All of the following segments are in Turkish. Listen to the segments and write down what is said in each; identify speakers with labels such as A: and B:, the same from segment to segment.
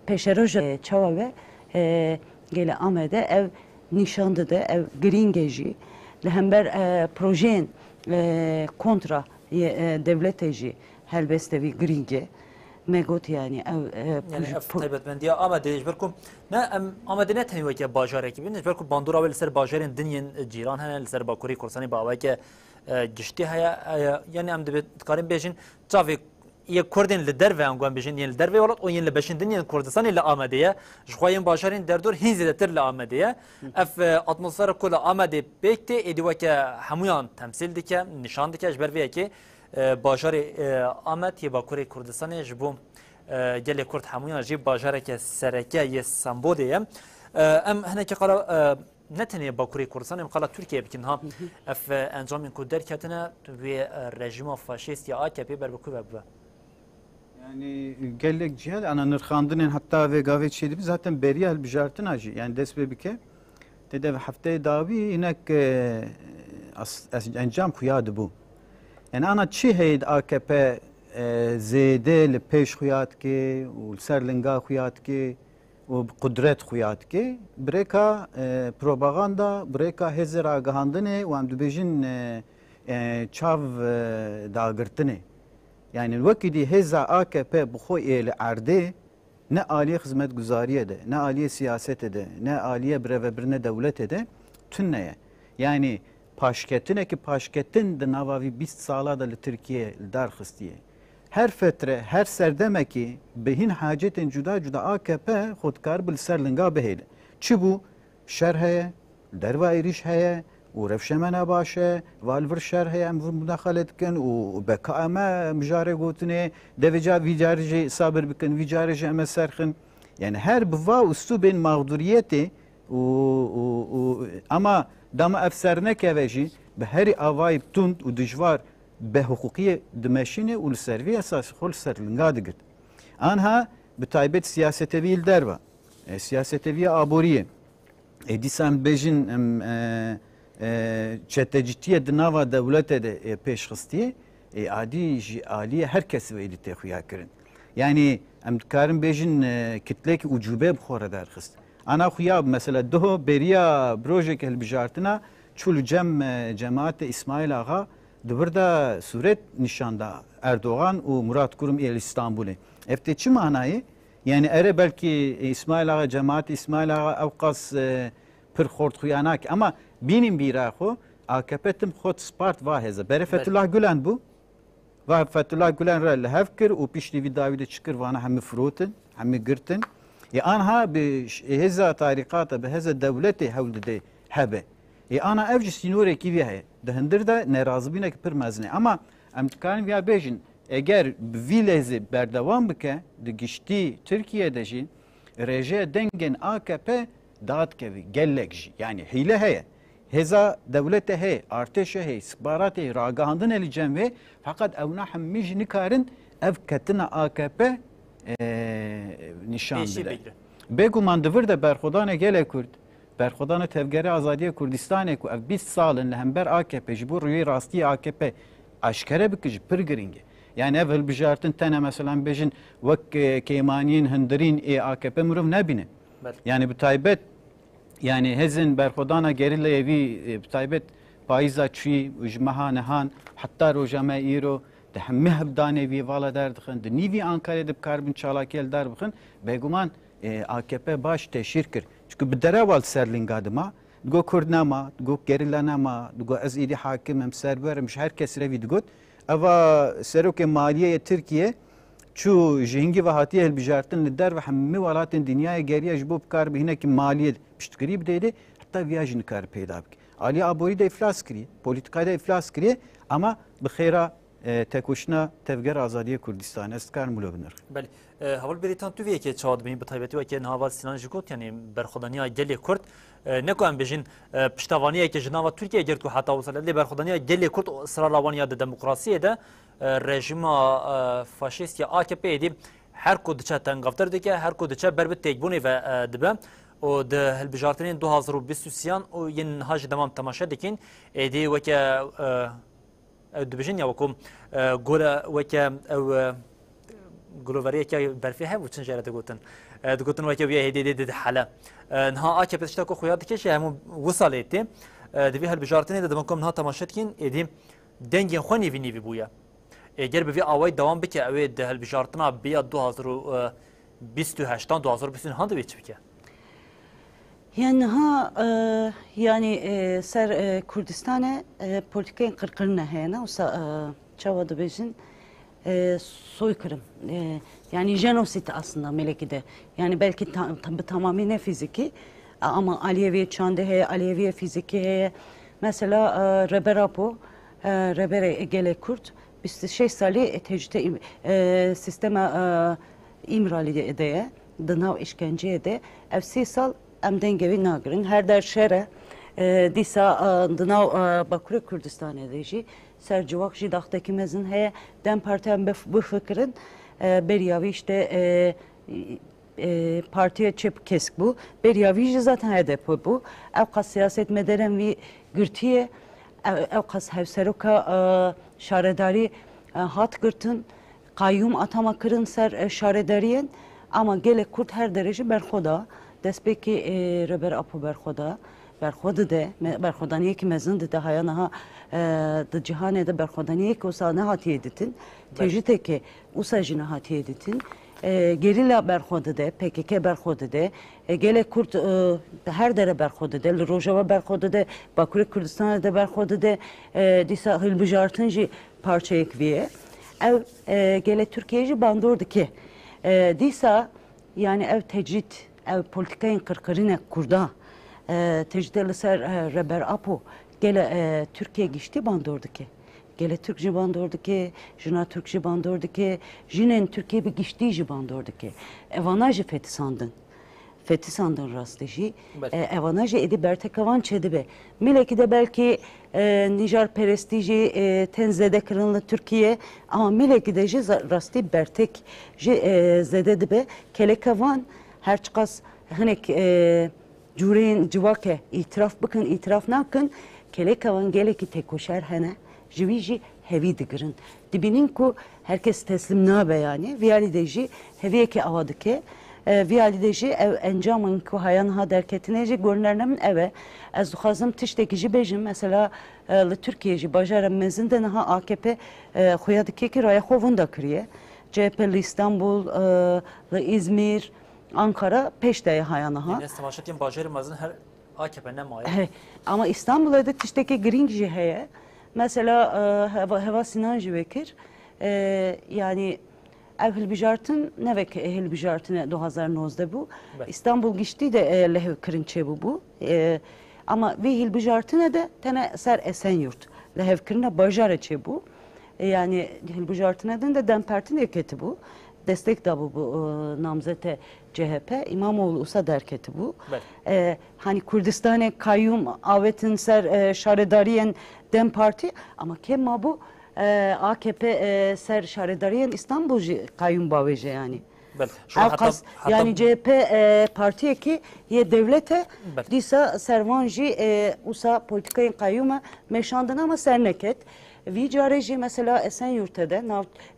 A: peşeroja çava ve gele Amede ev nişandı da ev gringeji lehember projen kontra devleteji helbestevi gringe megot yani
B: yani taybetmendiye Amede jberkum ne Amede ne teniyor ki bajarı gibi ne jberkum bandura ve ser bajarın dünyanın ciran hene ser Bakuri Kursani baba ki gişti haya yani em de karim bejin çavik ye Kurdin li derve angwan bejin yel derve olat o yel beşin dünyanın Kurdistan ile Amedeye jxwayın bajarın derdur hinzedetir ile Amedeye ef atmosfer kula Amede bekte ediwa ki hamuyan temsil dike nişan dike jberve ki bajarı Amed ye Bakuri Kurdistan jbu gelê Kurd hemûyan jî bajareke sereke yê Sambodê ye em hinekî qala ne tenê Bakurê Kurdistanê em qala Tirkiye bikin ha ev encamên ku derketine wê rejima faşîst ya AKP berbiku bibe.
C: Yani gelek cihad ana nırxandının hatta ve gavet şeydi zaten beriya bijartın acı yani desbe bike dede haftaya davi inek encam kuyadı bu. Yani ana çi heyd AKP زیده لپیش خویات که و سرلنگا خویات که و قدرت خویات که برکا پروپاگاندا برکا هزار آگاهاندنه و هم دوبیجن چاو داغرتنه yani وقتی هزار AKP بخوی ال عرده نه عالی خدمت گزاریه ده نه عالی سیاست ده نه عالی برونه دولت ده تنه yani paşketine ki paşketin de navavi 20 sala da Türkiye dar xistiye her fetre her serdeme ki behin hacetin cuda cuda AKP xodkar bil serlinga behele çi bu şer heye derva iriş heye و رفشمنا باشه والور شر هي ام مداخله كن وبكامه مجاري قوتني دفجا فيجارجي صابر بكن فيجارجي ام سرخن يعني هر بوا اسلوبين مغدوريتي اما دام افسرنا كوجي بهري اواي تند ودجوار بحقوقيه دمشينه والسرفي اساس خل سرلنغادغت انها بتايبت سياستي الدروا سياستي ابوريه اديسان بيجن çetecitiye dinava devlete de peşxistiye adi aliye herkes ve eli texuya kirin. Yani em dikarin bejin kitlek ucube bxora derxist. Ana xuya mesela doh beriya projek helbijartina çul cemaate İsmail Ağa dibirda suret nişanda Erdoğan u Murat Kurum el İstanbul'e. Efte çi manayı? Yani ere belki İsmail Ağa cemaat İsmail Ağa avqas pir xort xuyanak ama benim biraxo AKP'tim xot spart vaheze. Bere Fethullah Gülen bu. Ve Fethullah Gülen rel hevkir u pişti Davide çıkır vana hemi frutin, hemi girtin. Anha bi heza tarikata bi heza devleti havlide hebe. Ana evci sinore ki vihe. Dehindir de nerazı bine ki pir mezne. Ama em tikarin viya bejin eğer vilezi berdevam bike de gişti Türkiye'de jin reje dengen AKP dağıt kevi gellek yani hile heye. Heza devlete hey, arteşe hey, istihbarat hey, ragahandın elicem ve fakat evna hemmiş nikarin ev ketina AKP nişan bile. Beguman dıvır da berxodane gele Kurd, berxodane tevgeri azadiye Kurdistan'e ku ev 20 salın lehember AKP jibur rüyü rasti AKP aşkere bikij pir giringe. Yani ev hilbijartın tane mesela bejin vek keymaniyin hindirin AKP mürüv nebine. Yani bu taybet yani hezin berxodana gerilla evi taybet payza çi ujmaha nehan hatta rojama iro de hemme hebdane vi vala derdixin de nivi Ankara de karbon çalakel darbixin beguman AKP baş teşirkir çünkü bir dereval serlingadıma go kurdnama go gerillanama go az idi hakimim serverim herkes revi digot ava seroke maliye Türkiye çu jengi ve hatiye helbijartın lider ve hemmi valatın dünyaya geriye jibub kar bihine ki maliyet piştkiri bideydi hatta viyajını kar peyda bik. Ali Abori de iflas kiriye, politikada iflas kiriye ama bixeyra tekuşna tevger azadiye Kurdistan estkar mulobinir.
B: Beli, haval beritan tüviye ki çağdı benim bu taybeti ve ki naval Sinan Jikot yani berxodaniya geli Kurd ne koyan bejin piştavaniye ki jinava Türkiye gertu hatta usalli berxodaniya geli Kurd sıralavaniya de demokrasiye de rejima faşist ya AKP idi her ko diçe tengaftar dike her ko diçe berbet tekbuni ve dibe o de helbijartinin 2023 o yen haj demam tamaşa dikin edi ve ki dibijin ya wakum gola ve ki globariye ki berfi hem uçun jarate gotin دگوتن وکی ویا هدیه دید حالا نها آکه پشتا کو خویاد کشی همون وصلتی دوی هل بجارتنی دادم کم نها تماشات کن ادیم دنگی خونی وینی بویا اگر به آوای دوام بکه اوی ده هل بجارتنا بیا 2028 2029 هند بیچ بکه
A: Yani ha yani ser Kürdistan'e politikayın kırkırına heyna usa çavadı bejin soykırım yani jenosit aslında melekide yani belki tamamıyla fiziki ama Aliyeviye çandı heye Aliyeviye fiziki heye mesela Reber Apo Rebere Gele Kürt biz şey sali tecrüte sisteme imrali edeye dınav işkenceye de evsisal em dengevi nagirin her der şere disa dınav Bakure Kürdistan'e de jî ser civak jî daxteki mezin heye dem partiyen bu fikrin beriyavi işte partiye çep kesk bu beriyavi jî zaten hedef bu ev kas siyaset mederen vi gürtiye ev kas hevseroka şaredari hat gırtın kayyum atama kırın ser şaredariyen ama gele Kürt her derece berxoda despeki Reber Apo berxoda berxoda de berxodaniye ki mezin de haya naha de cihane de berxodaniye ki usa ne hatiye editin tecrüte ki usa jina hatiye editin gerilla berxoda de PKK berxoda de gele Kürt her dere berxoda de Rojava berxoda de Bakure Kürdistan'a de berxoda de disa hilbijartın jî parça ekviye ev gele Türkiye'ci bandordu ki disa yani ev tecrit ev politikayın kırkırına kurda tecriteli ser Reber Apo gele Türkiye geçti bandordu ki gele Türkçe bandordu ki jina Türkçe bandordu ki jinen Türkiye bir geçtiği bandordu ki evanajı fethi sandın fethi sandın rastlışı evanajı edi bertekavan çedibe mileki de belki Nijar perestici tenzede kırınlı Türkiye ama mileki de rastlı bertek zede dibe kelekavan her çıkas hanek cureyin civake itiraf bakın itiraf nakın kelekavan geleki tekoşer hene jiviji hevi digirin dibinin ku herkes teslim nabe yani viyalideji heviye ki avadıke viyalideji ev encamın ku hayan ha derketineci görünlernemin eve ez duhazım tiştekici bejim mesela Türkiye'ci bajarım mezinde naha AKP xuyadıke ki rayakhovun da kırıye CHP'li İstanbul İzmir Ankara peşteye hayanaha.
B: Yani savaşatın bajarı mazın her AKP ne maya.
A: Ama İstanbul'da tişteki gringi heye mesela heva Sinan Jivekir yani ev hilbijartın ne vek hilbijartın 2009'da bu. İstanbul geçti de lehev kırınçe bu. Ama ve hilbijartın de tane ser Esenyurt. Lehev kırına bajarı çe bu. Yani hilbijartın de dempertin eketi bu. Destek da bu namzete CHP İmamoğlu usa derketi bu. Hani Kürdistan'e kayyum avetin ser şaredariyen dem parti ama kemma bu AKP ser şaredariyen İstanbul kayyum baveje yani. Yani CHP partiye ki ye devlete disa servanji usa politikayın kayyuma meşandın ama serneket. Vicareci mesela Esenyurt'ta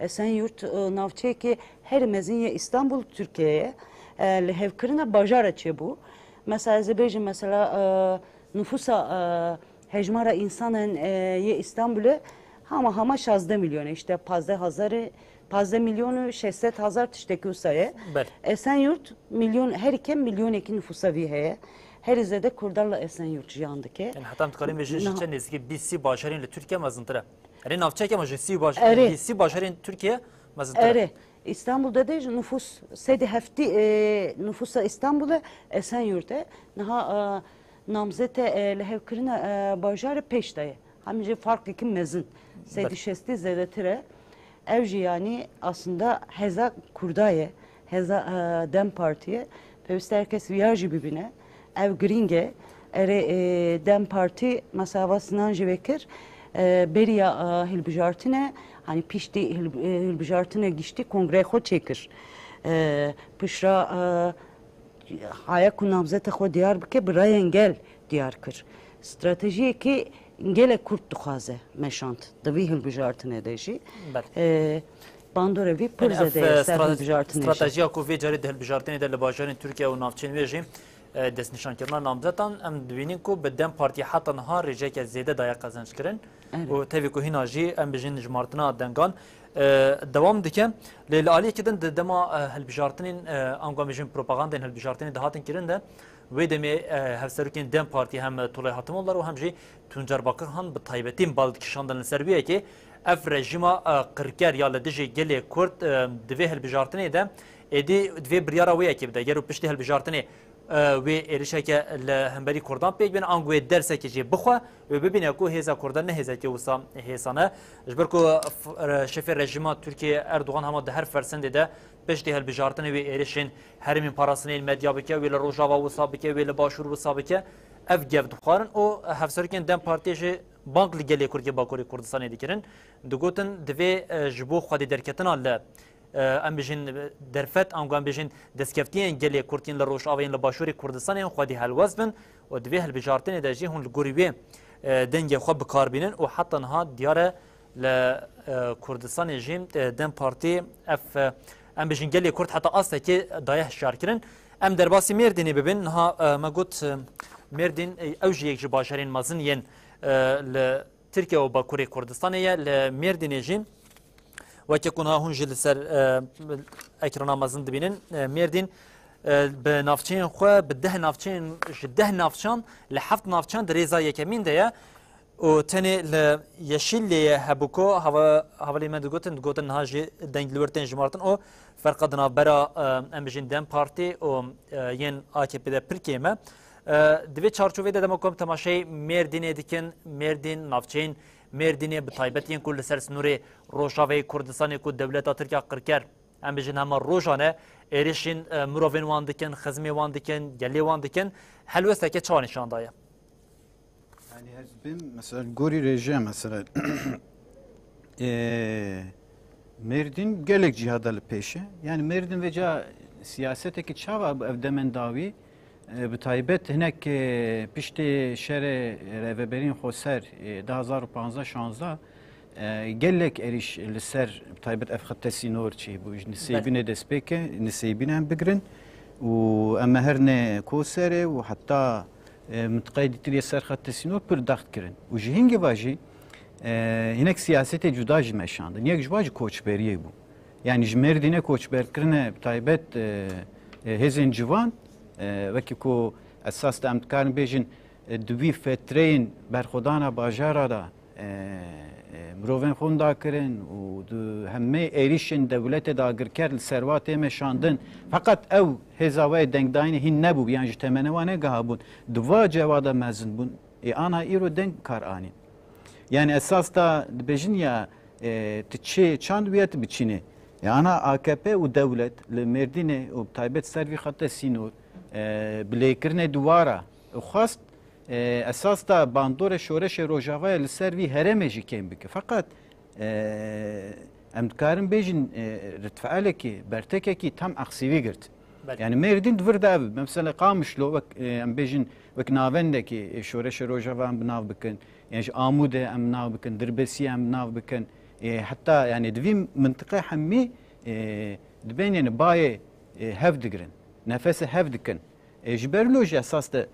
A: Esenyurt navçe ki her mezinye İstanbul Türkiye'ye lehevkirine bajar açı bu. Mesela zebejin mesela nüfusa hecmara insanın ye İstanbul'e hama 16 milyon işte 15 milyonu 600,000 tişteki usaya. Esenyurt milyon her iki milyon iki nüfusa viheye. Her izlede kurdarla Esenyurt jiyandaki.
B: Yani hatta mutkalim ve jişçen eski BC başarın ile Türkiye mazıntıra. Yani navçak ama BC başarın Türkiye mazıntıra.
A: Evet. İstanbul'da da nüfus sedi hefti nüfusa İstanbul'a Esenyurt'a naha namzete lehevkirine bajarı peştayı. Hamice farklı kim mezin. Sedi şesti zedetire. Evci yani aslında heza kurdaye, heza dem partiye. Peviste herkes viyajı birbirine. Ev gringe, dem parti mesela Sinan Jivekir, beriya hilbijartine, hani pişti hilbijartine geçti kongre xo çekir. Pişra haya ku namzete xo diyar bike birayen gel diyar kır. Stratejiye ki gele Kürt duhaze meşant. Davi hilbijartine deji. باندوره وی پرزه ده سر هلبجارتنه
B: استراتژیا کو وی جاری ده هلبجارتنه ده لباجارین ترکیه و نافچین ویجی دست نشان کردن نامزدان ام دوینین کو بدن پارتی حتی نها رجه که زیاده دایا قزنج کرن و تاوی کو هیناجی ام بجین جمارتنا دنگان دوام دکه لیل عالی کدن دما هلبجارتنین انگام بجین پروپاگاندین هلبجارتنین دهاتن کرن ده و دمی هفسرکین دم پارتی هم طلای حاتم الله و هم جی تونجار باکر هن به تایبتیم بالد کشاندن سربیه که اف رژیما قرکر یا لدجی گلی کرد دوی هلبجارتنی ده ادی دوی بریارا ویا کی بده یرو پشتی هلبجارتنی و ایرشه که لهمبری کردان پیک بین آنگوی درسه که جی بخوا و ببینه کو هزا کردان نه هزا که وسام هزانه جبر کو شف رژیم ترکیه اردوغان هم ده هر فرسند ده پشتی هلبجارتنی و ایرشین هرمین پاراسنیل مدیا بکه و روجاوا وسا بکه و باشور وسا بکه اف گفت خارن او هفسرکن دم پارتیش بانک لگلی کرد که باکوری کردستان دیگرن دگوتن دوی جبو خودی درکتن ال ام بجین درفت ام بجین دسکفتین گلی کردین لروش آوین لباشوری کردستان خودی هلوزبن و دوی هلبجارتن دجی هون لگوریوی دنگ خود بکار بینن و حتی نها دیاره ل کردستان جیم دم پارتی اف ام بجین گلی کرد حتی اصلا که دایه شارکرن ام در باسی مردینی ببین ها ما گوت مردین اوجی یک جباشرین مازن ین ل ترکیه و باکوری کردستانیه ل مردینی جیم و که کنها هون جل سر اکران مازن دبینن مردین به نافچین خو به ده نافچان لحفت نافچان دریزا یکمین ده و تنی ل یشیل هبوکو حوالی من دگوتن هاجی دنگ لورتن جمارتن او فرق دنا برا امجین دم پارتی و ین AKP ده پرکیمه دوی چارچوبه ده دمکم تماشای مردینه دیکن مردین نافچین مردینه به تایبتین کل سر سنوری روشاوی کردستان کو دولت ترکیه قرکر ام بجن هم روزانه ایرشین مروین وان دکن خزمی وان دکن گلی وان دکن حلوسته که چه نشان دايه
C: يعني هزبين مثلا جوري ريجيم مثلا مردين gelek cihadalı peşe yani merdin ve siyaseteki çava evdemen davi bi taybet hinek pişti şere reveberin xoser 2015-16 gelek eriş liser taybet efxattesi norçi bu nisibine despeke nisibine bigrin و اما هرنه کوسره و حتی متقاعد تری سر خط سینور پر دخت کردن و جهنگی واجی هنگ سیاست جدا جمشاند نیک جواج کوچبریه بو یعنی جمردینه کوچبر کرنه تایبت هزین جوان وکی کو اساس دامت کارن بیشین دوی فترین برخودانا باجارا دا مروفن خوندا کرن و همه ایریشن دولت داگر کرد ثروات مشاندن فقط او هزاوی دنگ داین هین نبود یعنی تمنوانه گهابون دوا جوادا مزن بون آنا ایرو دنگ کار آنی یعنی اساس دا بیشین یا تچه چند بیات بچینه یعنی AKP و دولت لمردینه و تایبت سروی خط سینور بلیکرنه دوارا خواست اساس دا باندور شورش روجاوای لسروی هرمجی کم بکه فقط امدکارم بیشین رتفعله کی برتکه کی tam aksivi girt. Yani merdin dvir da mesela qamışlo em بیشین وک ناوندکی شورش روجاوا ام ناو بکن yani amude em ناو بکن دربسی em ناو بکن hatta yani دوی منطقه حمی دبین yani بای هف دگرن نفس هف دکن جبرلوج اساس da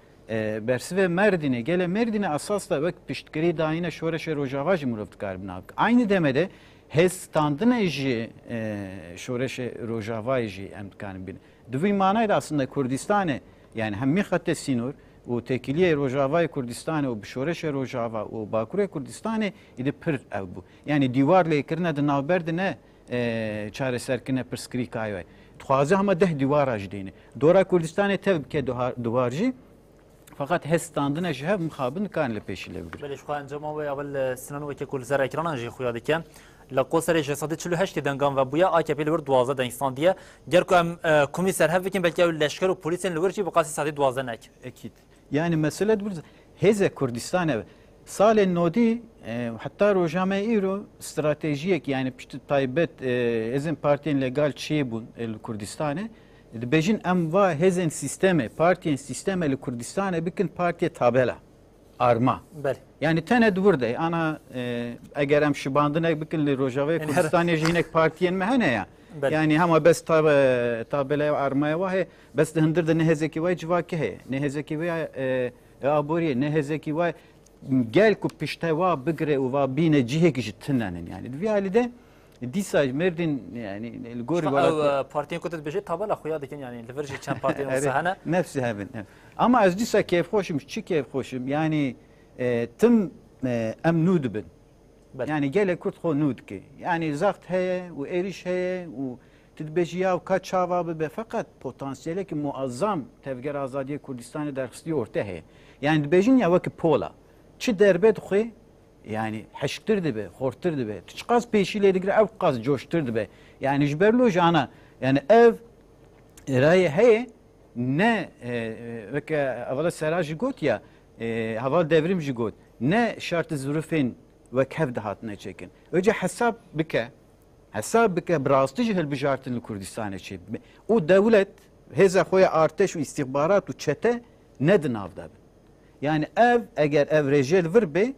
C: برسve Merdin'e gele Merdin'e asasla vek piştkiri dayine şoreşe rojavaj muruvt karbnak. Aynı demede hez standına ji şoreşe rojavajı emtkanı bin. Dvi manayda aslında Kurdistan'e yani hem mihatte sinur o tekiliye rojavay Kurdistan'e o şoreşe rojava o Bakure Kurdistan'e idi pır ev bu. Yani divarla ekirne de navberdine çareserkine pırskri kayvay. Tuhaze ama deh divara jdine. Dora Kurdistan'e tevke duvarji فقط هستاندن جهب مخابن كان لبيشله بگیر.
B: بله شخصا انجام و اول سنن و که کل زر اکران انجی خویا دکن لقوسر جسادی 48 دنگان و بویا AKP لور 12 دنگستان دیه گر که کمیسر هف بکن بلکه لشکر و پلیس لور چی بقاسی ساعتی 12 نک.
C: اكيد. يعني مسألة هذا كردستان سال النودي حتى روجامة إيرو استراتيجية يعني بشت طيبت إذن بارتين لقال شيبون الكردستان بيجين أم وا هزن سيستمه بارتين سيستمه لكردستان بكن بارتي تابلا arma.
B: بله
C: Yani tene burada ana eğer em şibandına bikilli Rojava Kurdistan'ı jinek partiyen mehane ya.
B: Bel.
C: Yani ama bes tabela armaya vahe bes de hındır da ne hezeki vay civaki he. Ne hezeki vay abori ne hezeki vay gel ku pişte va bigre u va bine cihe kişi tınlanen yani. Viyali de disaj merdin yani gori
B: او
C: var.
B: پارتیان کوتت بجه تابلا خویا دکن یعنی لورجی چند پارتی نوسهانه
C: Nefsi hevin. Ama az disa keyif hoşum, çi keyif hoşum. Yani tüm em nudu bin.
B: بله
C: Yani gele kurt ho nud ki. Yani zakt heye, u eriş heye, u tedbejiya u kaç çava be fakat potansiyeli ki muazzam tevger azadiye Kurdistan'ı derkisliği orta heye. Yani dibejin ya vaki pola. Çi derbet xoy yani heştirdi be, hortirdi be. Çıkaz peşiyle digre ev kaz coşturdu be. Yani jberlo jana yani ev raye heye ne veke evvela seraj got ya haval devrim got ne şartı zürüfin ve kev dahatına çekin. Önce hesap bike brastı jihel bijartın Kurdistan'a çek. O devlet heza xoya arteş ve istihbarat ve çete ne dınavda. Yani eğer ev rejel vir be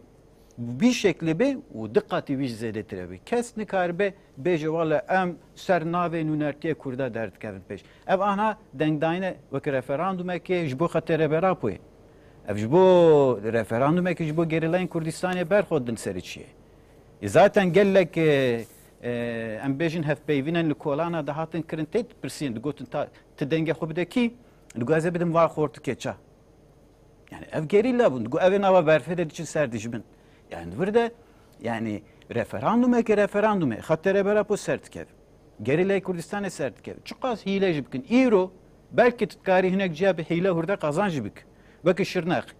C: bir şekli be o dikkati viş zedetir be. Kes nikar be beje valla em ser nave nünertiye kurda dert kevin peş. Ev ana dengdayne ve referandum ki jbo xatere berapoy. Ev jbo referandum ki jbo gerileyin Kurdistan'a berxodun seriçiye. Zaten gellek em bejin hef peyvinen li kolana da hatın kirin tet persin gotin ta te denge xobdeki gaze bidim var xortu keça. Yani ev gerilla bun. Evin ava berfede için serdijmin. Yani burada yani referandume ki referandume xatere berapo sertkev. Gerilay Kurdistan'a sertkev. Çıkaz hile jibkin. İro belki tutkari hinek cihabe hile hurda kazan jibik. Belki şırnak.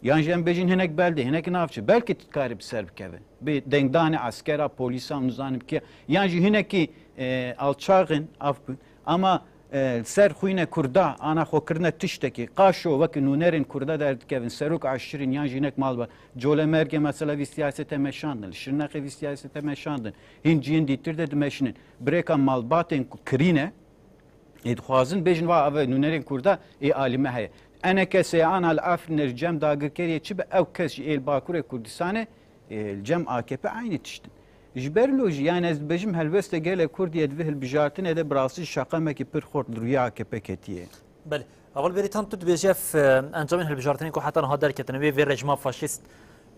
C: Yani jembejin hinek belde hinek navçı. Belki tutkari bir serbkev. Bir dengdane askera polisa nuzanım ki. Yani hinek ki alçağın afbun. Ama ser xuyne kurda ana xokirne tişteki qaşo vaki nunerin kurda derdi kevin seruk aşirin yan jinek malba jole merge mesela vi siyasete meşandın şirnaqi vi siyasete meşandın hinciyin ditirde dimeşinin brekan malbaten kirine edxwazin bejin va ave nunerin kurda alime hay ana kese ana al-afner cem dagirkeriye çibe ev kes el bakure Kurdistan'e cem AKP aynı tiştin جبرلوجي يعني از بجم هلوسته گله کردی ادوه البجارتن اده براسی شاقه مکی پر خورد روی AKP کتیه.
B: بله اول بریتان تو بجف انجام هالبجارتنی که حتی نها در کتنه وی رژیم فاشیست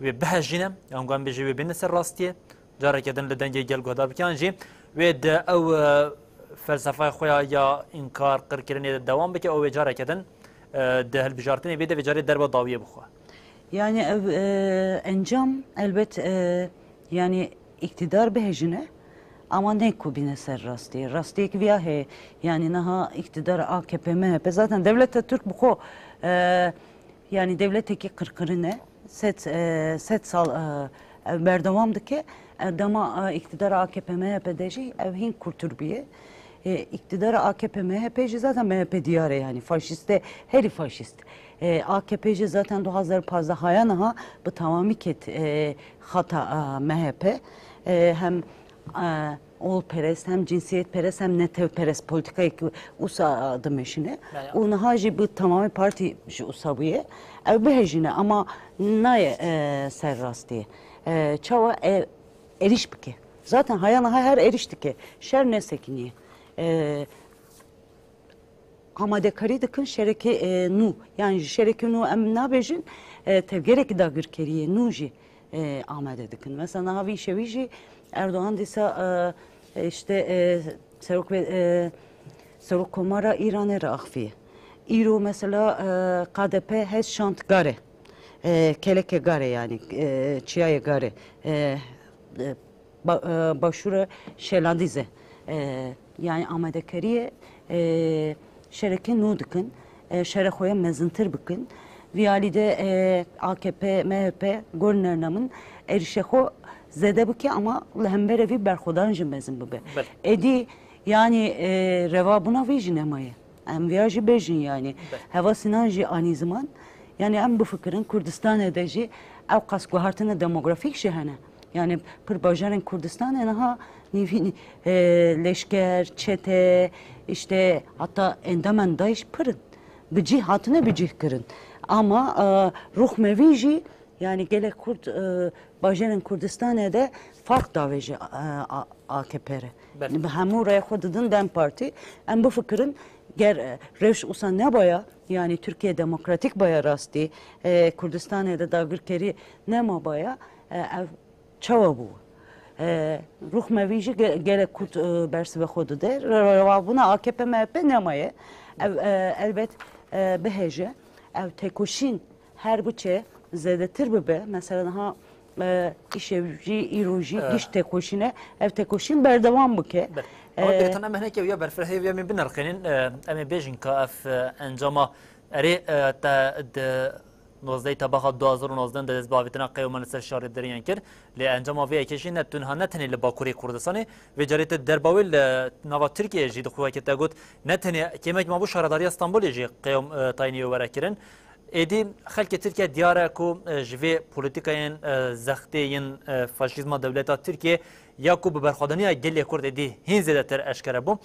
B: و بهجینه یان قام بجی و بین سر راستیه جاره کدن لدنگی گل گهدار بکن جی و د او فلسفه خویا یا انکار قرکرنی دوام بکه او جاره کدن ده هالبجارتنی بیده و جاره درب داویه بخواه.
A: Yani encam elbet yani iktidar behecine ama ne kubine ser rastı. Rastı ki viyahe yani naha iktidar AKP MHP zaten devlette Türk bu yani devletteki kırkırına set sal berdavamdı ki dama iktidar AKP MHP deji evhin kurturbiye iktidar AKP MHP'ci zaten MHP diyare yani faşiste heri faşist. AKP'ci zaten 2015 hayanaha bu tamamı ket hata MHP hem olperest hem cinsiyetperest hem netevperest politikayı usa adım eşine. Onu hacı bu tamamı parti usabuye ev behecine ama naye serrasti çava eriş bike. Zaten hayanaha her erişti ki şer ne sekiniye. Amade kari dikın şereki nu yani şereki nu em nabejin tevgerek dagir keriye nuji amade dikın. Mesela havi şeviji Erdoğan disa işte Serok Komara İran'e rahfiye. İro mesela KDP hez şant gare. Keleke gare yani çiyaye gare. Başura şeladize. Yani amade keriye şereke nu dikın. Şerekoya mezintır bikın. Viyalide AKP, MHP, Gornernam'ın erişeko zede biki ama lehemberevi berkodancı mezin bu be. Edi yani reva buna vijin emayı. Em viyajı bejin yani. Heva sinanji ani zaman. Yani em bu fikrin Kurdistan edeci ev kaskuhartına demografik şehane. Yani pır bajarın Kurdistan enaha leşker, çete, işte hatta endamen dayış pırın. Bicih hatına bicih kırın. Ama ruh meviji yani gelek Kurd bajarın Kurdistan'da de fark daveci AKP're.
B: Bəli.
A: Hemû raya xwe didin Dem Parti. Em bu fikrin ger rewş usa ne baya yani Türkiye Demokratik baya rastî Kurdistan'da da dagirkerî nema baya ev çawa bû. Ruh mevîjî gelek Kurd bersive xwe dide. Buna AKP MHP nemaye. Ev elbet bihêje. Ev tekoşîn her biçe zedetir bibe. Mesela ha işevci, îrojî giş tekoşîne ev tekoşîn berdevam bike.
B: ama biritan em hinekê ya berfirehê ya min binirxînin em ê bêjin ka ev encama erê te 19 tabaxa 2019 de dezbavîtina qeyûman li ser şarê deriyên kir lê encama vê yekê ne tune ne tenê li Bakurê Kurdistanê vê carê te derbawê li nava Tirkiyeyê jî dixweke te got ne tenê kêmek ma bû şaredariya Stenbolê jî qeyûm tayinî were kirin. Êdî xelkê Tirkiye diyar e ku ji vê polîtikayên zextê yên faşîzma dewleta Tirkiye ya ku bi berxwedaniya gelê Kurd êdî hîn zêdetir eşkere bû.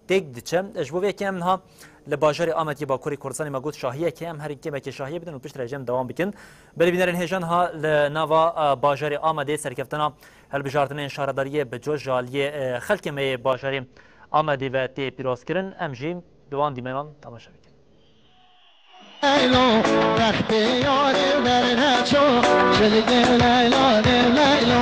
B: Têk diçe ji bo vê yekê em niha li bajarê Amediyê Bakurê Kurdistanê me got şahiyekê em her kêmekê şahiye bidin û piştre em dewam bikin. Berîvînerên hêjan ha li nava bajarê Amedê serkeftina helbijartinên şaredariyê bi coş jaliyê xelkê me yê bajarê Amedê ve tê pîrozkirin em jî bi wan dîmenan temaşa bikin.
D: Leylo, vekti yarim derine çok, çelge Leylo, Leylo, Leylo.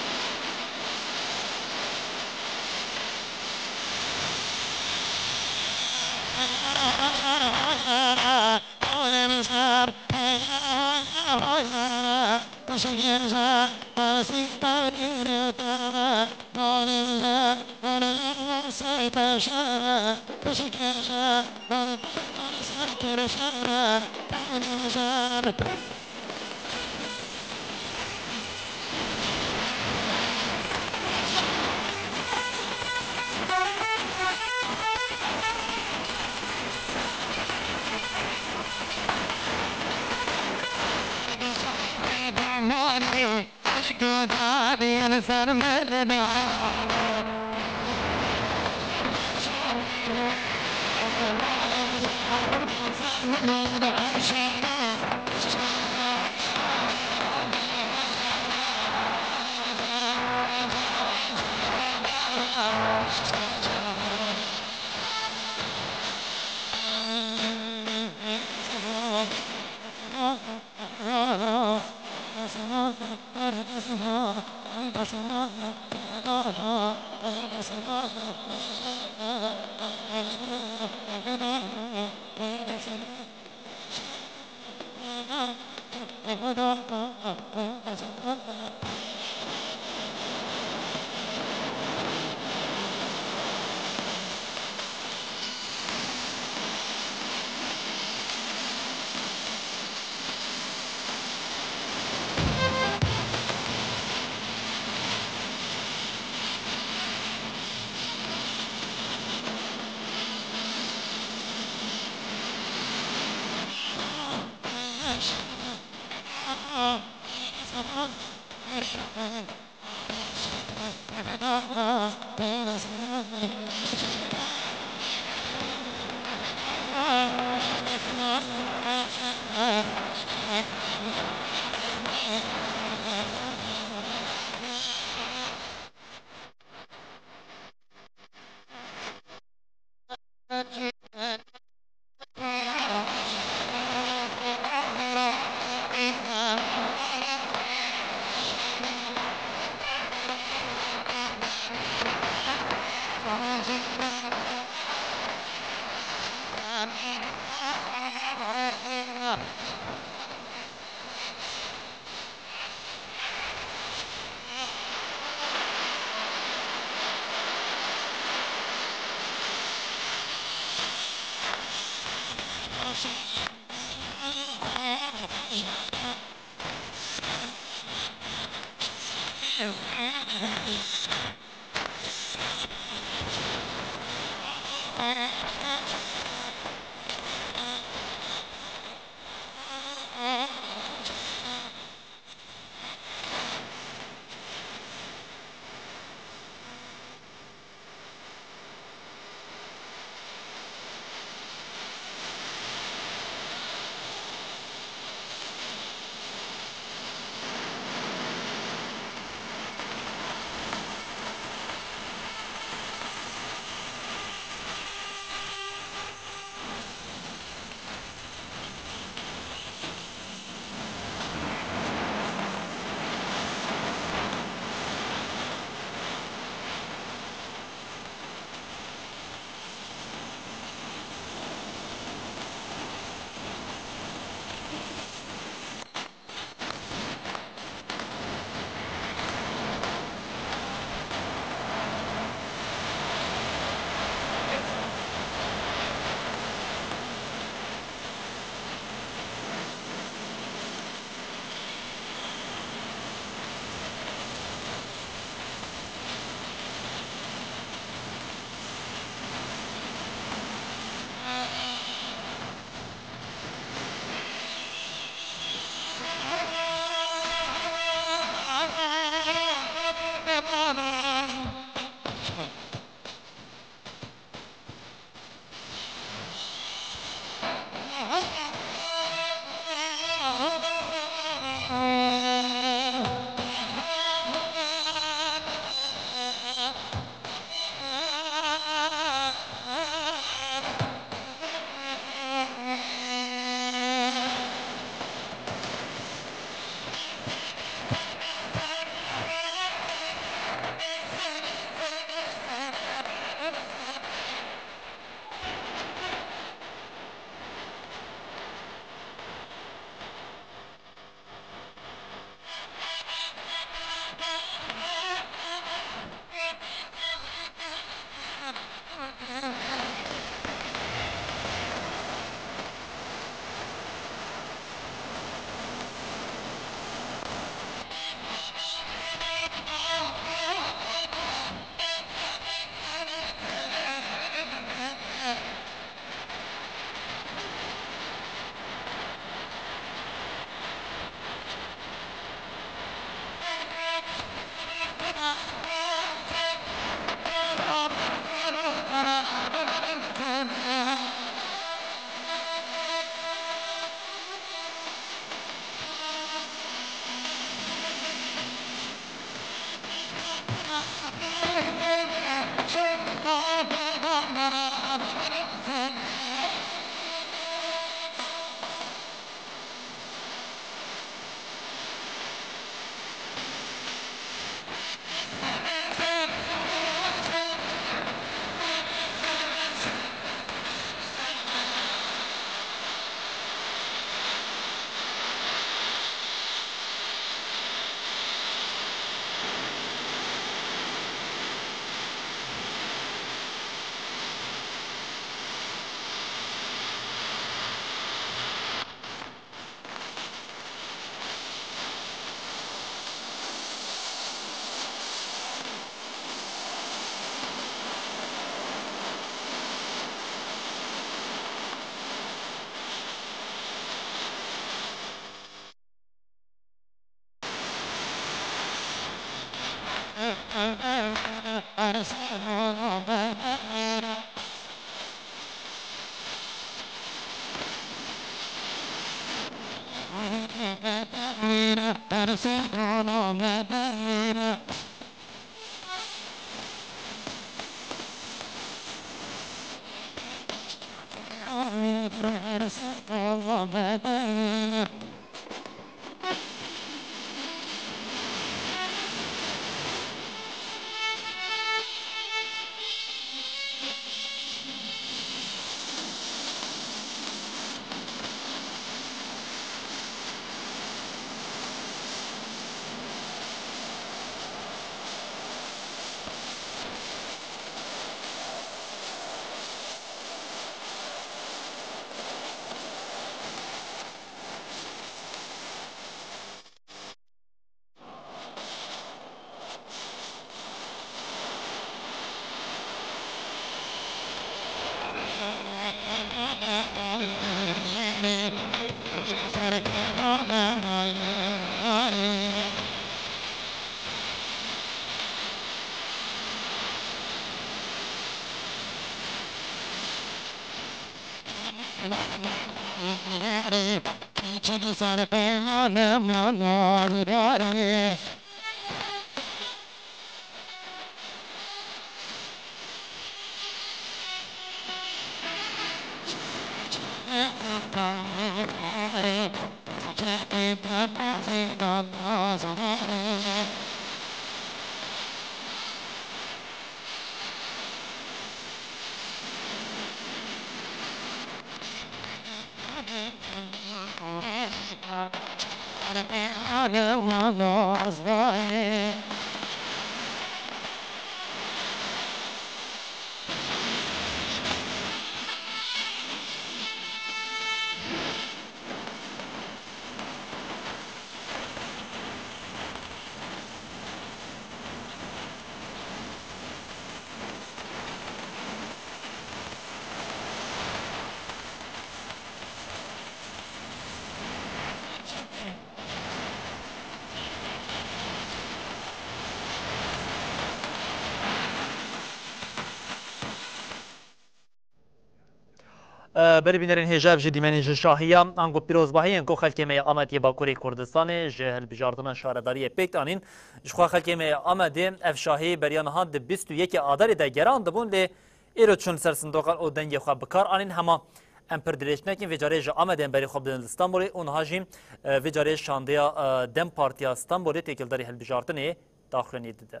B: بری بینرین هجاب جدیمنی جشاهیا انگو پیروزباهی انگو خلک می آمدی باکوری کردستان جهل بجاردن شهرداری پیکت آنین جخوا خلک می آمدی افشاهی بریان ها د 21 آذر ده گران دبون ل ایرو چون سر صندوق او دنگ خو بکار آنین هما امپردریشنکین وجاره جا آمدن بری خوب دن استانبول اونها جیم وجاره شاندیا دم پارتیا استانبول تکیلداری هل بجاردنی داخلنی دیده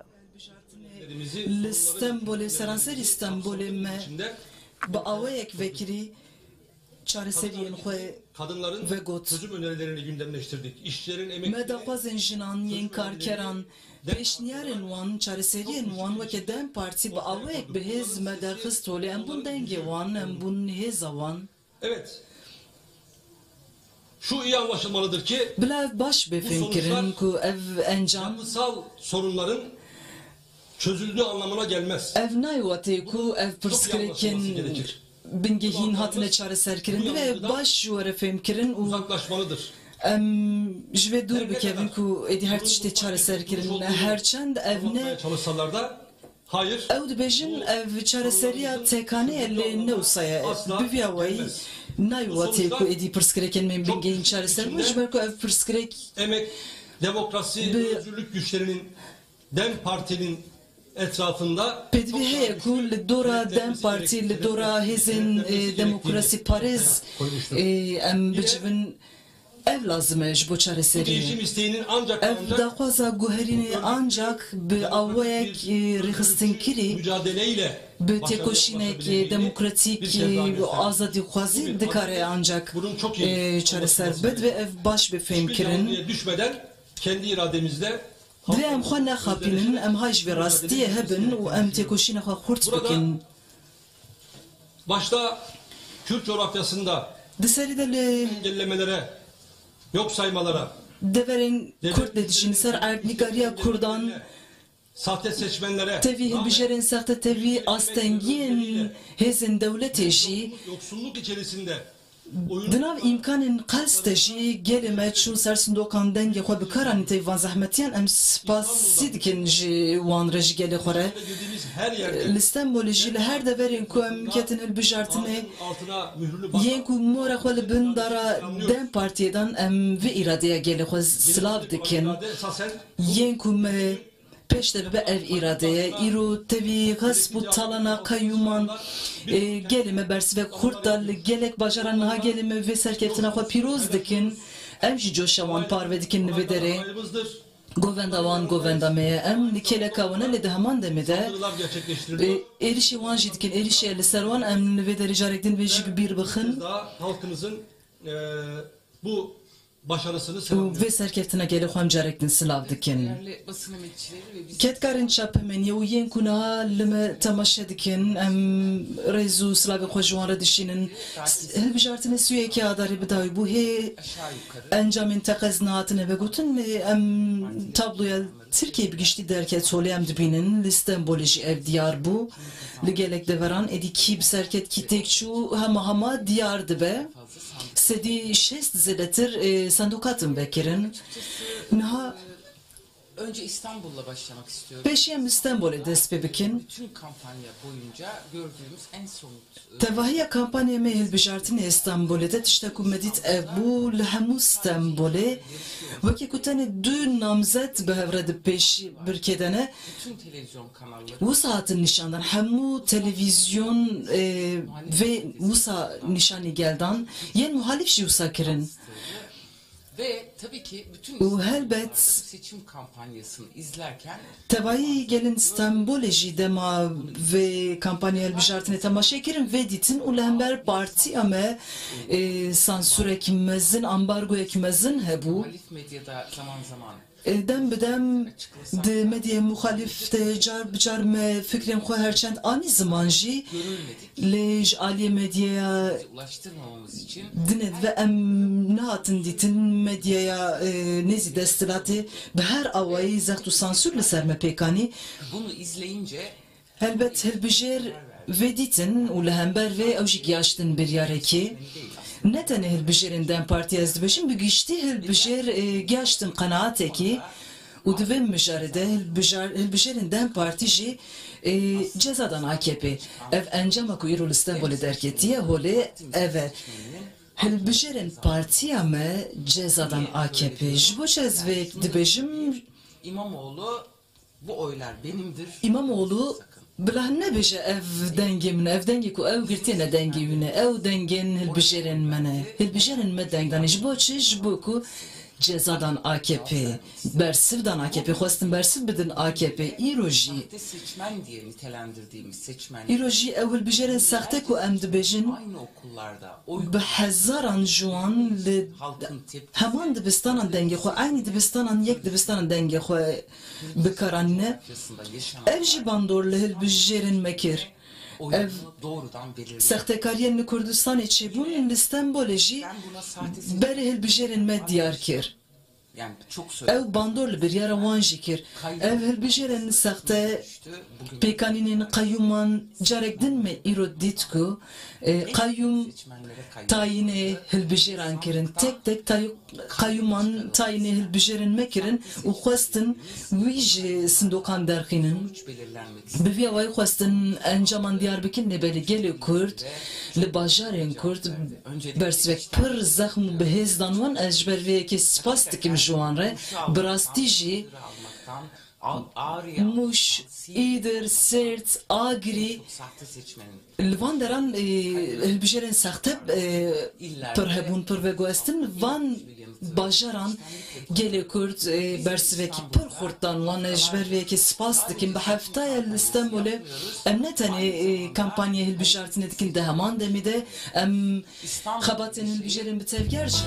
E: İstanbul'e seraser İstanbul'e me bağlayık vekili çareseriyen xoy
F: kadınların
E: ve got
F: çözüm önerilerini gündemleştirdik. İşçilerin emek
E: medaqazên jinan yên karkeran pêşniyarên wan çareseriyên wan weke dem partî bağlayık bi hêz me derxist tolê em bûn dengê wan em bûn hêza wan.
F: Evet. Şu iyi anlaşılmalıdır ki
E: Bila ev baş bêfêm kirin ku ev encam
F: yapısal sorunların çözüldüğü anlamına gelmez.
E: ev naywatê ku ev pirsgirêkên bingehîn hatine çareserkirin ve ev baş ji were fêmkirin û
F: Uzaklaşmalıdır.
E: em ji vê dûr bikevin ku êdî her tiştê çareserkirin herçend ev ne
F: Yapmaya çalışsalar da hayır.
E: ew dibêjin ev çareseriya tekaneyê lê newsaya bivîya wê naywatê ku êdî pirsgirêkên me bingehîn çareser bû ji ber ku ev pirsgirêk
F: Emek, demokrasi ve özgürlük güçlerinin DEM Parti'nin etrafında
E: pêdivî heye ku li dora dem partî li dora hêzên demokrasî parêz em bicivin ev lazım e ji bo çareseriyê.
F: değişim isteğinin ancak
E: Ev daxwaza guherînê ancak bi awayek rêxistinkerî
F: mücadeleyle
E: bi têkoşînekê demokratîk azadîxwazî dikare ancak çareser bid ve ev baş bi fêmkirin.
F: düşmeden kendi irademizle
E: Divê em xwe nexapînin em hay ji vê rastiyê hebin û em têkoşîna xwe xurt bikin.
F: başta Kürt coğrafyasında
E: Di serî de lê
F: engellemelere, yok saymalara,
E: deverên Kurd de dijîn ser erdnîgariya Kurdan
F: sahte seçmenlere,
E: tevî hilbijarên sexte tevî astengiyên hêzên dewletê jî
F: yoksulluk içerisinde
E: Dinav imkanın kalsteci gelime çun sersin dokan denge xwe bikaran teyvan zahmetiyan em spasi dikin ji wan re ji gelê xwe re.
F: Girdiğimiz her yerde
E: Li Stenbolê jî li her deverên ku em ketin hilbijartinê
F: altına mühürlü bak.
E: yên ku mora xwe li bin dara Dem Partiye dan em vê îradeya gelê xwe silav dikin.
F: Esasen
E: Yên ku me peş de bibe ev iradeye îro tevî xes bû talana kayyûman gelime bersive Kurd da li gelek bajaran niha gelime vê serkeftina xwe pîroz dikin em jî coşa wan parve dikin li vê derê
F: ayrımızdır.
E: govenda wan govenda me ye em li kêleka wan li di heman demê de
F: Saldırılar gerçekleştiriliyor.
E: êrişê wan jî dikin êrişê li ser wan em li vê derê jarek din vê jî bîr bixin
F: Daha halkımızın bu başarısını
E: û
F: selamlıyoruz.
E: vê serkeftina gelê xwe em jarek din silav dikin.
G: Değerli basın emekçileri ve biz
E: Ketkarên çapemeniye û yên ku niha li me temaşe dikin em rêz û silavê xwe ji wan re dişînin hilbijartinê Swêyekê adarê bidawî bû hê
G: aşağı yukarı
E: encamên teqez hatine vegotin em tabloya Tirkiye bigiştî derket solê em dibînin li Stenbolê jî ev diyar bû li gelek deveran êdî kî bi serket kî têk çû hema diyar dibe sedî şest zêdetir sendokatin vekirin niha
G: önce İstanbul'la başlamak istiyorum.
E: peşî em Stenbolê dest pê bikin.
G: Bütün kampanya boyunca gördüğümüz en somut
E: Tevahiya kampanya me hilbijartinê İstanbolê de tiştek ku me dît ev bû li hemû Stenbolê wekî ku tenê du namzet bi hev re di pêş birkêdene
G: bütün televizyon kanalları
E: wisa hatin nîşandan hemû televîzyon vê wisa nîşanî geldan yên muhalif jî wisa kirin
G: ve tabii ki bütün
E: û helbet
G: İstanbul'da seçim kampanyasını izlerken
E: tevahî gelin Stenbolê jî dema vê kampanya hilbijartinê temaşe kirin vê dîtin û li hember partiya me sansûrek mezin ambargoyek mezin hebû
G: muhalif medyada zaman zaman
E: dem bi dem di medyaya muhalif de car bi car me fikrên xwe herçend anî ziman jî
G: görülmedik.
E: lê ji aliyê medyaya
G: Ulaştırmamamız için
E: dined ve em nehatin dîtin medyaya nêzî destilatê bi her awayî zext û sansûr li ser me pêkanî
G: bunu izleyince
E: helbet hilbijêr vê dîtin û li hember vê ew jî giyaştin biryarekê ne tenê hilbijêrên Dem Partiya ez dibêjim bi giştî hilbijêr giyaştin qenaatekî û di vê mijarê de hilbijêrên Dem Partî jî cezadan AKP ev encama ku îro li Stenbolê derketiye holê ev e hilbijêrên partiya me cezadan AKP ji bo çi ez vê dibêjim
G: İmamoğlu bu oylar benimdir.
E: İmamoğlu bila nebêje ev dengê min ev dengê ku ew girtîne dengê wî ne ew dengên hilbijêrên me ne hilbijêrên me deng danî ji bo çi ji bo ku cezadan AKP bersivdan AKP xwestin bersiv bidin AKP îro jî
G: Sahte seçmen diye nitelendirdiğimiz seçmen
E: îro jî ew hilbijêrên sexte ku em dibêjin
G: aynı okullarda oy
E: bi hezaran ji wan li
G: halkın tepkisi
E: heman dibistanan dengê xwe aynî dibistanan yek dibistanan dengê xwe bikaranîne
G: sırasında yaşanan
E: ev jî bandor li hilbijêrên me kir
G: oyunu doğrudan belirliyor.
E: Sextekariyên li Kurdistanê çêbûn li Stenbolê jî
G: Ben buna sahte seçmen
E: berê hilbijêrên me diyar kir
G: yani çok söyledim.
E: ew bandor li biryara wan jî kir ev hilbijêrên sexte
G: Bugün
E: pêkanînên qeyûman carek din me îro dît ku qeyûm
G: seçmenlere kayıp.
E: tayinê hilbijêran kirin tek tek qeyûman tayinê hilbijêrên me kirin û xwestin wî ji sindokan derxînin
G: Sonuç belirlenmek
E: bi vê awayî xwestin encaman diyar bikin nebelî gelê Kurd li bajarên Kurd bersivek pir zexm û bihêz dan wan ez ji ber vê yekê spas dikim ji wan re bi rastî jî
G: almaktan Ağrı'ya
E: Muş, İdir, Sirt, Agirî
G: sahte seçmenin
E: li van deran hilbijêrên sexte pir hebûn pir veguhestin van bajaran gelê Kurd bersivekî pir xurt dan wan ez ji ber vê yekê spas dikim bi heftaya li Stenbolê em ne tenê kampanya hilbijartinê dikin di heman demê de em xebatên hilbijêrên bi tevger jî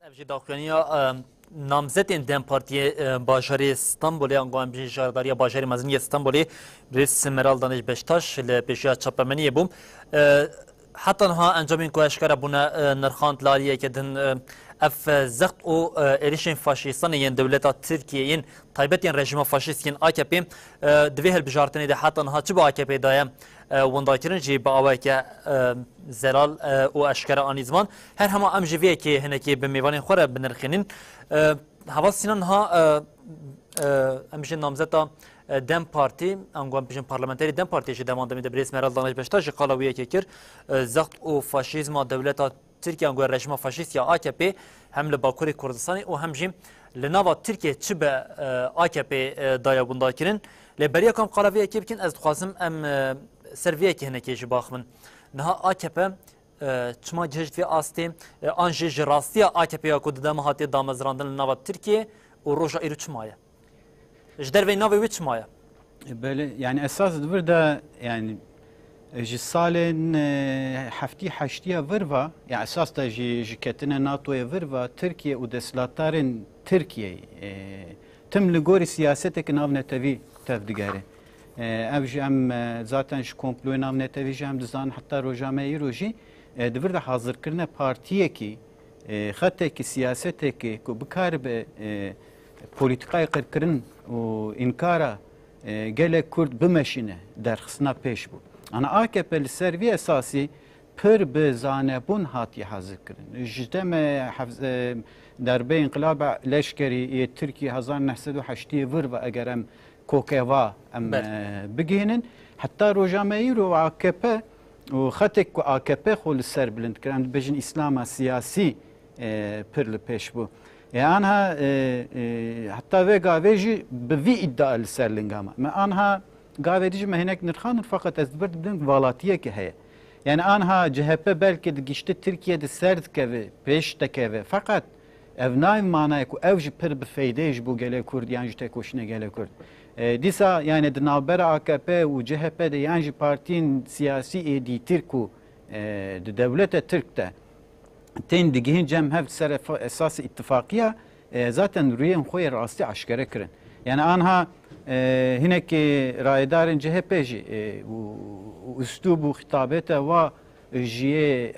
B: ev jî daxuyaniya namzetên Dem Partiye bajarê Stenbolê angoyan bijî jardariya bajarê mezin ya Stenbolê bi Smeral Danêj Beştaş li pêşiya çapemeniyê bûm. حتی نها انجامین که اشکره بونه نرخاند لالیه که دن اف زخت او ایریشن فاشیستان ین دولت ترکیه ین تایبت ین رژیم فاشیست ین AKP دوی هل بجارتنی ده حتی نها چه با AKP دایم ونداکرین جی با آوای که زلال او اشکره آنیزمان هر همه ام جویه که هنه که به میوان خوره بنرخینین حواس سینان ها امشین نامزد دم پارتی انگام پیشن پارلمانتری دم پارتی چه دمان دمی دبریس مرال دانش بشتاج قلاویه که کر زخت او فاشیزم دولت ترکیه انگار رژیم فاشیست یا AKP هم لباکوری کردستانی و هم جیم لناوا ترکیه چه به AKP دایا بوندا کرن لبریا کام قلاویه که بکن از خواستم ام سرویه که هنکیش باخمن نها AKP چما جهت في آستي آنجي راستيا AKP یا کود دم هاتی دامزراندن لناوا ترکیه و روجا ایرو چمایا جدر وی ناوی وچ مایا
C: بله يعني اساس بردا يعني جي سالن حفتي حشتيا فيرفا يعني اساس تا جي كتنا ناتو فيرفا تركيا ودسلاتارن تركيا تم لغوري سياستك ناف نتوي تفدغاري ابجي ام zaten şu komplo ناف نتوي جام دزان حتى روجامه يروجي دبردا حاضر كرنا بارتيه كي خطك سياستك كو بكارب politikayı kırkırın o inkara gelek Kürt bımeşine derxisna peş bu. Ana AKP'li servi esası pır be zanebun hati hazır kırın. Jiddeme derbe inkılaba leşkeri Türkiye 1908 vır ve egerem kokeva biginin hatta rojameyi ro AKP و خطك کو AKP خول سر بلند کردن بجن اسلام سیاسی پرل پیش بو يعني حتى في قافيجي بفي ادعاء السرلنجاما ما انها قافيجي ما هناك نرخان فقط ازبرت بدن فالاتيه كهي يعني انها جهبه بلكي دقشت تركيا دي سرد كفي بيش تكفي فقط افناي معناه كو اوج بر بفيديج بو جله كرد يعني جت كوشنه جله كرد ديسا يعني دنابر AKP وجهبه دي يعني بارتين سياسي دي تركو دي دولة تركته تين دقيقين جم هفت سر اساس اتفاقيه zaten rüyen خوي راستي عشكره كرن يعني انها هناك رايدار CHP'ji واسلوب خطابته و جي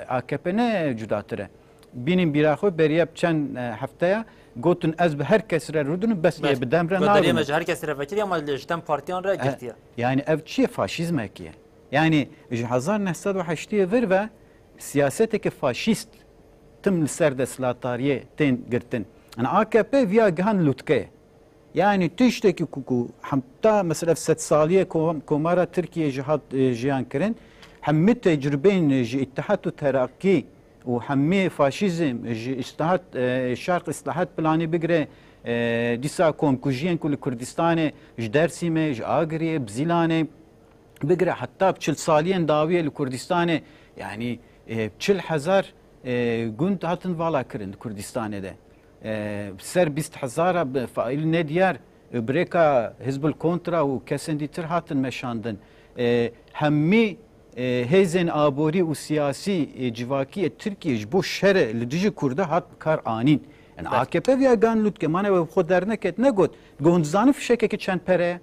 C: AKP'ne judatire binin biraxo beriyap çen haftaya gotun ez be herkes re rudun bes ye bedemre na
B: بدري مج herkes re vekil ama lejten partiyan re girtiya
C: yani ev çi faşizm ekiye yani 1908 ver ve siyaseteki faşist tüm serde slatariye ten girtin. Yani AKP via gahan lutke. Yani tişteki kuku hatta mesela 7 saliye komara Türkiye cihat jiyan kirin. Hammi tecrübeyn ittihat ve terakki و hammi faşizm istihat şark islahat planı bigre disa komkujiyen kul Kürdistan'e Dersime, Agriye, Bzilane bigre hatta 40 saliyen daviye Kürdistan'e yani 40,000 gund hatın vala kirin Kürdistan'da. Ser 20,000 fail ne diyar breka Hizbul Kontra ve kesendi tir hatın meşandın. Hammi hezen abori u siyasi civaki Türkiye bu şere lidici kurda hat kar anin. Yani AKP veya ganlut ke mane ve xoderne ket ne got. Gondzanı fişeke ki çen pere.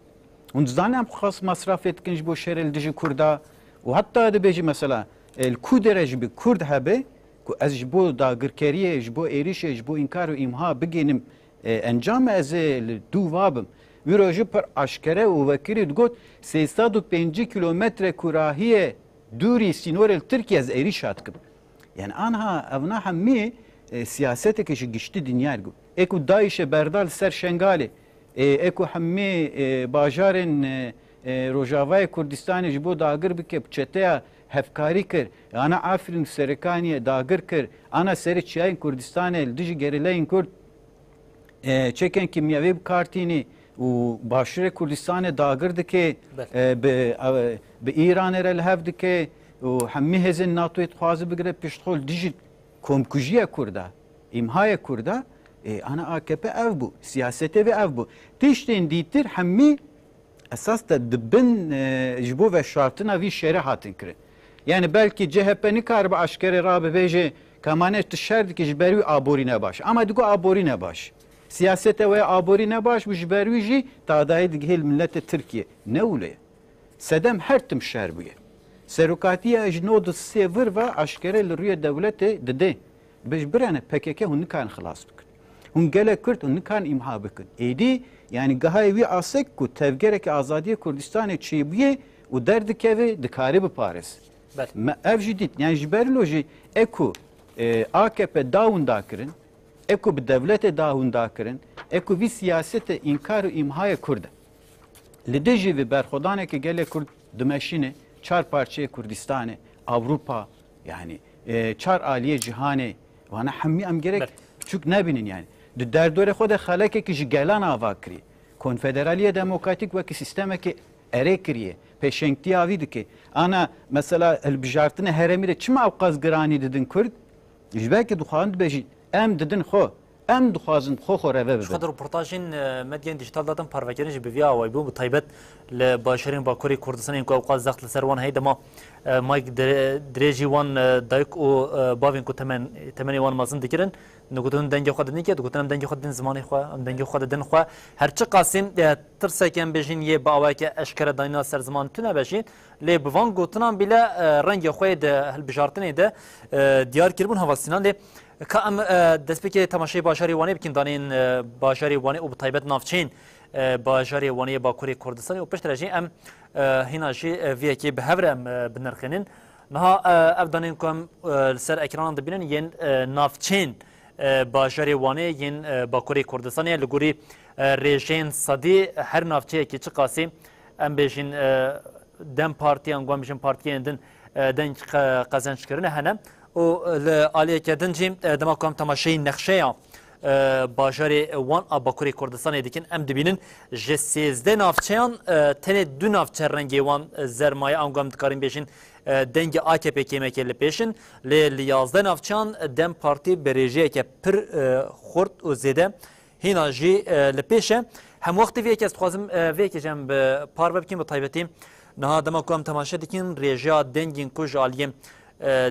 C: Gondzanı hem khas masraf etkinç bu şere lidici kurda. و حتی ده بیچی مثلا الکودره جبی کرد هبه که از جبو داغرکریه جبو ایریش جبو انکار و امها بگینم انجام از دو وابم ویروجی پر اشکره و وکری دگوت 305 کیلومتر کراهی دوری سینور ترکیه از ایریش هاتکم yani anha evna hammi siyasete ki gişti dünya go eko daiş berdal ser şengali eko hammi bajarın Rojavay Kürdistan'ı jibo dağır bike çeteye hefkari kir ana Afrin Serikaniye dağır kir ana seri çayın Kürdistan'ı dici gerileyin Kürt çeken kimyavi kartini و başre Kürdistan'ı dağır dike be İran erel hevdike و همه هزین ناتوی خوازه بگیره پیشتخول دیجی کمکوژی کرده امهای کرده انا AKP ev bu siyasete ve ev bu tiştin ditir همه esas da dibin jibo ve şartına vi şere hatin kire yani belki CHP nikar be aşkere rabe beje kamane tişerdi ki jiberi aborine baş ama digo aborine baş siyasete ve aborine baş bu jiberi ji tadayı digil millete Türkiye ne ule sedem her tim şer bu سرکاتیه اجنو د سیور و اشکره لروی دولت دده بج برانه PKK هون کان خلاص بکن هون گله کرد هون کان امها بکن ایدی yani gahay vi asek ku tevgerek azadiye Kurdistan çibiye u derdi kevi dikari bi Paris. Ev jidit yani jiberloji eku AKP daunda kirin eku bi devlete daunda kirin eku vi siyasete inkar imhaya Kurd. Lideji ve berxodanek gele Kurd dimeşine çar parçaya Kurdistan'e Avrupa yani çar aliye cihane vana hammi am gerek küçük ne binin yani. Derdore xode xaleke ki ji gelan ava kiri. Konfederaliye demokratik ve ki sisteme ki ere kiriye. Peşenkti avi ki. Ana mesela elbijartine heremire çima avqaz grani dedin Kurd. Jbeki duxand beji em dedin xo. Em duxazın xo reve bebe.
B: Xadar reportajın medyan dijital datan parvekerin ji biviya ve bu taybet le başarın Bakuri Kurdistan'ın ku avqaz zaxtlı servan heyde ma Mike Dreji wan dayk o bavin ku temeni wan mazın dikirin. نگوتن دنگ خود نیکی دوگوتن دنگ خود دن زمانی خوا دنگ خود دن خوا هرچی قاسم ترسکن بجین یه باوی که اشکر داینا سر زمان تونه بجین لی بوان گوتنان بیله رنگ خوی ده هالبجارتنی ده دیار کربون هواسینان لی که ام دست بکی تماشای باشاری وانی بکن دانین باشاری وانی او بطایبت نافچین باشاری وانی باکوری کردستانی و پشت رجین ام هیناشی وی که به هفرم بنرخنین نها افدانین کم سر اکران دبینن ین نافچین باشاری وانه ین باکوری کردستانی لگوری رژین صدی هر نافچه کی چه قاسم ام بیشین دم پارتی انگام بیشین پارتی اندن دن قزنج کرنه هنم و عالیه کردن جیم دما کام تماشای نقشه باشاری وان باکوری کردستانی دیکن ام دبینن جسیزده نافچهان تنه دو نافچه رنگی وان زرمایه انگام دکاریم بیشین دنگ AKP کمکل پیشن لیازده نافچان دم پارتی برژه که پر خورد و زده هینا جی لپیشه هم وقتی وی که استخوازم وی که جم پار بکیم با طایبتیم نه دم کام تماشا دیکن رژه دنگین کج عالیم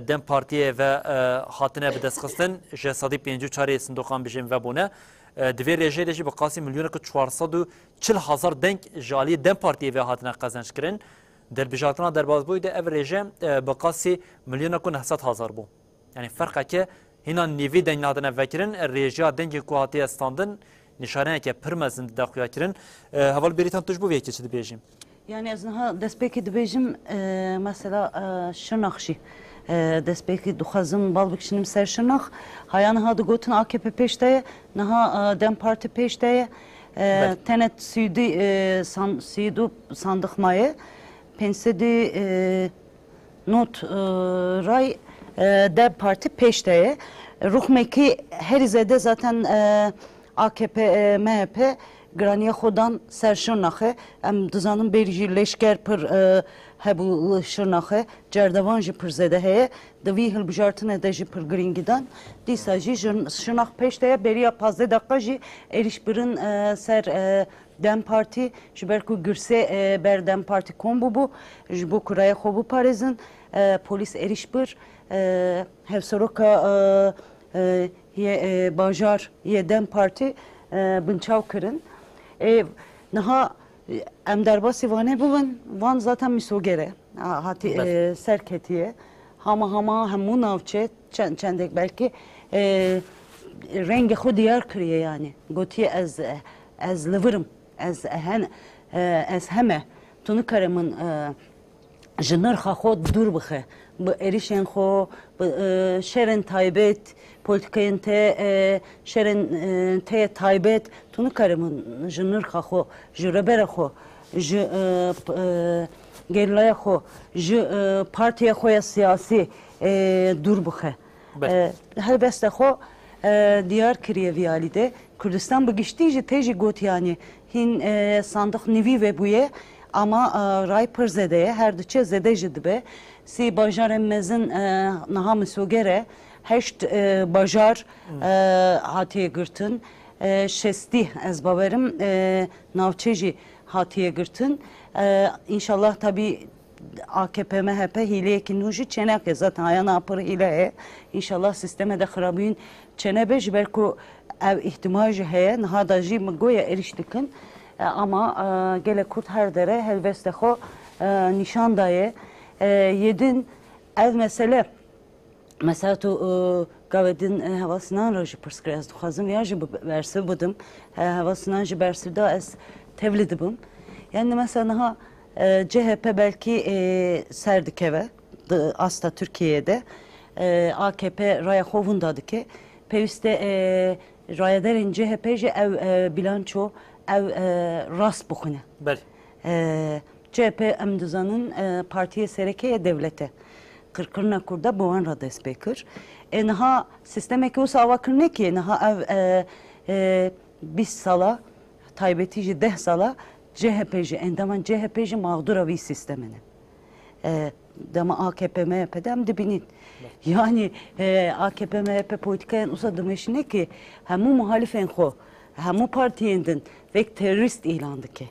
B: دم پارتی و خاطنه به دست خستن جسادی 54 صندوقان بجیم و بونه دوی رژه دیجی با قاسی میلیون که 440,000 دنگ جالی دم پارتی و خاطنه قزنج کرن در بجاتنا در بازبوی ده افریجه بقاسی میلیون کو 900,000 بو یعنی فرقه که هینا نیوی دنگ نادن فکرین رژیا دنگ کوهاتی استاندن نشانه که پرمزند داخل کردن حوال بریتان تجربه ویکی چه بیجیم
A: yani az naha despeki dibêjim mesela şırnaxşi despeki duxazım balbikşinim ser şırnax hayan ha gotin AKP peşteye naha Dem Parti peşteye tenet südü sandık maye pensedi not ray Dem Parti peşteye ruhmeki her izede zaten AKP MHP graniye xodan ser şırnaxe em dizanın berji leşker pır hebu şırnaxe cerdevan ji pır zede heye devi hilbijartın ede ji pır gringidan disa ji şırnax peşteye beriya 15 dakika ji erişbirin ser Dem Parti ji berku gürse ber Dem Parti kombu bu ji bu kuraya xobu parizin polis erişbir hevsoroka ye bajar ye Dem Parti binçav kırın naha em derbasi vane buvin van zaten misogere hati serketiye hama hemu navçe çendek belki rengi xu diyar kiriye yani gotiye ez livirim ez heme tunu karımın jınır xo dur bıxe bu erişen xo şerin taybet politikayın te şerin te taybet tunu karımın jınır xo jürebere xo gerlaya xo partiye xoya siyasi dur bıxe her beste xo diyar kiriye viyalide Kürdistan bugüştüğü teji got yani hin sandık nivi ve buye ama ray pır zedeye her dıçe zede jidbe si bajaremezin naha misogere heşt bajar hatiye gırtın şesti ez baverim navçeji hatiye gırtın inşallah tabi AKP MHP hileye ki nuji çenek zaten ayana apır hileye inşallah sisteme de xarabin çenebe jberku ev ihtimacı heye naha da ji mgoya eriştikin ama gele Kurt her dere helveste xo nişan daye yedin ev mesele mesela tu gavedin havasından roji pırskırız duhazım ya jı versi budum havasından jı bersi da es tevlidi bum yani mesela ha CHP belki serdikeve asla Türkiye'de AKP raya hovundadı ki peviste raya derin CHP'ci ev bilanço ev rast bukhune.
B: Bəli.
A: CHP emdizanın partiye serekeye devlete. Kırkırına kurda bu an rades bekir. Naha sistemeki o savakır ne ki naha ev biz sala taybetici deh sala CHP'ci endaman CHP'ci mağduravi sistemini. Dama AKP MHP'den dibinin. Yani AKP MHP politikayan usadım eşine ki hemu muhalifen ho hemu partiyendin ve terörist ilandı ki.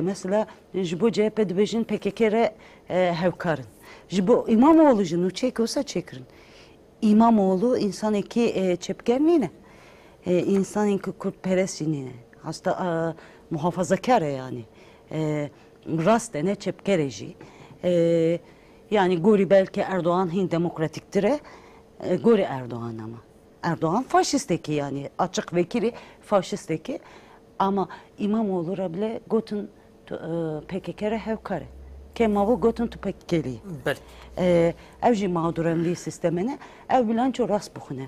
A: Mesela bu CHP dibejin PKK're hevkarın. Bu İmamoğlu jinu çekiyorsa çekirin. İmamoğlu insan eki çepkenliğine. İnsan eki kurtperestliğine. Hasta muhafazakar yani. Rastene çepkereji. Yani Gori belki Erdoğan Hint demokratiktire. Gori Erdoğan ama. Erdoğan faşisteki yani açık vekili faşisteki. Ama İmamoğlu bile gotun PKK're hevkare. Kemavu gotun tu PKK'li. Evci mağduremliği sistemine ev bilanço rast bukhune.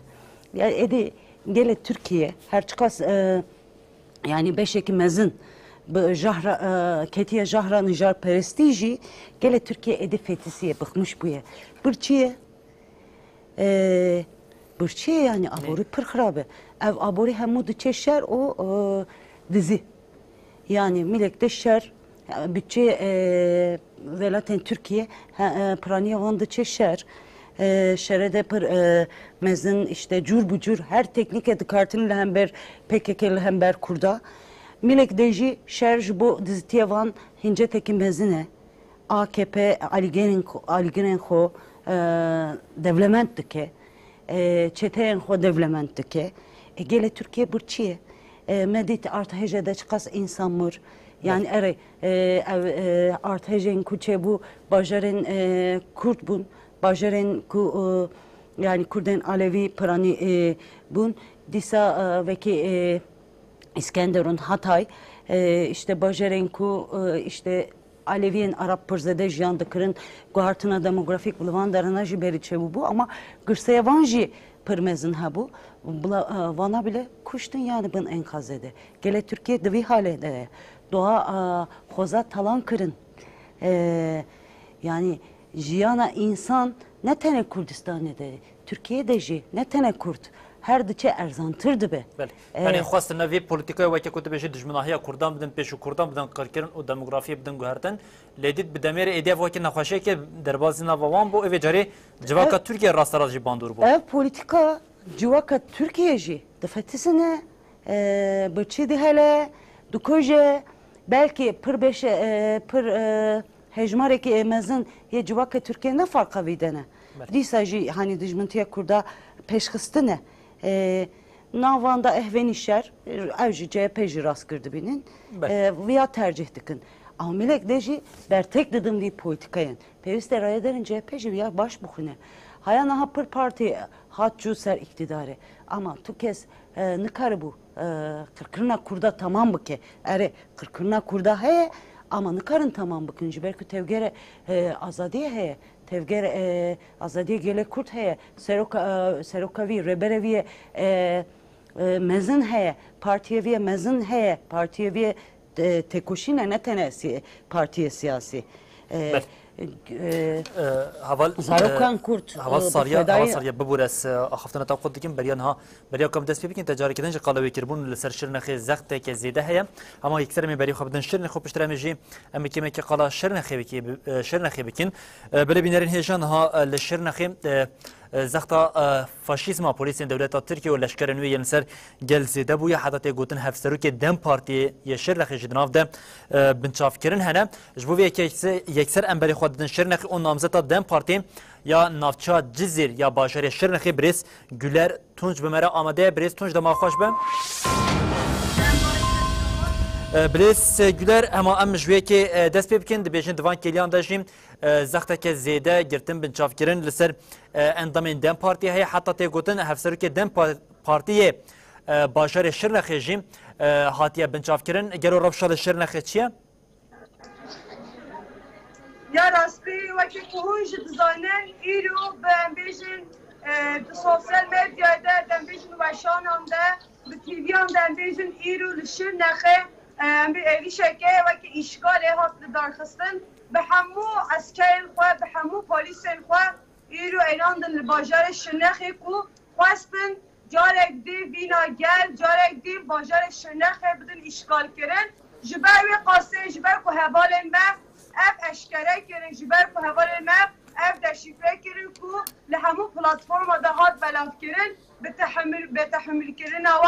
A: Yani edi gele Türkiye her çıkas yani beşeki mezin ketiye jahra nijar prestiji gele Türkiye edi fetisiye bıkmış buya. Bırçiye yani abori pır harabe. Ev abori hemudu çeşer o dizi. Yani milekte şer bütçe velaten Türkiye praniye vandı çeşer. Şerede pır mezin işte cur bucur her teknik edikartını hember PKK'lı hember kurda. Milek deji şerj bu dizitiye van hince teki mezine AKP aligenin devlementti ki çeteyen ho devlementti ki gele Türkiye bırçiye medit art hecede çıkas insan mır yani art hecenin kuçe bu bajarın Kürt bun bajarın ku yani Kürden Alevi prani bun disa veki İskenderun Hatay işte bajarın ku işte Aleviyen Arap pırzede jiyandı kırın guartına demografik bulvandarına jiberi çevu bu ama gırsaya vanji pırmezin ha bu vana bile kuştun yani bın enkaz ede. Gele Türkiye divi hale de doğa hoza talan kırın yani jiyana insan ne tane Kürdistan ede Türkiye'de ji ne tane Kürt her dıçe erzantırdı be.
B: Yani xwastin vê politikaya weke ku dibêjî dijminahiya Kurdan bidin pêşû Kurdan bidin qirkirin û demografiye bidin guhertin lêdît bi demêrê êdiya wekî nexweşiyekê derbasî nava wan bû evê carê civaka Türkiye rastara jî bandor bû.
A: Ev politika civaka Türkiye jî difetisine bıçî dihele dukoje belki pır beşe pır hejmareki emezin ye civaka Türkiye ne farka videne. Dîsa jî hani dijmintiye Kurda peşxistine navanda ehvenişer evji CHP jî rast girdi binin veya tercih dikin. Ama milek de jî bertek dedim diye politikayen. Peviste rayederin CHP jî ya baş bukhune. Hayana hapır parti hatçu ser iktidarı. Ama tu kez nıkarı bu. Kırkırına kurda tamam bu ki. Ere kırkırına kurda he ama nıkarın tamam bakınca belki tevgere azadiye he. Tevger azadiye gele Kürt heye, serokavi, rebereviye mezin heye, partiyeviye mezin heye, partiyeviye tekoşine ne tenesi partiye siyasi. Zarokan Kürt.
B: Haval sarıya bibures haftana taqut dikin beriyan ha beriya kam dest bikin ticaret edince qalawe kirbun li ser şirnexe zexte ke zede heye ama ikser mi beri xabdin şirnexe piştire ji em kime ki qala şirnexe bikin bele binerin hejan ha li şirnexe زختا فاشیسم پلیس دولت ترکیه و لشکر نوی ینسر گل زده بوی حدت گوتن هفسرو که دم پارتی یشر نخی جدناف ده بنچاف کرن هنه جبوی یکسر انبری خود دن شر نخی اون نامزتا دم پارتی یا نافچا جزیر یا باشر شر نخی بریس گلر تونج بمره آماده بریس تونج دما خوش بم بلیس گلر اما ام جوی که دست بکن دبیجن دوان کلیان داشتیم زخته که زیده گرتن بنچاف کرن لسر اندامین دم پارتی های حتی تی گوتن هفسرو که دم پارتی باشار شرنخی جیم هاتیه بنچاف کرن گرو رفشال شرنخی چیه؟
H: یا راستی وکی کهونش دزانن ایرو بنبیجن تو سوسیال میدیا ده بنبیجن وشان هم ده به تیوی هم بنبیجن ایرو لشرنخی ایلی شکه وکی اشکال هات دارخستن به همو اسکر خواه به همو پولیس خواه ایرو اعلان دن باجار شرنخی کو خواستن جارک دی وینا گل جارک دی باجار شرنخی بدن اشکال کرن جبر وی قاسه جبر کو حوال ما اف اشکره کرن جبر کو حوال ما اف دشیفه کرن کو لهمو پلاتفورم ده هات بلاف کرن به تحمل کرن و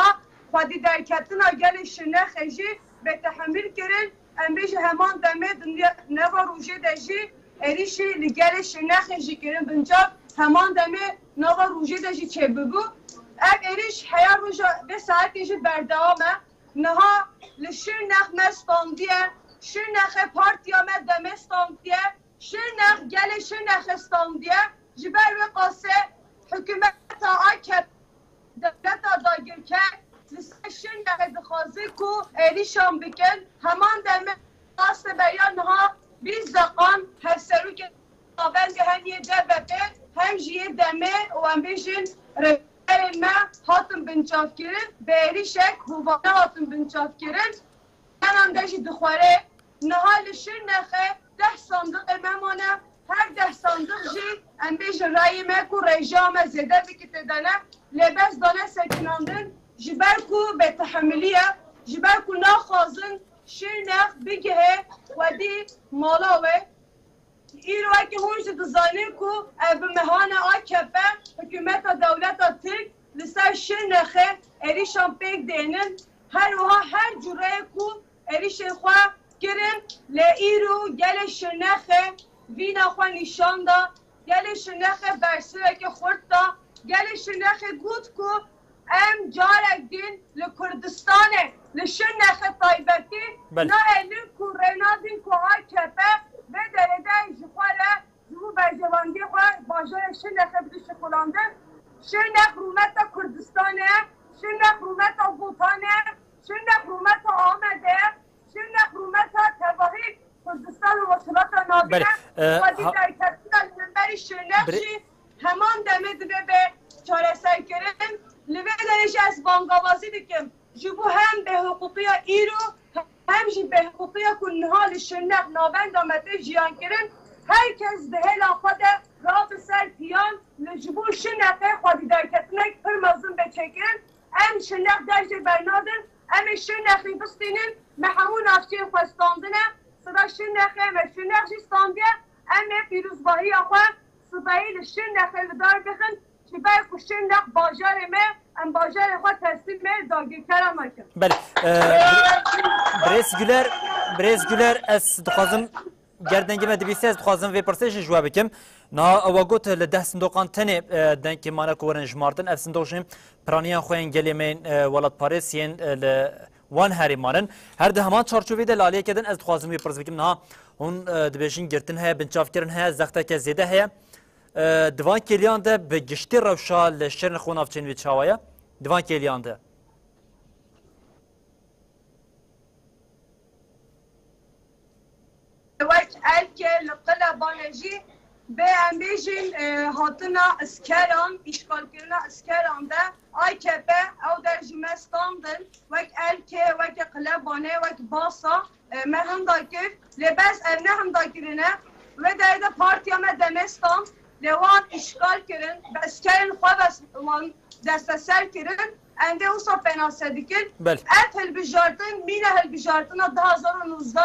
H: خودی درکتنا گل شرنخی جی به تحمل کرن امبیش همان دمه دنیا نوا روژه دجی ایریشی لگل شرنخی جی کرن بنجاب همان دمه نوا روژه دجی چه ببو اف ایریش حیار روژه به ساعتی جی بردوامه نها لشرنخ مستاندیه شرنخ پارتیا مدمستاندیه شرنخ گل شرنخ استاندیه جبر و قاسه حکومت آکد دولت داگر کرد شرنخ دخوازی کو ایریشان بکن همان دمه قاسه بیان ها 20 دقان هفسرو که آبند هنیه دبته هم جیه دمه و هم بیشن ما هاتم بنچاف کرن به ایریشک هوانه هاتم بنچاف کرن من هم داشتی دخواره نهال شرنخه 10 صندوق ممانه هر 10 صندوق جی ام بیش رای مکو رجام زده بکت دانه لباس دانه سکناندن جبر کو به تحملیه جبر کو ناخوازن شرنخ بگه ودی مالاوه ایرو که هونش دزانه کو به مهان آکپه حکومت دولت ترک لسر شرنخه ایریشان پیک دینن هر جوره کو ایریش خواه گرن لئیرو گل شرنخه وینا خواه نشان دا گل شرنخه برسوه که خورد دا گل شرنخه گود کو ام جارک دین لکردستانه لشرنخه طایبتی نا ایلین کو رینادین کو آکپه به درده جخواره زمو برجواندی خواه باجار شرنخه بدو شکلانده شرنخ رومت کردستانه شرنخ رومت بوتانه شرنخ رومت آمده شرنخ رومت تواهی کردستان و وصلات نابینه و دیگر کسیدن منبری شرنخ جی همان دمه دبه به چاره سر کرن لبه درش از بانگاوازی دکم جبو هم به حقوقی ایرو هم جی به حقوقی کنها لشرنخ نابند آمده جیان کرن هر کس دهل خود را به سر پیان لجبو شرنخه خودی در کتنک پر مزون بچکن ام شرنخ درجه برنادن ام شرنخی بستینن محمون افچه خواستاندنه صدا شرنخه و شرنخ جی ستاندیه ام پیروزباهی آخواه صدایی لشرنخه لدار بخن چی باید که شرنخ باجار مه ام باجار خواه ترسیم مه داگیر کرم مکن
B: بله بریس گلر از دخوازم گردنگی ما دبیسته از دخوازم وی پرسش جواب بکم نه او گوت لده صندوقان تنه دنکی مانا کورن جمارتن اف صندوقشیم پرانیان خوین گلیمین ولاد پاریسین وان هری مانن هر ده همان چارچوبی ده لالیه کردن از دخوازم وی پرسش بکم نه اون دبیشین گرتن های بنچاف کردن های زخته که زیده های دوان کلیان ده به گشتی روشال شرن خون افچین وی چاوایه دوان کلیان ده
H: وقت الکه لقلا بانجی به امبیجین هاتنا اسکران اشکال کردن اسکران ده آی کپه او در جمستاندن وقت الکه وقت قلبانه وقت باسا مهم داکر لباس ارنه هم داکرینه و در ده پارتیا مدمستان لوان اشکال کردن به اسکران خواه بس وان دست سر کردن انده اوسا پناسه دیکن ات هلبجارتن مینه هلبجارتن 2019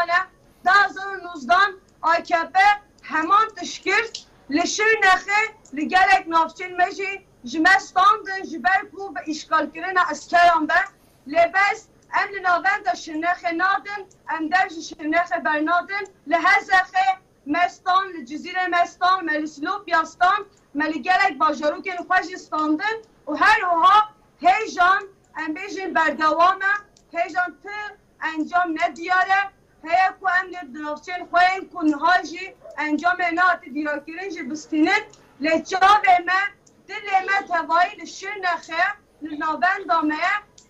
H: 2019 AKP heman tişkir لشرنخه لگلک نافچین مجی جمستاندن جبر کو به اشکال کردن اسکران به لباس ام لناوند شرنخه نادن ام درج شرنخه برنادن لحزخه مستان لجزیره مستان ملسلوب یاستان ملگلک باجارو که نخواج استاندن و هر اوها هیجان ام بیجین بردوامه هیجان ته انجام ندیاره هیا کو ام دنافچین خوین کن هاجی انجام نات دیراکرین جی بستینت لچاوه ما دل ما توایی لشیر نخه لنابن دامه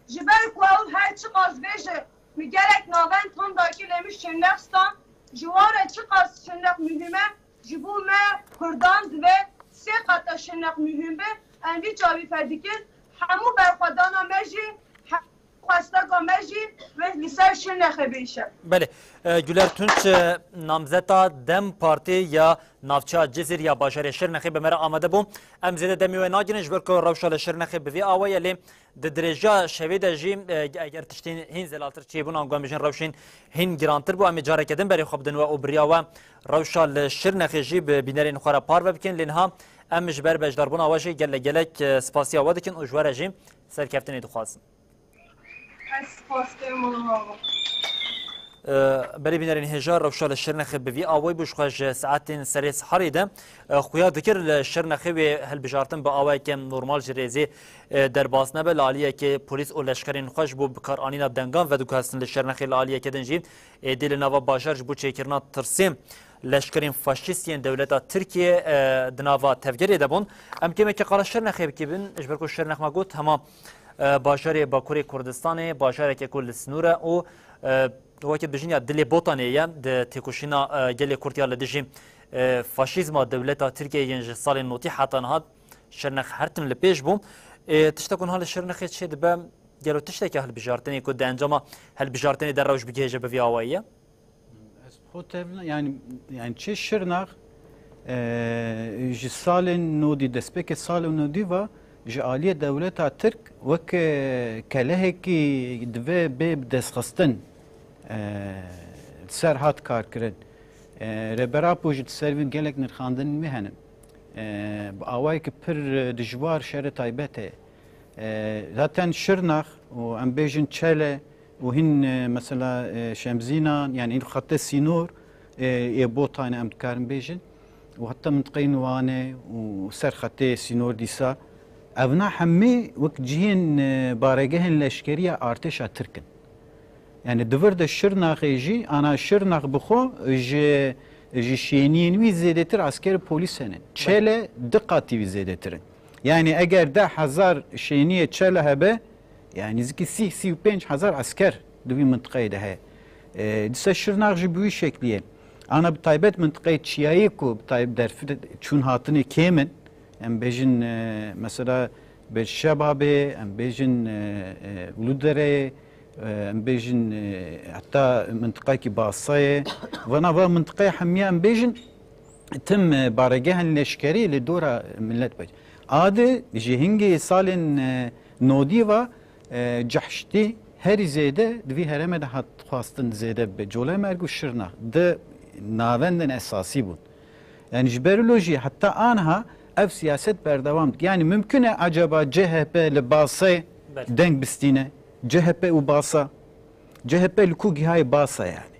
H: جبر کو او هر چی قاز بیشه میگرک نابن تون داکی لمی شنخستان جواره چی قاز شنخ مهمه جبو ما کردان و سه قطع شنخ مهمه اندی چاوی فردیکن همو برخوادانا مجی خواسته گامجی و لیسر شنخ بیشه
B: بله گولر تونچ نامزتا دم پارتی یا نافچا جزیر یا باجر شرنخی به مرا آمده بوم ام زیده دمی و ناگرنش برکو روشال شرنخی به وی آوای لی د درجه شوید جیم اگر تشتین هین زلالتر چی بون آنگام بجن روشین هین گرانتر بو امی جاره کدن بری خوب دنوا و بریا و روشال شرنخی جی به بینرین خورا پار و بکن لینها ام جبر بجدار بون آواجی گل گلک سپاسی آواده کن و جوار جیم سرکفتنی دخواستن بری بینرین هجار روشال شرنخی به وی آوای بوش خوش ساعتین سریس حریده خویا ذکر شرنخی و هل بجارتن با آوای که نورمال جریزی در باز نبه لالیه که پلیس و لشکرین خوش بو بکار آنینا دنگان و دوکاستن شرنخی لالیه که دنجی دل نوا باجرج بو چیکرنا ترسیم لشکرین فاشیستین دولت ترکیه دنوا تفجیری دبون ام که مکه قال شرنخی بکیبن اجبرکو شرنخ ما گوت هما باجر باکوری کردستان باجر که کل سنوره و وقت بجنیا دلی بوتانیه د تکوشینا گل کورتیا لدیجی فاشیزم دولت ترکیه ینج سال نوتی حتی نهاد شرنخ هرتن لپیش بوم تشتكون هال الشرنخ تشد بام قالوا تشتكي هل بجارتني كود انجما هل بجارتني دروج بجيجه بفي اويه
C: يعني تشي الشرنخ جي سال نودي دسبك سال نودي و جاليه دولتها ترك وك كلهكي دفي بيب دسخستن سر هات کار کرد ربرا پوجت سروین گلک نرخاندن میهنن آوای که پر دجوار شهر تایبته zaten شرنخ و ام بیجن چله و هن مثلا شمزینا يعني این خط سینور بوتان ام کارم بیجن و حتی منطقه نوانه و سر خط سینور دیسا اونا همه وقت جهن بارگهن لشکریه ارتش ترکن يعني دفرد الشرناخي جي انا شرناخ بخو جي شينين وي زيدتر عسكر بوليس هنن تشاله دقاتي وي زيدتر يعني اگر ده هزار شينيه تشاله هبه يعني زكي سي و 5000 عسكر دوي منطقه ده دس الشرناخ جي بوي شكليه انا بتايبت منطقه تشيايكو بتايب درفد چون هاتني كيمن ام بيجن مثلا بالشبابه ام بيجن ولودره ام بيجن حتى منطقه كي باصيه وانا منطقه حميه ام بيجن تم بارجها الاشكري لدوره ملت بج عاد جهنجي سالن نوديوا جحشتي هر زيده دوي هرمه ده خواستن زيده بجوله مرگو شرنا ده ناوندن اساسي بود يعني جبرولوجي حتى انها اف سياست بردوام يعني ممكن acaba CHP لباصه دنگ بستينه CHP وباصة CHP لكوجي هاي باصة يعني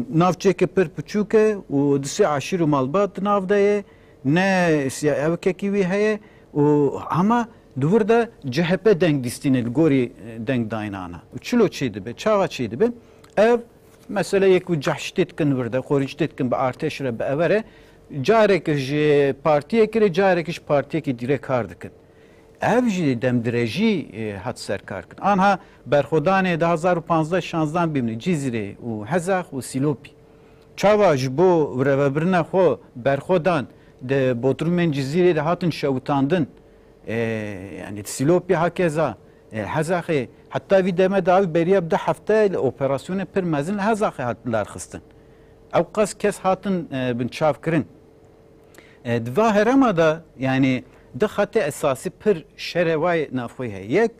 C: نافچه پر پچوکه و دسي عشير ومالبات ناف دايه نه سيا اوكي وي هي و اما دور دا CHP دنگ دستين الگوري دنگ داينانا چلو چيدي به چاوا چيدي به ev mesela yek cahştet kin burada korictet kin be arteşre be evere carek ji partiye kire carek ji partiye ki direk kardıkın ev ji demdireji hat serkarkın anha berxodane 2015-16 bimni Cizre u Hazak u Silopi çava ji bo revebirna xo berxodan de Bodrumên Cizre de hatın şewtandın yani Silopi hakeza Hazakê hatta vî deme davi beriya bide hefte li operasyona pir mezin li Hazakê hatlar xistin ew qas kes hatin binçavkirin diva herema da yani di xetê esasî pir şerê wayê navxwe heye yek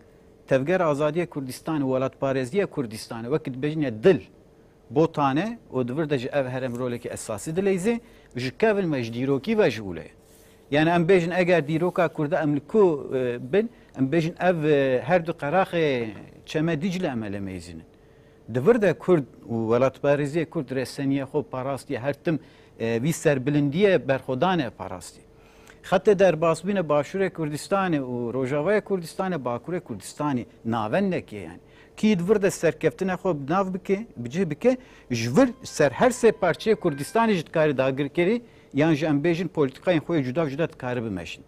C: tevgera azadiya Kurdistanê welatparêziya Kurdistanê wekî dibêjin dil botane û divir de ji ev herem rolekî esasî dileyzê ji kevin me ji dîrokî ve ji ûlê yani em bêjin eger dîroka Kurda em li ku bin em bêjin ev her du qeraxê çeme Dicle em elemeyzînin divir de Kurd û welatparêziya Kurd reseniye xwe parastiye her tim vî serbilindiye berxwedanê parastiye xetê derbasbîne Başûrê Kurdistanê û Rojavaya Kurdistanê Bakurê Kurdistanê navendekê yani کی دور د سرکفتنه خو بناو بکه بجه بکه جور سر هر سه پارچه کردستان جد کاری داگر کری یان جم بیجن پولیتیکای خو جدا کاری بمشین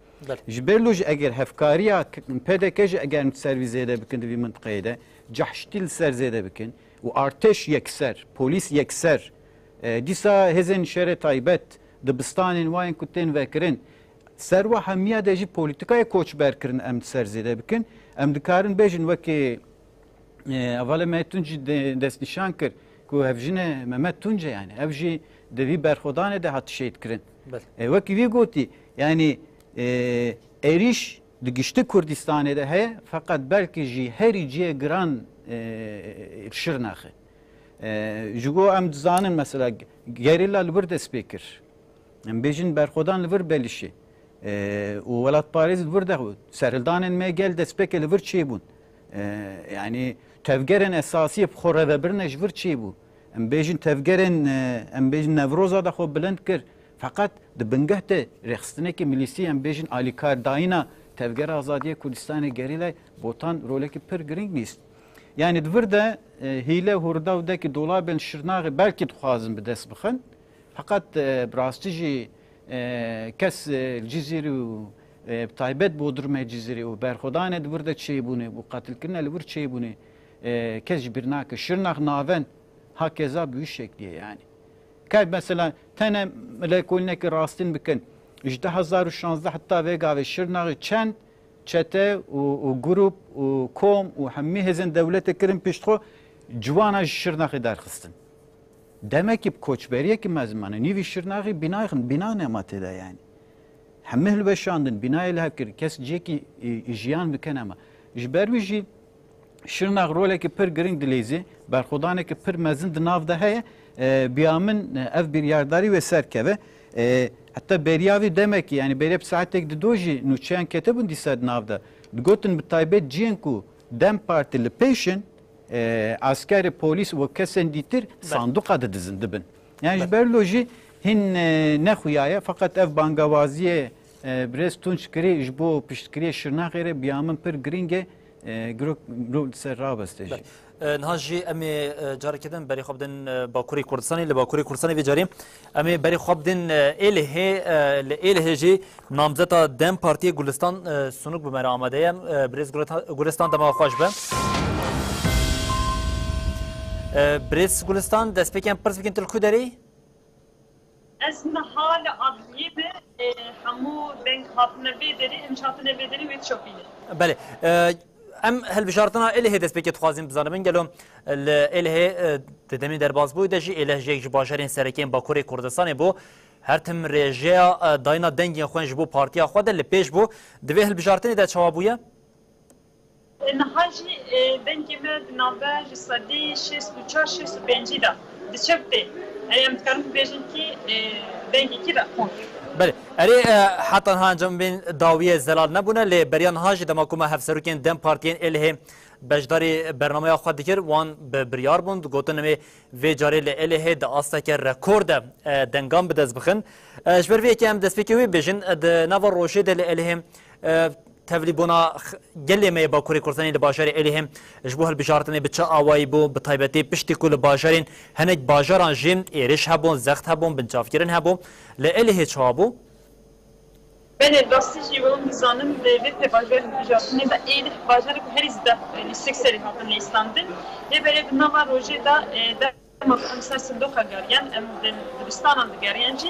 C: جبرلوج اگر هفکاریا پدکج اگر سرویس زده بکن دوی منطقه ده جحشتیل سر زده بکن و ارتش یکسر پلیس یکسر دیسا هزن شهر تایبت دبستان واین کتن وکرن سر و همیه ده جی پولیتیکای کوچ برکرن ام سر زده بکن ام دکارن بیجن وکی اول ما تونج دست نشان کر کو هفجنه ممت تونج yani هفجی دوی برخودان ده هات شید کرن وکی وی گوتی yani eriş dişte Kürdistan'da da he fakat belki ji her ciye gran şırnakı. Jugo am zanın mesela gerilla libir de speaker. Bejin berkodan libir belişi. O velat Paris libir de serildanın me gel de speaker libir çebun. Yani tevgerin esası khora da bir nejvir çebu. Bejin tevgerin bejin nevroza da xo bilend kir. Fakat dibingehte rexstine milisi em bejin alikar dayına tevger azadiye Kurdistan'ı gerile botan roleki pir giring nist. Yani dvir de hile hurdavdaki dolabın şırnağı belki tuhazın bir dest bixin. Fakat brastici kes ciziri taybet bodurme ciziri u berxodane dvir de çeybuni bu katilkirne livir çeybuni kes birnakı şırnak naven hakeza büyük şekliye yani. Kay mesela tane melekulneki rastin bikin. İşte 2016 hatta vega ve şırnağı çend çete u grup u kom u hammi hezen devlete kirin piştro civana şırnağı darxistin. Demek ki koçberiye ki mezmanı nivi şırnağı bina nematı da yani. Hammi hilbeşandın bina ile hakir kes ceki jiyan bikin ama. Jbervi şırnağı roleki pir giring dilezi berxudaneki pir mezin dinav da heye biyamın ev bir yardari ve serkeve hatta beriyavi demek ki yani berep saatek de doji nuçyan ketebun disad navda gotin bitaybet cienku dem partili peşin askeri polis ve kesen ditir sanduk adı dizin dibin yani berloji hin ne xuyaya fakat ev bangavaziye brez tunç kiri jbo piştkiri şırnaqere biyamın pir gringe gro ser rabesteji
B: نهاجی امی جاری کردن برای خواب دن باکوری کردستانی لباکوری کردستانی ویجاریم امی برای خواب دن ایله جی نامزدا دم پارتی گلستان سنوک بمرا آماده ایم بریز گلستان دما خوش به بریز گلستان دست بکن پرس بکن تلکو داری؟
I: از حال عادیه به همو بنک هاتنه بیدری امشاتنه بیدری ویت شوپینه
B: بله ام هل بشارتنا اله دست بکت خوازیم بزنم گلوم اله دمی در باز بود داشی اله جیک باشرین سرکین باکوری کردستان بو هر تم رژیا داینا دنگی خوانج بو پارتیا خود لپیش بو دوی هل بشارتنی در چوابویه
I: نهاجی دنگی من نامبر جسدی 64-65 دا دچبته ایم تکرم بیشتر کی دنگی کی را کن
B: بله اری حتی هنجام بین داویه زلال نبونه لی بریان هاج دماکومه هفسروکین دم پارتین اله بجداری برنامه خود دیگر وان به بریار بوند گوتن می وی جاری لی اله د آستا که رکورد دنگام بدز بخن جبر وی که هم دست بکوی بیشن د نوار روشی د اله تفلیبونا گلی می باکوری کردستانی لباشاری الهم جبوه البشارتنی بچه آوایی بو بطایبتی پشتی کل باشارین هنگ باجاران جیم ایرش هبون زخت هبون بنچافگیرن هبون لأله چابو
I: Ben rastı jivom zanım ve bajar jatni da el bajar ko herizda sekseri hatın İslam'da ve böyle nava roje da makam sendoka garyan em Dilistan'da garyanci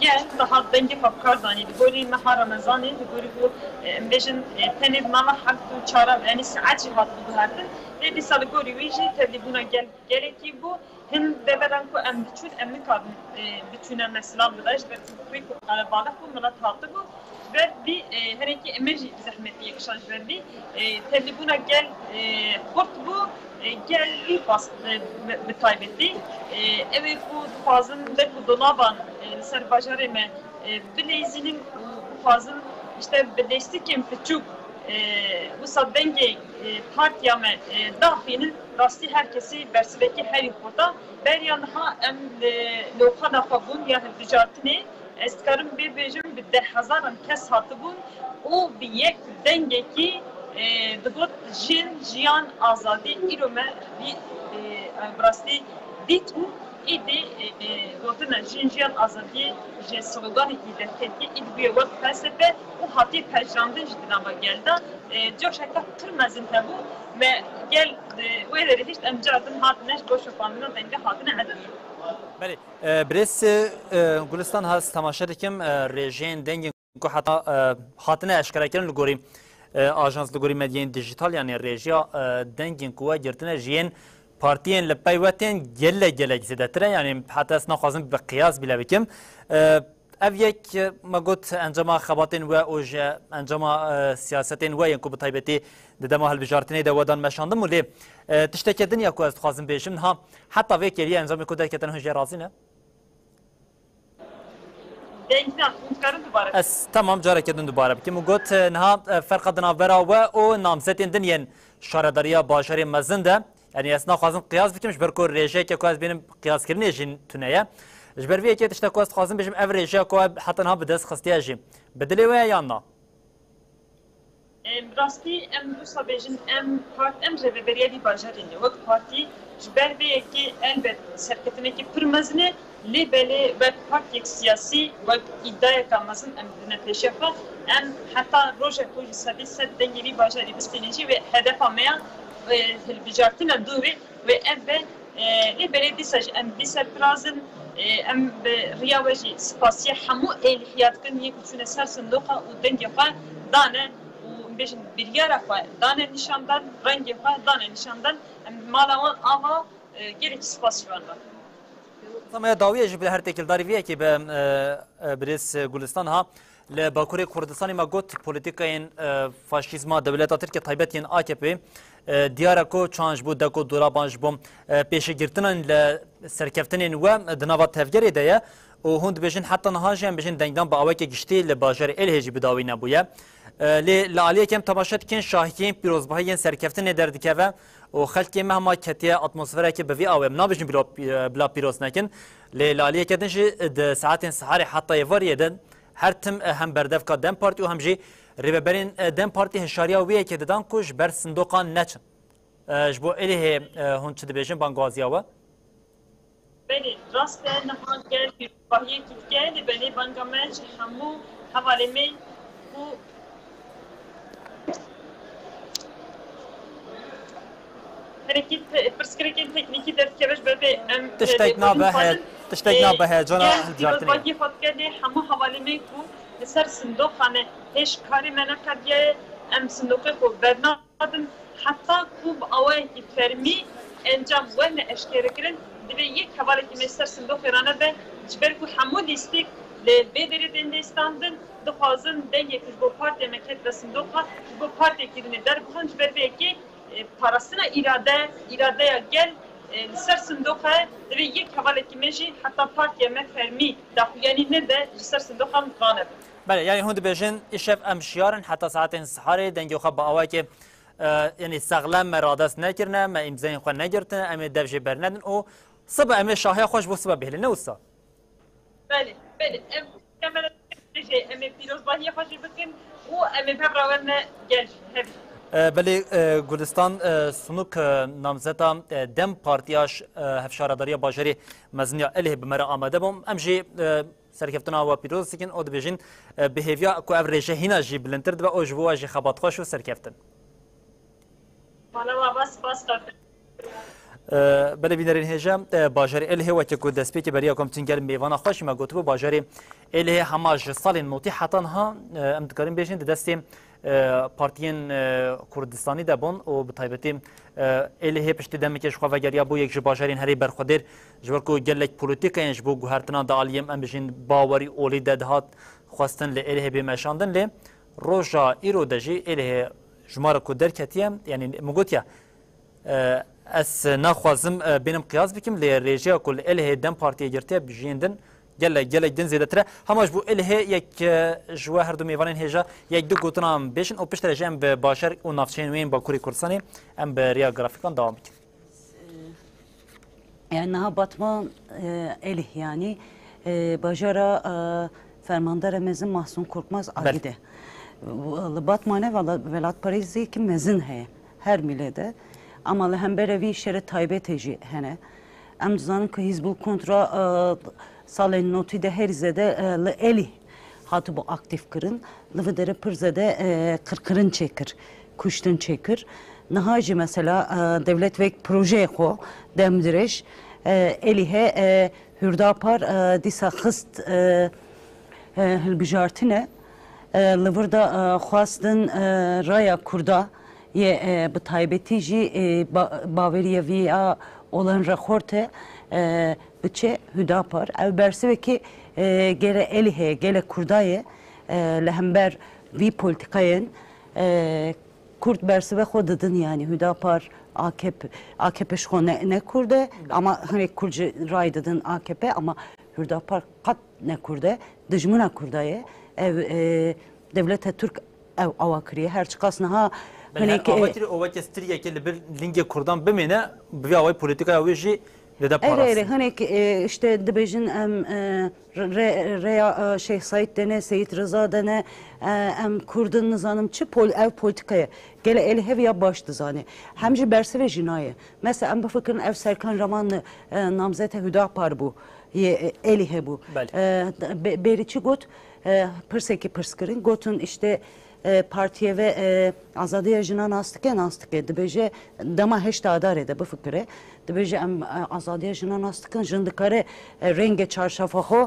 I: gel daha denge kapkar dani böyle mahar Ramazan'ı böyle bu bejin tenib nava hakkı çara yani saati hat bu hardı ve bir salı görüyor tabi buna geleki bu hem devran ko em bütün emmi kadın bütün mesela budaj ve tıbbi ko kalabalık bu mana tatlı bu ve bir her iki emerji zahmetli yakışan verdi tabi buna gel kurt bu geldi bas betaybetti evet bu fazın da bu donaban ser bajareme bilezinin fazın işte bedestikim küçük bu sadenge partiyame dahinin rasti herkesi bersibeki her yurtta beriyan ha em lokada fabun yani ticaretine estkarım bir bejim bir de hazaran kes hatibun o bir yek denge ki دگوت جن جیان آزادی ایرو ما بی براستی دیت او ایدی گوتن جن جیان آزادی جه سلوگانی که دهتی اید بیه وقت فلسفه و حتی پجراندن جدنا ما geldi جوش هکا کرمزن تبو و gel ویدری هیچ امجادن هاتنش boş yapamına denge hatine edin.
B: بله برس گلستان هست تماشا دکم رژین دنگ کو حتی هاتنه اشکره کردن لگوری آژانس لگوری مدین دیجیتال یعنی رژیا دنگ کو گرتنه جین پارتیین لپایوتین گله زده تره یعنی حتی اسنا خوازم به قیاس بیله بکم اف یک مگوت انجام خباتین و اوج انجام سیاستین و ینکو بطایبتی دما هالبجارتنی دا ودان مشاندم ولی تشتکدن یا کو از خوازم بیشم ها حتی وی کلی انجام کو در کتن هجی رازی نه اس تمام جاره کدن دوباره بکیم و گوت نها فرق دنابرا و او نامزتین دنین شارداریا باشاری مزنده یعنی اسنا خوازم قیاس بکیمش برکو ریشه که کو از بینم قیاس کردنی جین تونیه جبر وی که تشتا کوست خوازم بجم افریج کو حتی نه بدس خستیا جیم بدلی و یا نه
I: راستی ام دوستا بجن ام پارت ام جبریلی باجارین وقت پارتی جبر وی که البته سرکتنه که پرمزنه لیبلی و پارتی سیاسی و ایدای کامزن ام نتیجه ام حتی روزه کوچ سادی سد دنیری باجاری بستنیجی و هدف آمیا البجارتین دوری و ام به لیبلی دیساج ام دیسر پرازن ام رياوجي سباسية حمو الحيات كن يكون سر صندوقه ودنجه دانه وبيجن بريارة دانه نشاندان رنجه دانه نشاندان مالوان آها جريك سباسية
B: طبعا داویه جبل هر تکل داری ویه که به برس گلستان ها لباکوری کردستانی ما گوت پولیتیکاین فاشیزما دولتا ترکیه تایبتین AKP دیاره کو چانج بود دکو دورا بانج بوم پیش گرتنن لسرکفتنین و دناوات تفگری دایه و هند بجن حتی نهاجم بجن دنگدان با اوه که گشتی لباجر الهجی بداوی نبویه لعالیه کم تماشات کن شاهکین پیروزباهی سرکفتن دردکه و خلقی مهما کتیه اتمسفره که به وی اوه منابجن بلا پیروز نکن لعالیه کدنش ساعت سحاری حتی یواریه دن هر تم هم بردف که دم پارتی و همجی ریبرین دم پارتی هشاریا ویه که دادن کش بر صندوقان نچن جبو الیه هون چه دبیجن بانگازیا و
I: بله راست نهان گل پیروزباهی که بله بانگامنج همو حواله می و حرکت پرسکرین تکنیکی در کبش بله
B: تشتاق نابه جانا
I: جارتنی باقی خود کرده همه حوالی می کو سر صندوق خانه هیچ کاری من نکردیه ام صندوق خوب برنادم حتی خوب آوای که فرمی انجام و نه اشکره کردن دیگه یک حوالی که سر صندوق رانه به جبر کو همه لیستیک لبیدری دندستاندن دخوازن دنگی که با پارتی مکت و صندوق با پارتی که در بخون جبر به که parasına irade gel ser sunduqa ve یک حواله کی میشی حتی پارتی مفرمی داخلی نه ده ser sunduqa مقانه
B: بله یعنی هند بجن اشف امشیارن حتی ساعت سحری دنگو خب با اوای که یعنی سغلم مرادس نکرنه ما امزاین خو نگرتن ام دبج برندن او صبح ام شاهی خوش بو صبح بهله نوسا
I: بله ام کاملا دیجی ام پیروز باهی خوش بکن و ام پراورن گل
B: بله گلستان سنوک نامزدا دم پارتیاش هفشارداری باجری مزنیا اله بمرا آمده بوم امجی سرکفتنا و پیروز سکن او دبیجین بهیویا کو افریج هینا جی بلنتر دو او جووا جی خبات خوش و سرکفتن
I: مالا باس
B: بله بینرین هجا باجری اله و که کو دسپی که بریا کم تنگل میوانا خوش ما گوتو باجری اله هماج سال موتی حتن ها ام دکاریم بیشین دستی پارتیین کردستانی دبون و به تایبتی اله پشت دمی که شخوا وگریا بو یک جباجرین هری برخودر جبر کو گلک پولیتیک اینج بو گوهرتنا دالیم ام بجین باوری اولی دهات خواستن ل اله بمشاندن ل روجا ایرو دجی اله جمار کو درکتیم یعنی مگوتیا اس نخوازم بینم قیاس بکم ل رژیا کل اله دم پارتی گرتیا بجیندن گله دن زیاده تره همش بو اله یک جوا هر دو میوانن هجا یک دو گوتنام بیشن او پشت رژیم به باشر و نافچین وین با کوری کردستانی ام به ریا گرافیکان دوام میکنه
A: yani naha batma elie yani bajara fermandar emezin Mahsun Korkmaz agide Batmane velat Parizî ki mezin heye her milede ama li hember vî şere taybet jî hene em dizanin ki Hizbul Kontra salên notî de her zede li elî hatı bu aktif kirin li vi dere pir zede kırkırın çekir kuştun çekir niha jî mesela devlet vek projeyê xwe demdireş elî he Hürdapar dîsa xist hilbijartine li vir de xwastin raya Kurda ye bi taybetî jî baveriye vî ya olan raxorte biçe Hüdapar ev bersivekî gele elî heye gele Kurdaye li hember vî politikayên Kurd bersive xwe didin yani Hüdapar AKP şo ne Kurde ama hani Kurdji ray didin AKP ama Hüdapar qat ne Kurde dijmina Kurdaye ev devleta Türk ev ava kiriye her çıkas niha
B: hani ovaki striye ki bir linge Kurdan bimene bir avay politikaya wê jî
A: evet hani işte dibêjin em reya Şeyh Said dene Seyit Rıza dene em Kurdun nizanım çi ev politikaya gele el hev ya baş dizane hem jî bersive jinaye mesela em bifikirin ev Serkan Ramanlı namzete Hüdapar bu eli he bu beriçi got pirseki pirskirin gotun işte partiye ve azadiye jinan astike dibêje dema heşta adare de bu fikre dibêje em azadiye jinan astikin jin dikare renge çarşafa xwe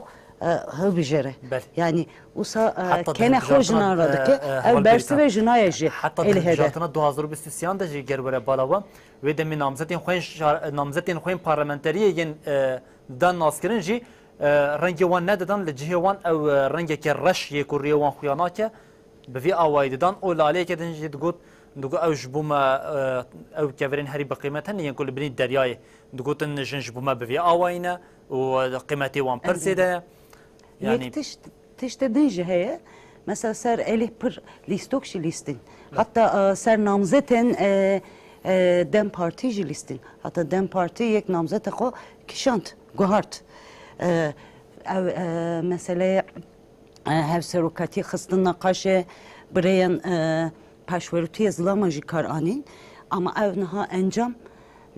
A: hilbijere yani usa kene xwe jinan ra dike ev bersive jinaye jî
B: elî hede hatta 2023 de jî gerbere balawa ve demî namzetên xwe parlamenteriye yên dan naskirin jî rengê wan nedidan li cihê wan ew rengeke reş yê ku rêya wan xuya nake bi vî awayî didan û laleyeke din jî digot ew ji bo me ew keverên herî bi qîmet hene yên ku li binî deryayê digotin jin ji bo me bi vî awayî ne û qîmetê wan pir zêde ye
A: yani tişte din jî heye mesela ser elî pir lîstok jî lîstin hatta ser namzetên Dem Parti jî lîstin hatta Dem Parti yek namzeta xwe kişand guhart ev meseleye hevserokatî xistin naqaşê birêyan peşwerûtiyê zilama jî kar anîn ama ev niha encam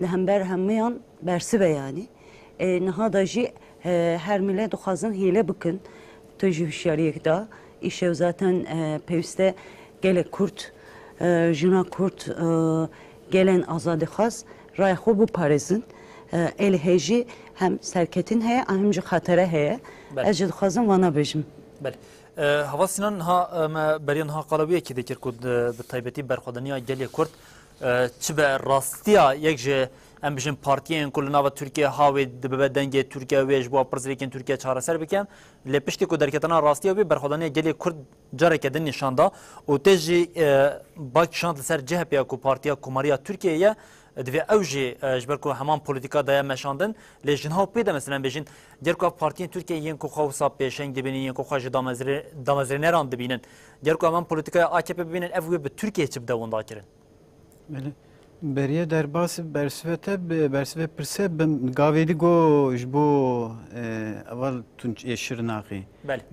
A: li hember hemûyan bersive yani niha da jî her millet dixwazin hîle bikin tu jî hişyariyek da îşev zaten pêwîst gelek Kurd jina Kurd gelen azadixwaz raya xwe biparêzin elî hê jî hem serketin heye hem jî xatere heye ez jî dixwazim wana bêjim
B: hava sinan ha me beriyan ha qalawiyekî dikir ku bi taybetî berxwedaniya gelê Kurd çi be rastiya yek ji em bijin partiyên ku li nava Tirkiye havê dibibe dengê Tirkiye wê ji bo pirzirêkên Tirkiye çareser bikin lê piştî ku derketana rastiya wê berxwedaniya gelê Kurd careke din nîşanda û tê jî bakişand li ser CHP ku partiya Komariya Tirkiyeyê divê ew jî ji ber ku heman polîtika daya meşandin lê jin haw pê de mesela bêjin ger ku partiyên Tirkiye yên ku xwe wisa pêşeng dibînin yên ku xwe ji damezrêneran dibînin ger ku heman polîtikaya AKP bibînin ev wê bi Tirkiye çi bide wenda kirin
C: beriye derbasî bersive pirse bim gavêdî got ji bo eval tunç Şirnexê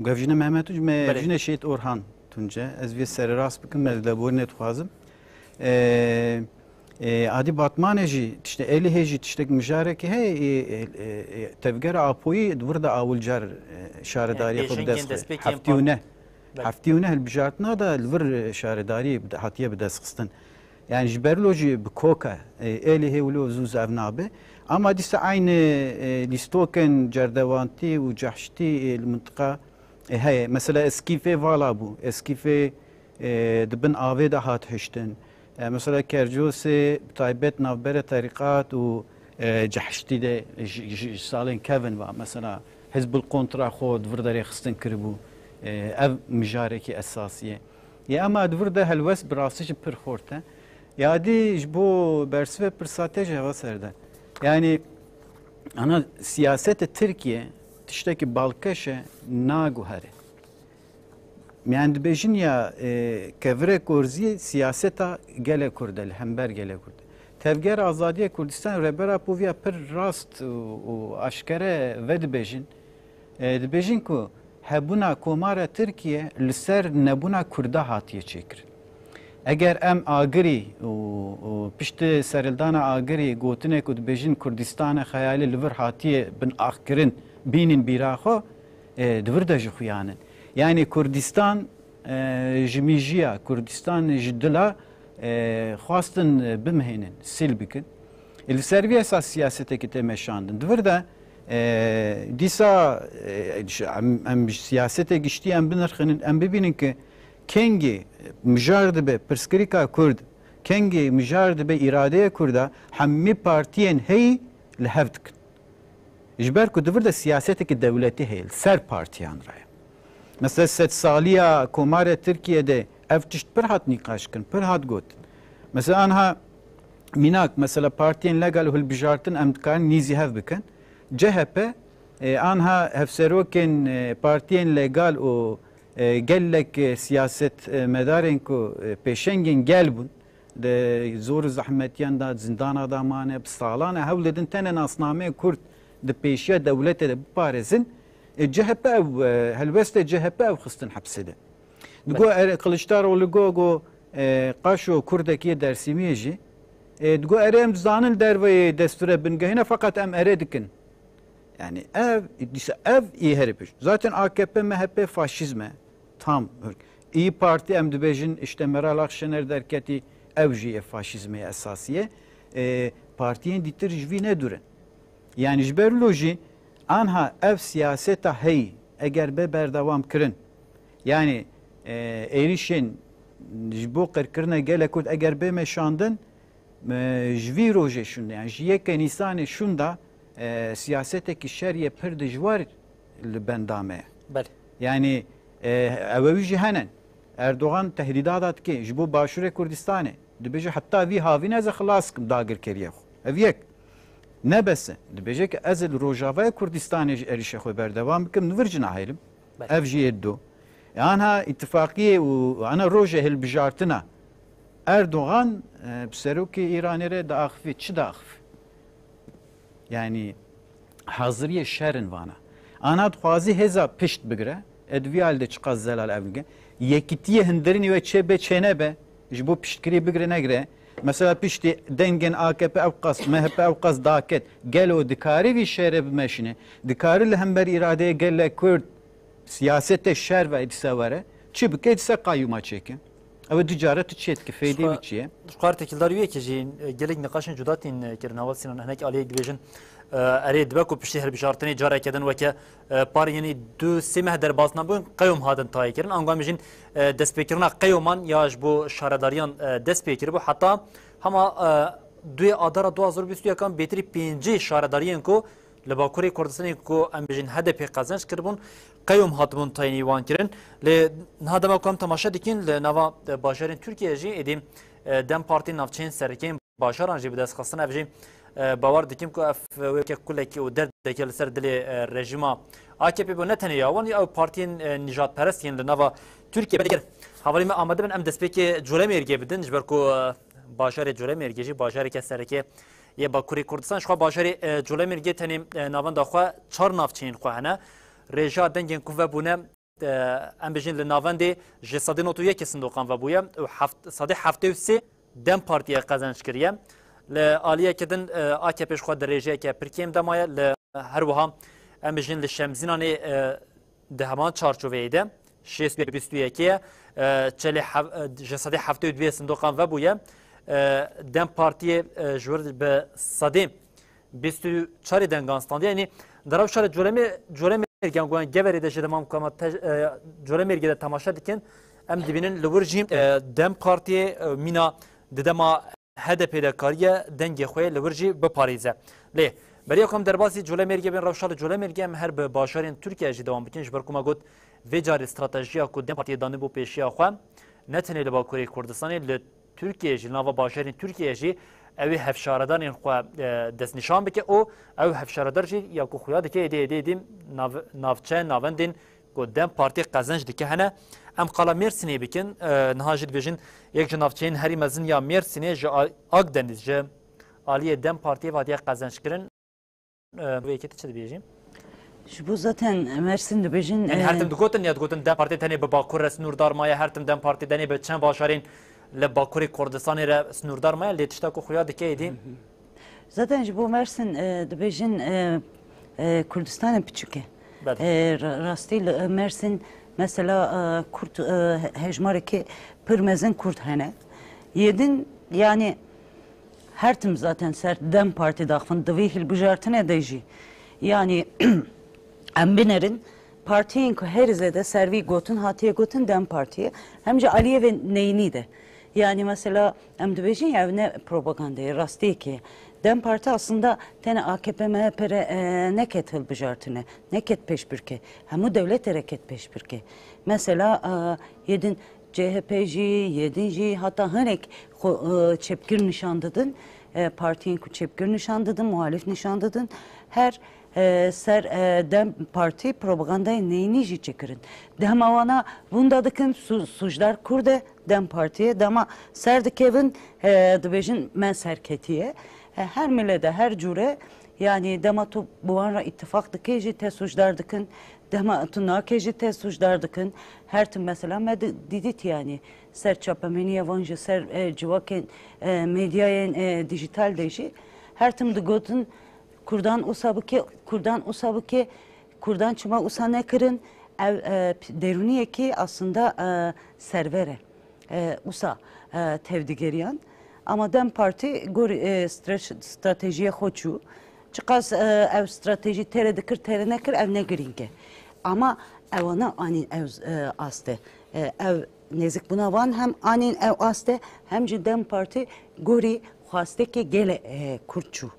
C: gevjîne Mehmet Tunç me jîne Şehîd Orhan Tunce ez vê serrast bikim me leborînê dixwazim Adî Batmanê jî tişte elî hê jî tiştek mijarekî hey tevgera apoyî vir de awilcar şaredariyê xwe bi dest heftî û ne hilbijartina da li vir şaredariyê hatiye bi dest xistin yani ji ber lo jî bi koka elî hê wilo zû ev nabe ama dîsa aynı lîstokên cerdewantî û cehştî li mintika heye mesela eskîfê vala bû eskîfê dibin avê de hat hiştin mesela Kercosê taybet navbere terîqat û cehştî de salên kevin va mesela Hizbul Kontra xwe di vir derê xistin kiribû ev mijarekî esasî ye ama di vir de helwest bi rastî jî pir xort e yadî ji bo bersive pirsatê jî heva ser de yani ana siyasetê Tirkiye tiştekî balkeş e naguhere yani dibêjin ya kevirê korzî siyaseta gelê Kurd li hember gelê Kurd tevgera azadiya Kurdistan rebera poviya pir rast û aşkere ve dibêjin ku hebuna komara Türkiye li ser nebuna Kurda hatiye çekirin. Eğer em agirî û piştî serildana agirî gotinê ku dibêjin Kurdistanê xeyalî li vir hatiye bin axkirin bînin bîra xwe di vir de jî xuyanin. Yani Kurdistan ji mêjiya Kurdistan ji dila xwastin bimhênin sil bikin. Li ser vî esas siyasetekî tê meşandin. Di vir de dîsa em siyasetê giştî em binirxinin em bibînin ki kengî mijar dibe pirsgirêka Kurd kengî mijar dibe îradeya Kurda hemî partiyên heyî li hev dikin. Ji ber ku di vir de siyasetekî dewletî heye li ser partiyan re. Mesela setsaliya Komarê Tirkiyeyê ev tişt pir hat nîqaş kirin, pir hat gotin. Mesela anha mînak mesela partiyên legal hilbijartin em dikarin nîzî hev bikin. CHP anha hevserokên partiyên legal û gelek siyaset medarên ku pêşengên gel bûn di zor zehmetiyan da zindana da mane bi salan hewledin tenê nasnameyê Kurd di pêşiya dewletê de biparêzin CHP helbestê CHP ew xistin hepsê de. Digo Kılıçdaroğlu go qaşo Kurdekî Dersîmiyê jî digo erê em dizanin derveyê destûrê bingehîne fakat em erê dikin. Yani ev iyi herif. Zaten AKP, MHP faşizme tam. İyi Parti em dibêjin işte Meral Akşener derketî ev jî faşizme esasiye. Partiyên dîtir ji vî nedurin. Yani ji ber lo jî anha ev siyaseta heyî eger be berdewam kirin. Yani êrişên ji bo qirkirina gelek Kurd eger be meşandin ji vî rojê şûn yani ji yekê Nîsanê şûn da siyasetekî şerye pir dijwar li bendame. Yani ew jî hene. Erdoğan tehdidat dike ji bo Başûrê Kurdistanê dibêje heta vî havîne ez xilas kim dagirkeriya xwe. Ev yek. Nebese dibêje ki ez li Rojavaya Kurdistanê ji êrişê xwe berdewam bikim nivir cina heylim. Ev jî yeddo. Anha ittifaqiyê û ana rojê hilbijartina Erdoğan bi serokê İranê re diaxivî çi diaxivî? Yani hazırıye şerin vana. Ana dixwazî hêza pişt bigire, edvî halde çıqas zelal evlige. Yekîtiye hindirinî ve çêbe çênebe ji bo piştkirî bigire negire. Mesela piştî dengên AKP ew qas, MHP ew qas daket. Gelo dikarî vî şerê bimeşîne. Dikarî li hember îradeyê gelek Kurd siyasetê şer ve dîsa were. Çi bike dîsa qayyûma çêke. Ew ticaret çêtki fêdê wî çi ye?
B: Xwar tekildar wê ki jî gelek niqaşên cudatîn kirin hava Sinan hinek aliyê dibêjin erê dibe ku piştî hilbijartinê careke din weke parî du sê meh derbas nabûn qeyom hatin tayê kirin angan bijîn destpêkirina qeyoman ya ji bo şaredariyan dest pê kiribû heta hema duyê adara 2021 bêtirî 5 şaredariyên ku li Bakurê Kurdistanê ku em bijîn HDP qezenç kiribûn qeyom hatibûn tayînî wan kirin lê niha dema ku em temaşa dikin li nava bajarên Tirkiye jî êdî dem partî navçeyên serkeyên bajaran jî bi destxistin ev jî باور دکیم که وکی کلکی و درد دکل سر دل رژیما AKP bu ne tane yavan ya partinin nijat perestiyên li nava Türkiye belki havalî me amade bin em destpêkê Colemêrgê bidin ji ber ku bajarê Colemêrgê jî bajareke sereke ye Bakurê Kurdistan ji xwe bajarê Colemêrgê tenê navenda xwe çar navçeyên xwe hene rêja dengên ku vebûne em bijîn li navendê ji sedê notû yekê sindoqan vebûye sedê heftê û sê dem partiye qezenç kiriye li aliyekê din AKP ji xwe di rêjeyeke pirkêm demaye li her wiha em bijîn li Şemzînanê di heman çarçoveyê de 621 çelê ji sedê heftê û duyê sindoqan vebûye dem partiyê ji wir bi sedê 24 dengan standiye yanî di rew şerê Colemêrgeyan guyan geverê de ji demam kama Colemêrgê de temaşa dikin em dibînin li wir jî dem partiyê mîna di dema HDP'de kariye dengê xwe li wir jî biparêze. Lê beriya kom derbasî Colemêrgê bên rewşa li Colemêrgê em her bi bajarên Tirkiye jî dewam bikin ji ber ku me got vê carê stratejiya ku dem partiyê danî bû pêşiya xwe ne tenê li Bakurê Kurdistanê li Tirkiye jî nava bajarên Tirkiye jî ew ê hevşaredanên xwe destnîşan bike û ew hevşaredar jî ya ku xuya dike êdî navçe navendên ku dem partî qezenc dike hene em qala Mêrsînê bikin niha jî dibêjin yek ji navçeyên herî mezin ya Mêrsînê ji Akdeniz ji aliyê dem partiyê hatiye qezençkirin wêketî çi dibêjî?
A: Ji bu zaten Mersin dibêjin
B: Yani her tim digotin ya digotin Dem Parti tenê bi Bakur snûrdar maye her tim Dem Parti tenê bi çend başarên li Bakurê Kurdistanê re snûrdar maye lê tişta ku xuya dike êdî.
A: zaten ji bo Mersin dibêjin Kurdistanê piçûk e. Rastî li Mersin mesela Kurt hejmarekî pir mezin Kurt hene. Yedin yani her tim zaten ser Dem Parti daxwin divê hilbijartinê de jî yani em binerin partiyên ku herî de servî gotin hatiye gotin Dem Partiye hem jî Aliyevê neyînî de yani mesela em dibêjin ya ne propagandayê rastiyekê Dem Parti aslında tene AKP MHP're neket hilbijartine neket peşbirke hemû devlet reket peşbirke mesela yedin CHP jî yedin jî hatta hinek çepgir nişan didin partiyên ku çepgir nişan didin muhalif nişan didin her ser Dem Parti propagandayı neyini jî çekirin. Dema bunda dikin suçlar kurde Dem Partiye dema ser dikevin dibêjin me serketiye her millete her cure yani dema tu buvanra ittifak dike jî te suçlar dikin dema tu nake jî te suçlar dikin her tim mesela me didit yani ser çapemeniye van jî ser civakên medyayên dijital de jî her tim digotin Kurdan usabıke Kurdan çıma usa ne kırın deruniye ki aslında servere usa tevdigeriyan ama Dem Parti gori stratejiye hoçu çıkas ev strateji tere dikir tere ne kır ev ne giringe ama evana anin ev aste ev nezik buna van hem anin ev aste hem Dem Parti gori xwaste ki gele kurçu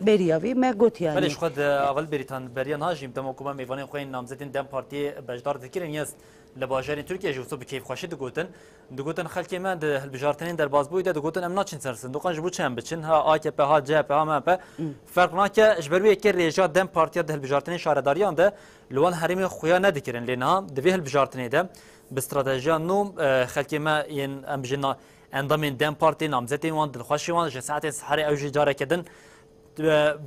A: beriyavi me got yani.
B: Beli şuad aval beritan beriyan hajim dem okuma meyvanên xwe namzetin Dem Partiye bejdar dikirin yes li bajarên Tirkiye jî wisa bi keyfxweşî digotin xelkê me di hilbijartinên derbasbûyî de digotin em naçin ser sindoqan ji bo çend biçin ha AKP ha CHP ha MHP ferq nake ji ber wê yekê rêja Dem Partiya di hilbijartinên şaredariyan de li wan herêmê xuya nedikirin lê niha di vê hilbijartinê de bi stratejiya nû xelkê me yên em bijin endamên Dem Partî namzetên wan dilxweşî wan ji saetên siherê ew jî careke din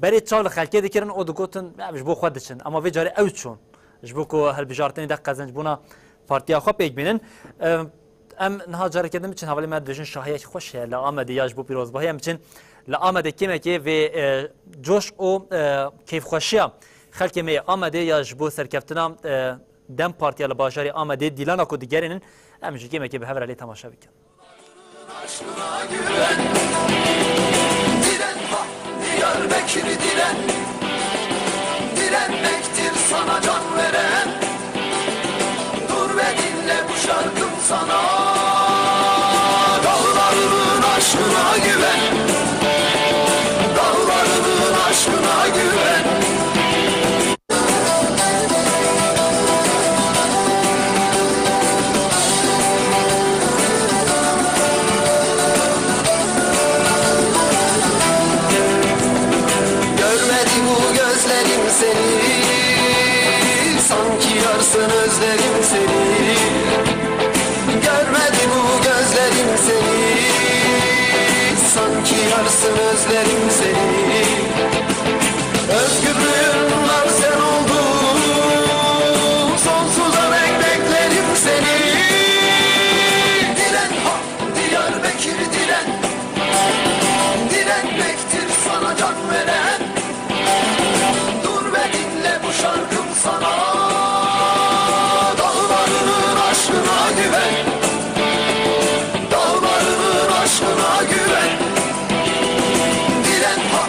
B: برای چال خالقی دکرن او دکتون مش بو خود دچن اما وی جاری اوت چون جبو کو هل بجارتنی دق قزنج بونا پارتیا خو پیک بینن ام نها جاری کدم چن حوالی مد دژن شاهیه خوش لا آمده یاج بو پیروز باهی ام چن لا آمده کیمه کی و جوش او کیف خوشیا خالقی می آمده یاج بو سرکفتنا دم پارتیا لباجاری آمده دیلانا کو دیگرین ام جی کیمه کی به هفر علی تماشا بکن
J: Diyarbakır diren, direnmektir sana can veren. Dur ve dinle bu şarkım sana. Dağlarının aşkına güven, dağlarının aşkına güven. Seni sanki yarsın özlerim seni. Görmedi bu gözlerim seni sanki yarsın özlerim seni. Özgürlüğün var sen oldun sonsuza dek beklerim seni. Diren ha Diyarbakır diren, direnmektir sana can veren. Bu şarkım sana. Dağlarının aşkına güven, dağlarının aşkına güven. Diren ha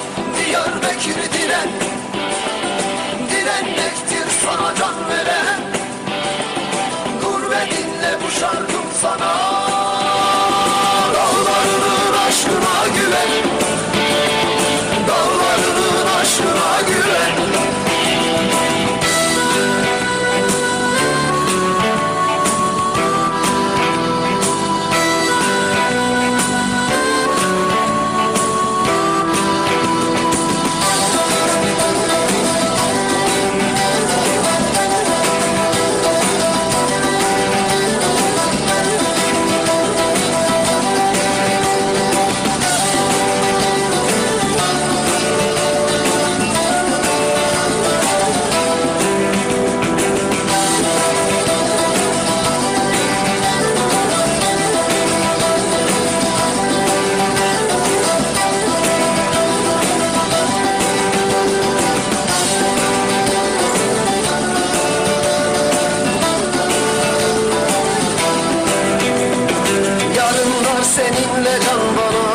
J: seninle can bana,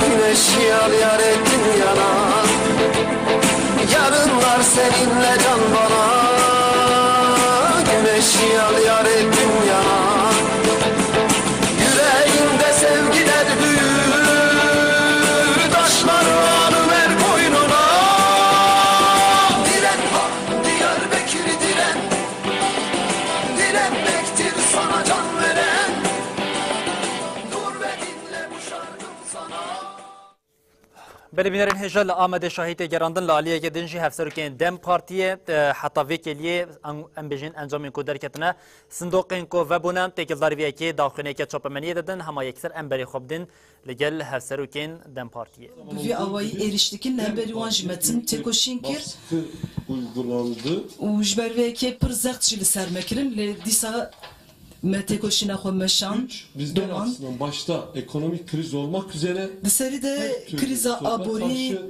J: güneş yar yar ettin yana. Yarınlar seninle can bana, güneş yar yar ettin yana. Yüreğinde sevgiler büyür, taşları alıver boynuna. Diren ha Diyarbakır diren, direnmektir sana can veren. Dur ve dinle bu şarkım sana.
B: Belediyenin hejal amade şahite gerandın laliye gedinci hafserken Dem Partiye hatta vekiliye ambejin enzamin ko derketine sindoqin ko ve bunam tekildar viyaki daxine ke çapamaniye dedin hama yekser emberi xobdin legel hafserken Dem Partiye.
E: Bir avayı eriştikin lemberi wanjmetin tekoşinkir
K: Baskı uygulandı.
E: ujber veki pır zertçili sermekirin le disa metekoşina xwemeşan
K: Bizden
E: doman
K: aslında başta ekonomik kriz olmak üzere
E: diseri de
K: her türlü
E: kriza
K: soruna
E: abori
K: karşı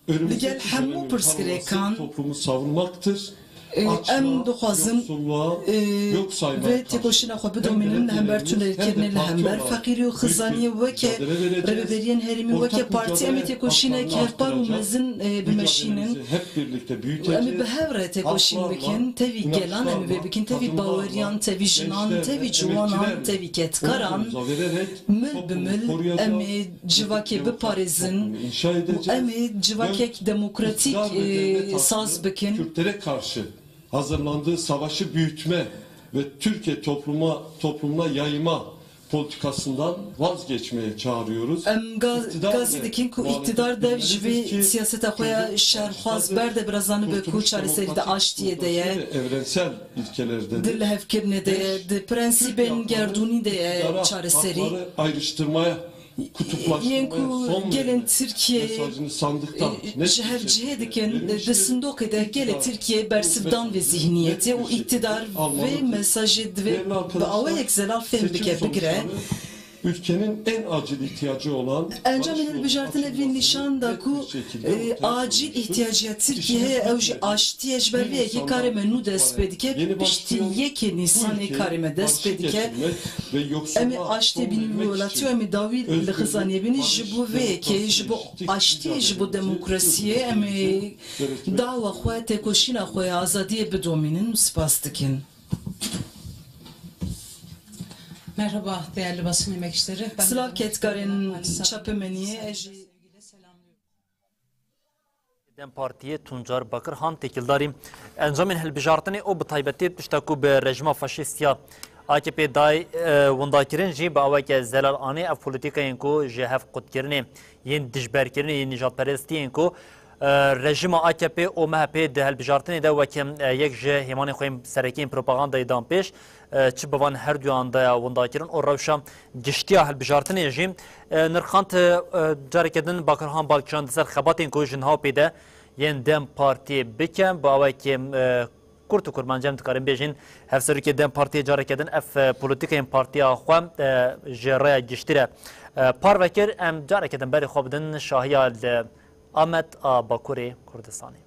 K: önümüzdeki
E: ligel hemû
K: dönemin
E: pırskirêkan,
K: tanınması, toplumu savunmaktır.
E: em
K: Açlığa,
E: dixwazim
K: yoksulluğa, yok sayma
E: ve tekoşina xwe bidomînin hember tunelkirine li hember faqîrî û xizaniyê weke rêveberiyên herîmî weke partî em ê tekoşînek hevpar û mezin bimeşînin
K: hep birlikte
E: em ê
K: büyüteceğiz.
E: bi hev re tekoşîn bikin tevî gelan em ê vê bikin tevî baweriyan tevî jinan tevî ciwanan tevî ketkaran mil bi mil em ê civakê biparêzin û em ê civakek demokratîk saz bikin.
K: Kürtlere karşı hazırlandığı savaşı büyütme ve Türkiye toplumuna yayma politikasından vazgeçmeye çağırıyoruz.
E: Em gazî dikin ku iktidar dev ji vê siyaseta xwe ya şerxwaz berde birazanı be ku çareserî de aştiye de ye
K: Evrensel ilkelerde
E: di li hevkirine de ye di prensîbên gerdûnî de ye çareserî
K: hakları ayrıştırmaya, kutuplaştırmaya
E: yên ku
K: son
E: gelin
K: verme
E: Tirkiye
K: mesajını sandıktan
E: ji hev cihê dikin di sindokê de gelê Tirkiye bersivdan ve zihniyetê û iktidar vê mesajê divê bi awayek zelal fêm bike bigire.
K: Ülkenin en acil ihtiyacı olan
E: Encamên hilbijartinê vê nîşan da ku acil ihtiyacı Tirkiye ew jî aştiye ji ber vê yekê karê me nû dest pê dike piştî yekê Nîsanê karê me dest pê dike em ê aştiye bînî wî welatî û em ê dawî li xizaniyê bînî ji bo vê yekê ji bo aştiyê ji bo demokrasiyê em ê dawa xwe têkoşîna xwe ya azadiyê bidomînin û spas dikin.
L: Merhaba değerli basın emekçileri.
E: Slav Ketkarên Çapemeniye
B: Dem Partiye Tuncar Bakır Han tekildarî encamên hilbijartinê û bi taybetî tişta ku bi rejima faşîstiya AKP day windakirin jî bi aweke zelal anê ev polîtîkayên ku ji hev qutkirinê yên dijberkirinê yên nîjadperestiyên ku rejima AKP û MHP di hilbijartinê de weke yek ji hêmanê xwe serekiyên propagandayê dan pêş çi bivan her duyan da windakirin û rewşa giştiya hilbijartinê jî nirxant carekê din Bakirhan Balkişan di ser xebatên ku ji Nihawpê de yên Dem Partiyê bike bi awekê Kurt û Kurmancem dikarin bêjin hevserokê Dem Partiyê carekê din ev polîtîkayên partiya xwe ji rêya giştî re par vekir em carekê din berê xwe bidin şahiya li Amed a Bakurê Kurdistanê.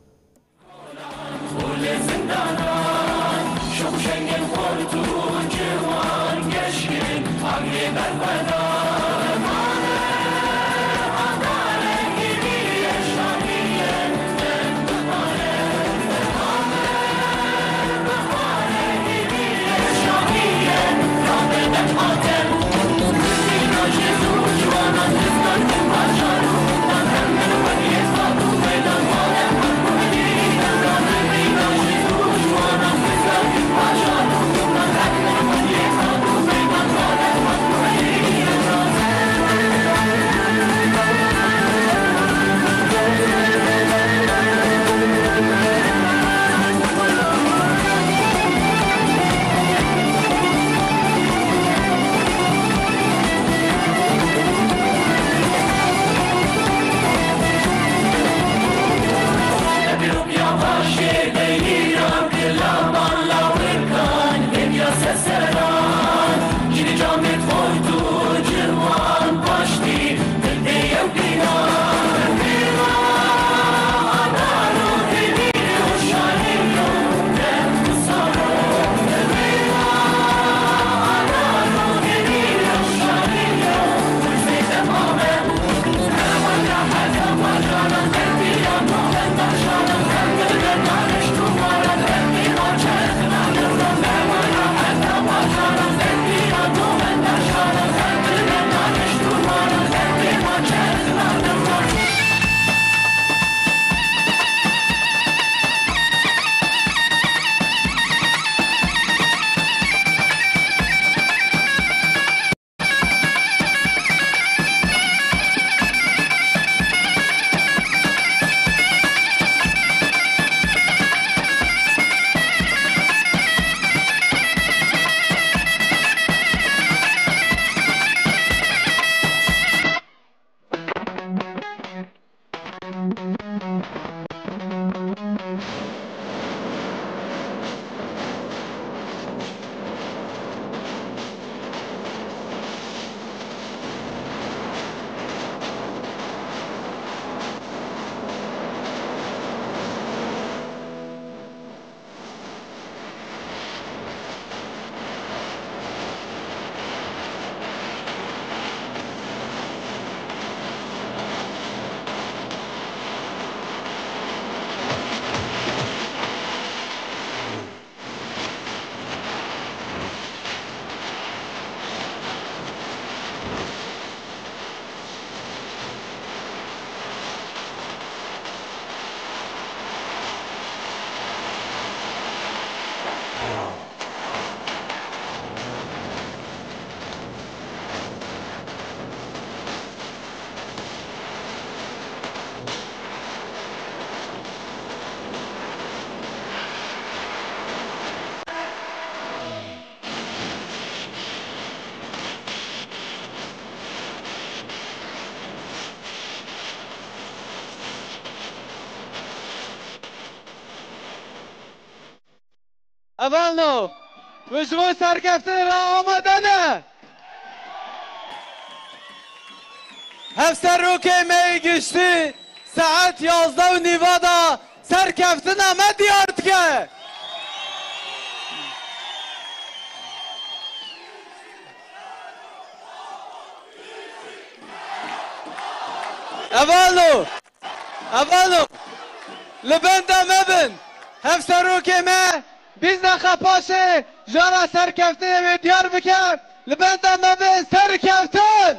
M: Evalno, vücudu serkefte ra amadane. Hevser roke me geçti. Saat 11 Nivada serkeftin ama diyartke. Evalno, Lebenda mebin. Hevser roke me biz de kapaşı. Jara serkeftin ve Diyarbakır. Lebenda mebin serkeftin.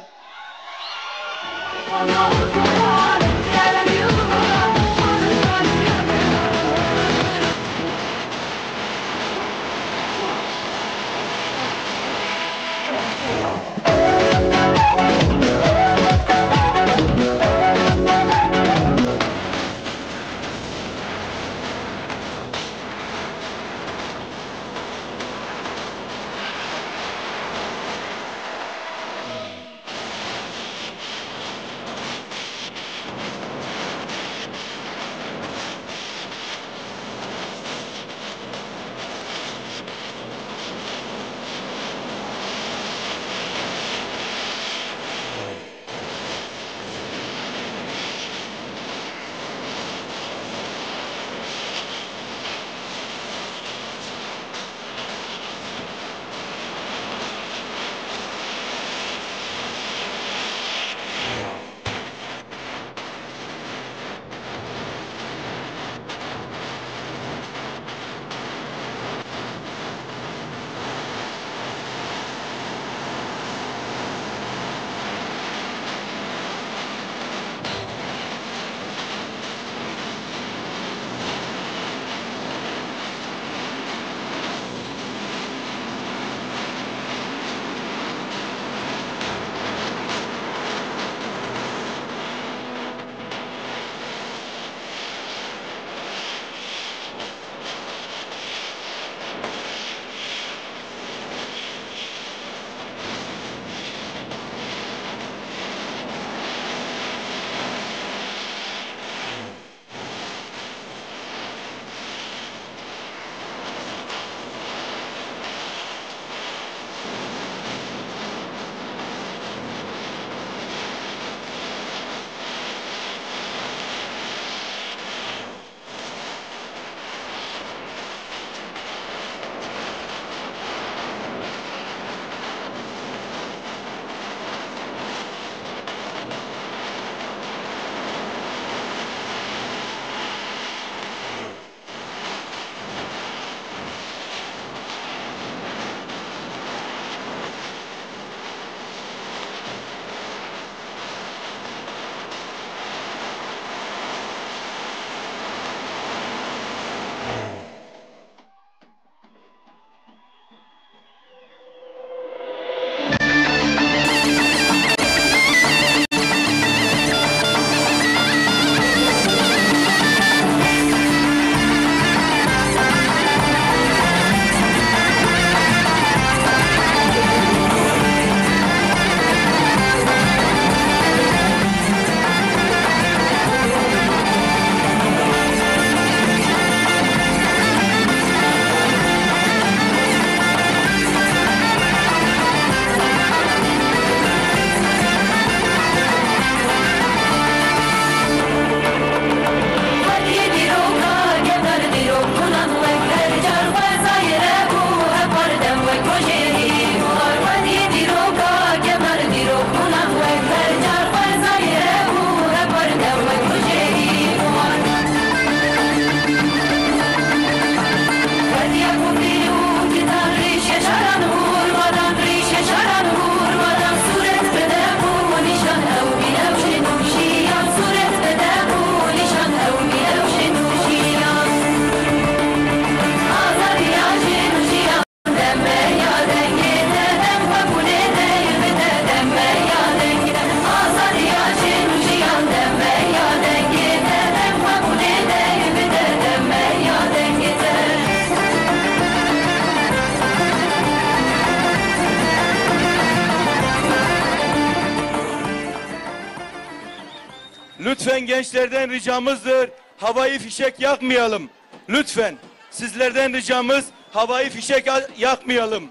N: Lütfen gençlerden ricamızdır, havai fişek yakmayalım. Lütfen sizlerden ricamız havayı fişek yakmayalım.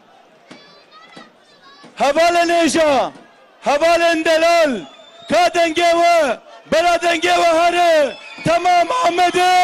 N: Havale neja, havalen delal, kadenge ve beladenge ve harı, tamam Ahmet'e!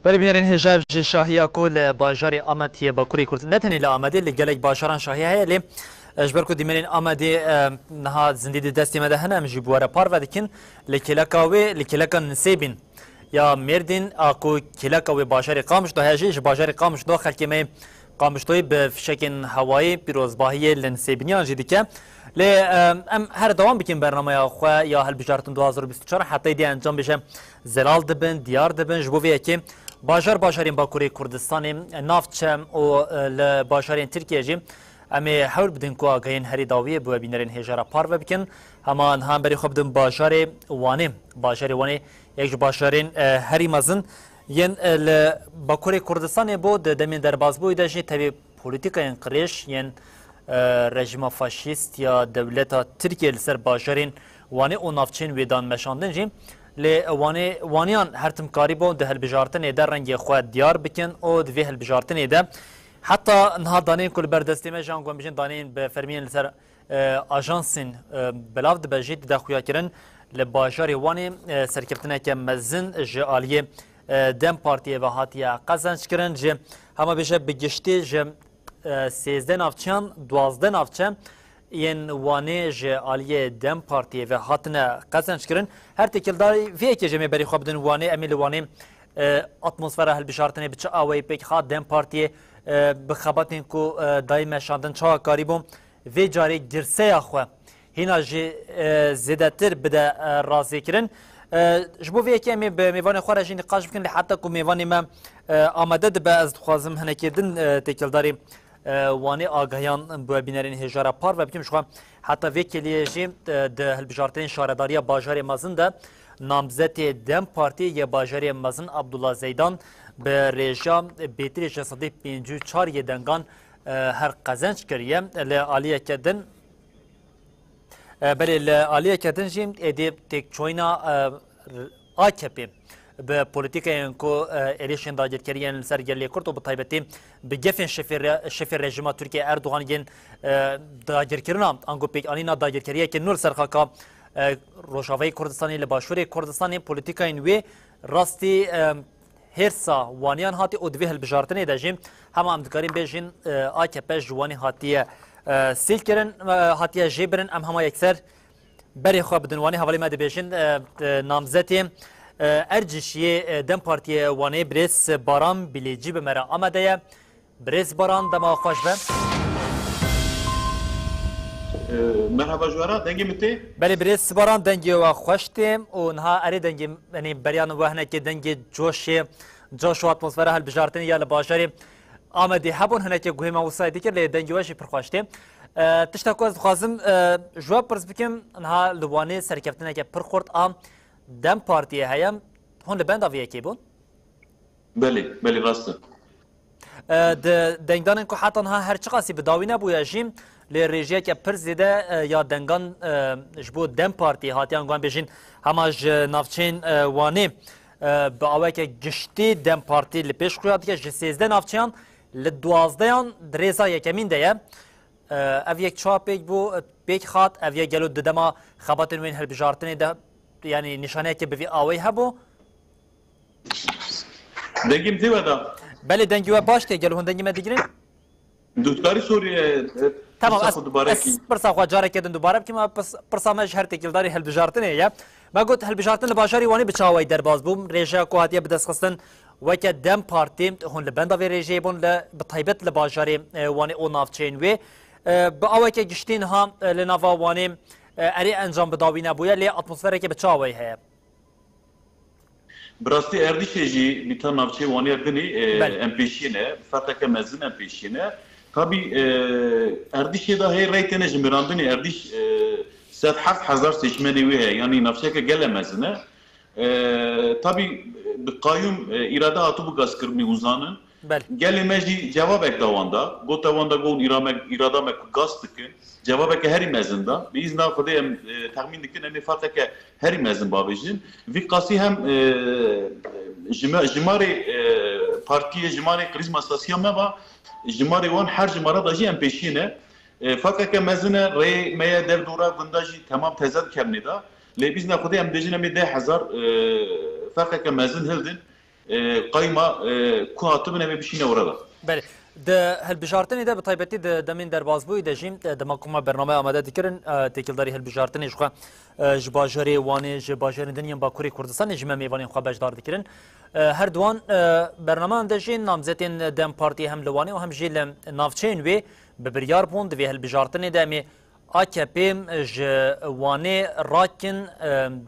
B: بله بینرین هجاب شاهیا کل باجاری آمدیه با کوری کرد نتنی لآمده لگلک باجاران شاهیا هی لی اجبر کو دیمرین آمده نها زندگی دستی مده هنم جیبواره پار و دکن لکلکا نسیبین یا مردین اكو كلاكا وباشر قامش دو هجيش باشر قامش دو خلكي مي قامش دوي بفشكن هوائي بيروزباهي لنسيبنيان جديكا ل ام هر دوام بكين برنامه يا خو يا هل بجارتن 2024 حتى دي انجام بشه زلال دبن ديار دبن جبوفي كي باشرين باكوري كردستان نافتشم او لباشرين تركيا جي امی حول بدن کو آگاهین هری داویه بو بینرین هجارا پار و بکن همان هم بری خوب دن باشار وانی یک باشارین هری مزن ین باکوری کردستان بود دمین در باز بوده جی تبی پولیتیکا ین قریش ین رژیم فاشیست یا دولت ترکیه لسر باشارین وانی او نافچین ویدان مشاندن جی لی وانیان هر تمکاری بود ده هلبجارتن در رنگ خود دیار بکن او دوی هلبجارتن ده حتى نهار دانين كل بردستي ما جان قوم بجين دانين بفرمين لسر اجانسين بلافد بجيت داخويا كرن لباشاري واني سركبتنا كمزن جاليه دم بارتي وهاتيا قزنج كرن ج هما بيشه بگشتي ج 13 نافچان 12 نافچان ين واني جاليه دم بارتي وهاتنا قزنج كرن هر تكلداري في كجمي بري خوبدن واني اميل واني اتمسفر هالبشارتني بچ اوي بك خات دم بارتي بخباتین کو دایم شاندن چه کاری بوم وی جاری گرسه خو هینا جی زیادتر بده راضی کرن جبو وی کمی به میوان خو راجی نقاش بکن حتی کو میوان ما آماده ده از خوازم هنکیدن تکلداری وانی آگاهیان بو بینرین هجارا پار و بکیم شو حتی وی کلیه جی ده هلبجارتین شارداری باجار مازن ده نامزد دم پارتی یا باجار مازن عبدالله زیدان به رژیم بیتری جسدی 54 دنگان هر قزنج کریه لعالیه کدن بله لعالیه کدن جیم ادی تک چوینا AKP به پولیتیکای کو الیشن دایر کریان سرگرلی کرد و به تایبتی به گفن شفیر رژیم ترکیه اردوغان ین دایر کردن انگو پیک آنینا دایر کریه که نور سرخاکا روشاوی کردستانی لباشوری کردستانی پولیتیکای نوی راستی هرسا وانیان هاتی او دوی هلبجارتنی داجیم همه امدکارین بیجین AKP جوانی هاتی سیل کرن هاتی جیبرن ام همه یکسر بری خواه بدن وانی حوالی مده بیجین نامزتی ارجشی دم پارتی وانی بریس باران بیلیجی به مرا آمده بریس باران دما خوش به
O: مرحبا جوارا دنگی متی؟
B: بله بریس باران دنگی و خوشتیم و نها اری دنگی یعنی بریان وحنه که دنگی جوش و اتمسفره هل بجارتنی یا لباشاری آمده هبون هنه که گوهیم اوسای دیگر لی دنگی وشی پر خوشتیم تشتاکو از خوازم جواب پرس بکم نها لوانی سرکفتنه که پر خورد آم دم پارتی هایم هون لبند آویه کی بون؟
O: بله راسته
B: دنگدانن که حتی نها هر چقاسی بداوی نبویا جیم لرژیا که پر زیده یا دنگان جبو دم پارتی هاتیان گوان بیشین هماج نافچین وانی با اوه که گشتی دم پارتی لپیش خویاد که 13 نافچیان لدوازدهان دریزا یکمین ده او یک چا پیک بو پیک خات او یک گلو ددما خباتن وین هلبجارتنی ده یعنی نشانه که بوی اوه هبو
O: دنگیم تی ودا
B: بله دنگی و باش که گلو هون دنگی مدگیرین
O: دوستکاری سوریه
B: تمام اس پرسا خو جاره کدن دوباره که ما پرسا مش هر تکلداری هلبجارتنی یا ما گفت هلبجارتن لباشاری وانی بچاوی در باز بوم رژا کو هاتیه بدس خستن وک دم پارتی هون لبندا وی رژی بون ل بطیبت لباشاری وانی او نافچین وی با اوه که گشتین ها لناوا وانی اری انجام بداوی نبویا لی اتمسفره که بچاوی هه
O: براستی اردیشی بیتا نافچه وانی اردنی امپیشینه فتک مزن امپیشینه tabi Erdiş'e de her reytene jimirandıni Erdiş 7,000 seçmeni ve yani nafşeke gelemezine tabi bir kayyum irade atı bu gaz kırmı uzanın gelemeci cevap ek davanda bu davanda gon irada mek gaz tıkın cevap ek her mezinda biz ne kadar tahmin dikin emi fatake her mezin babijin ve kasi hem jimari partiye jimari karizma stasiyama va جماری وان هر جماره داشتی ام پیشینه فقط که مزنه ری میا در دوره گنداجی تمام تزاد کمی دا لیبیز نخودی ام دیجی نمی 10,000 فقط که مزن هلدن قایما کوهاتو نمی پیشینه وردا.
B: بله ده هالبجارتني ده بطيبتي ده دمين درباز بوي ده جيم ده مقومة برنامج آماده دکرن تکیلداری هالبجارتنی جخوا جباجری وانی جباجری دنیا باکوری کردستان جمع میوانی خوا بجدار دکرن هر دوان برنامج ده جین نامزدین دم پارتی هم لوانی و هم جیل نافچین وی ببریار بوند وی هالبجارتنی ده می AKP'm جوانه راکن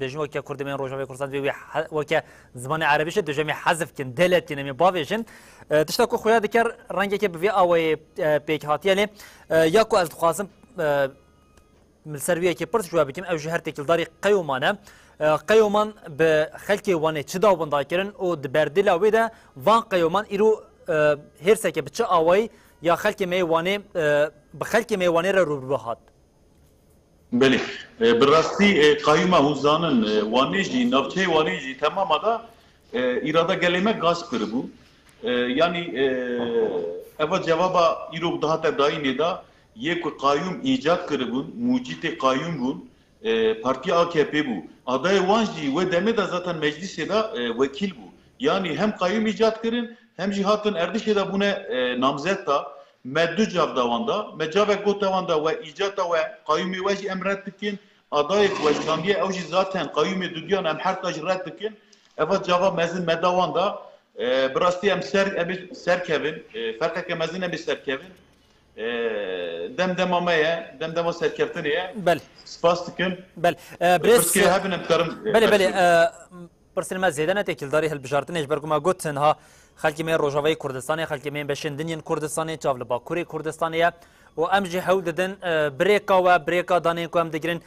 B: بجنو که کردمان روزهای کردستان و که زمان عربیش دجامی حذف کن دلت کنه می باویشن تشتاکو خویا دکر رنگی که بوی آوی پیک هاتیاله یا کو از خواستم ملسرویه که پرت جواب بکیم او جهر تکیلداری قیومانه قیومان به خلکی وانه چه داون داکرن و دبردل آویده وان قیومان ایرو هرسه که بچه آوی یا خلکی میوانه بخلکی میوانه را رو بهات
O: بله براستی قایمه هوزانن وانیجی نفچه وانیجی تمام دا ایرادا گلیمه گاز کربو yani evet cevaba irok daha da dahi da yek kayyum icat kırıbın mucite kayyum bun parti AKP bu aday vanji ve deme de zaten meclise de vekil bu yani hem kayyum icat kırın hem cihatın erdişe de buna namzet da meddu cav davanda mecave got davanda ve icat da ve kayyum ve emrettikin aday ve jandiye evji zaten kayyum düdyan hem her tajrettikin evet cevap mezin medavanda براستی هم سرکوین فرق که مزینه بی سرکوین دم سرکفتنیه
B: بله
O: سپاس دکن
B: بله
O: برس که هبینم کارم
B: بله برسل ما زیدانه تکیلداری هالبجارتن اجبرگو ما گوتن ها خلکی من روجاوی کردستانی خلکی من بشن دنین کردستانی چاول باکوری کردستانیه و امجی حول دادن بریکا دانین کو هم دگرن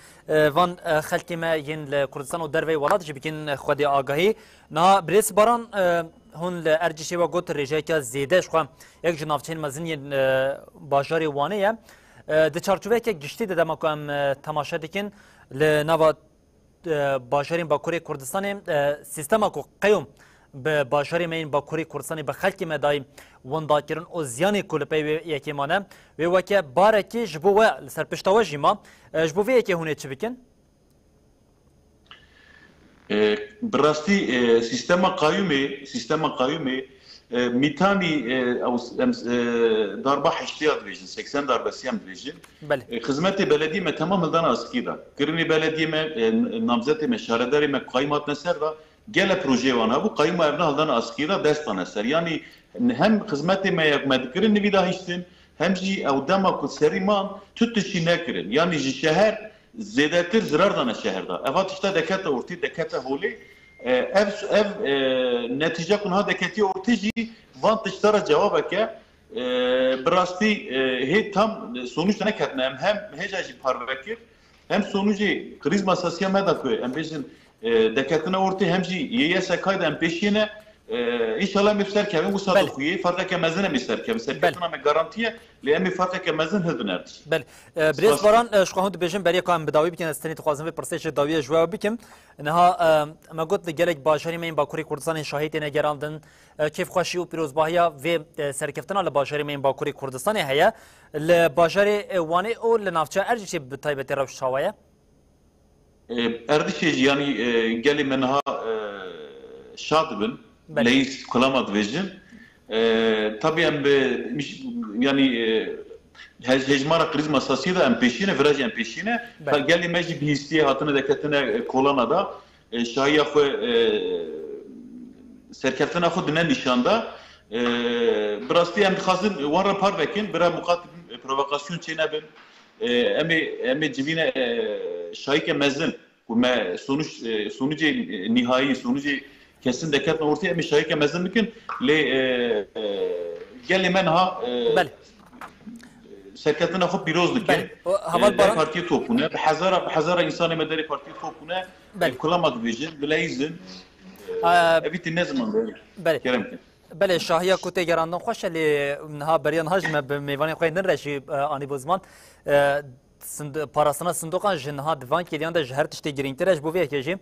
B: وان خلکی ما ین کردستان و دروی ولاد جی بکن خودی آگاهی نه برس باران هون ارجشی و گوت رجای که زیده شخوا یک جنافچین مزنی باجاری وانه ده چارچوبه که گشتی ده ما کوم تماشا دکن لنوا باجارین باکوری کردستان سیستما کو قیوم به باجاری مین باکوری کردستان به خلکی مدای وندا کرن او زیانی کولپی یکیمانه و وکه بارکی جبو و سرپشتاو جیما جبو وی که هونه چی بکن
O: براستی سیستما قایومی میتانی darba heştiyat diyeceksin 80 darbesi hem diyeceksin. Hizmeti belediye me tamam elden askıda. Kırni belediye me namzeti me şaredari me kaymat neser da gele proje vana bu kayma evne elden askıda destan eser. Yani hem hizmeti me yak medkirin nevi dahistin hem ji evdama ku seriman tutuşi nekirin. Yani ji şehir زیادتر ضرر دانه شهر دا. اول تشتا دکت اورتی دکت هولی. ev netice kunha deketi orti ji van tiştara cevap eke براستی هی tam sonuç ne katna hem hecaji parvekir hem sonucu kriz masasıya medakoy hem bizim deketine orti hem ji yese kayda hem peşine İnşallah mefser kevin bu sabah kuyi fark kemezine mefser kevin serketuna me garantiye lemi fark kemezin hıdnerdi.
B: Bel. Biraz varan şu an dibejim beriye kam bedavi bikin استنی تخوازم به پرسش داویه جواب بکم نها ما گفت گلک باشاری من باکوری کردستان شاهد نگراندن کیف خوشی و پیروزباهیا و سرکفتنا لباشاری من باکوری کردستان هیا لباشاری وانی او لنافچه ارجی به تایبت روش شاویه
O: erdişe yani geli menha şadbın Leis kulamat vejin. Tabii yani hecmara kriz masası da peşine viraj peşine. Geldi meclis hissiye hatını deketine kolana da şahiya xwe serkeftina xwe dine nişanda. Birastî em dixwazin wan re par vekin bira muqatil provokasyon çênebin. Em civîne şahike mezin ku me sonucu nihai sonucu kesin deketine ortaya bir şahike mezun mümkün le gelli menha serketine hop birozluk partiye topuna hazara insanı mederi partiye topuna kullanmadı vecin bileyizin eviti ne zaman böyle kerem
B: بله شاهیا کوته گراندن خوشه لی نها بریان هجمه به میوانی خویندن رشی آنی بزمان parasına صندوقان جنها دوان کلیان ده جهر تشتی گرینگترش بو وی کجی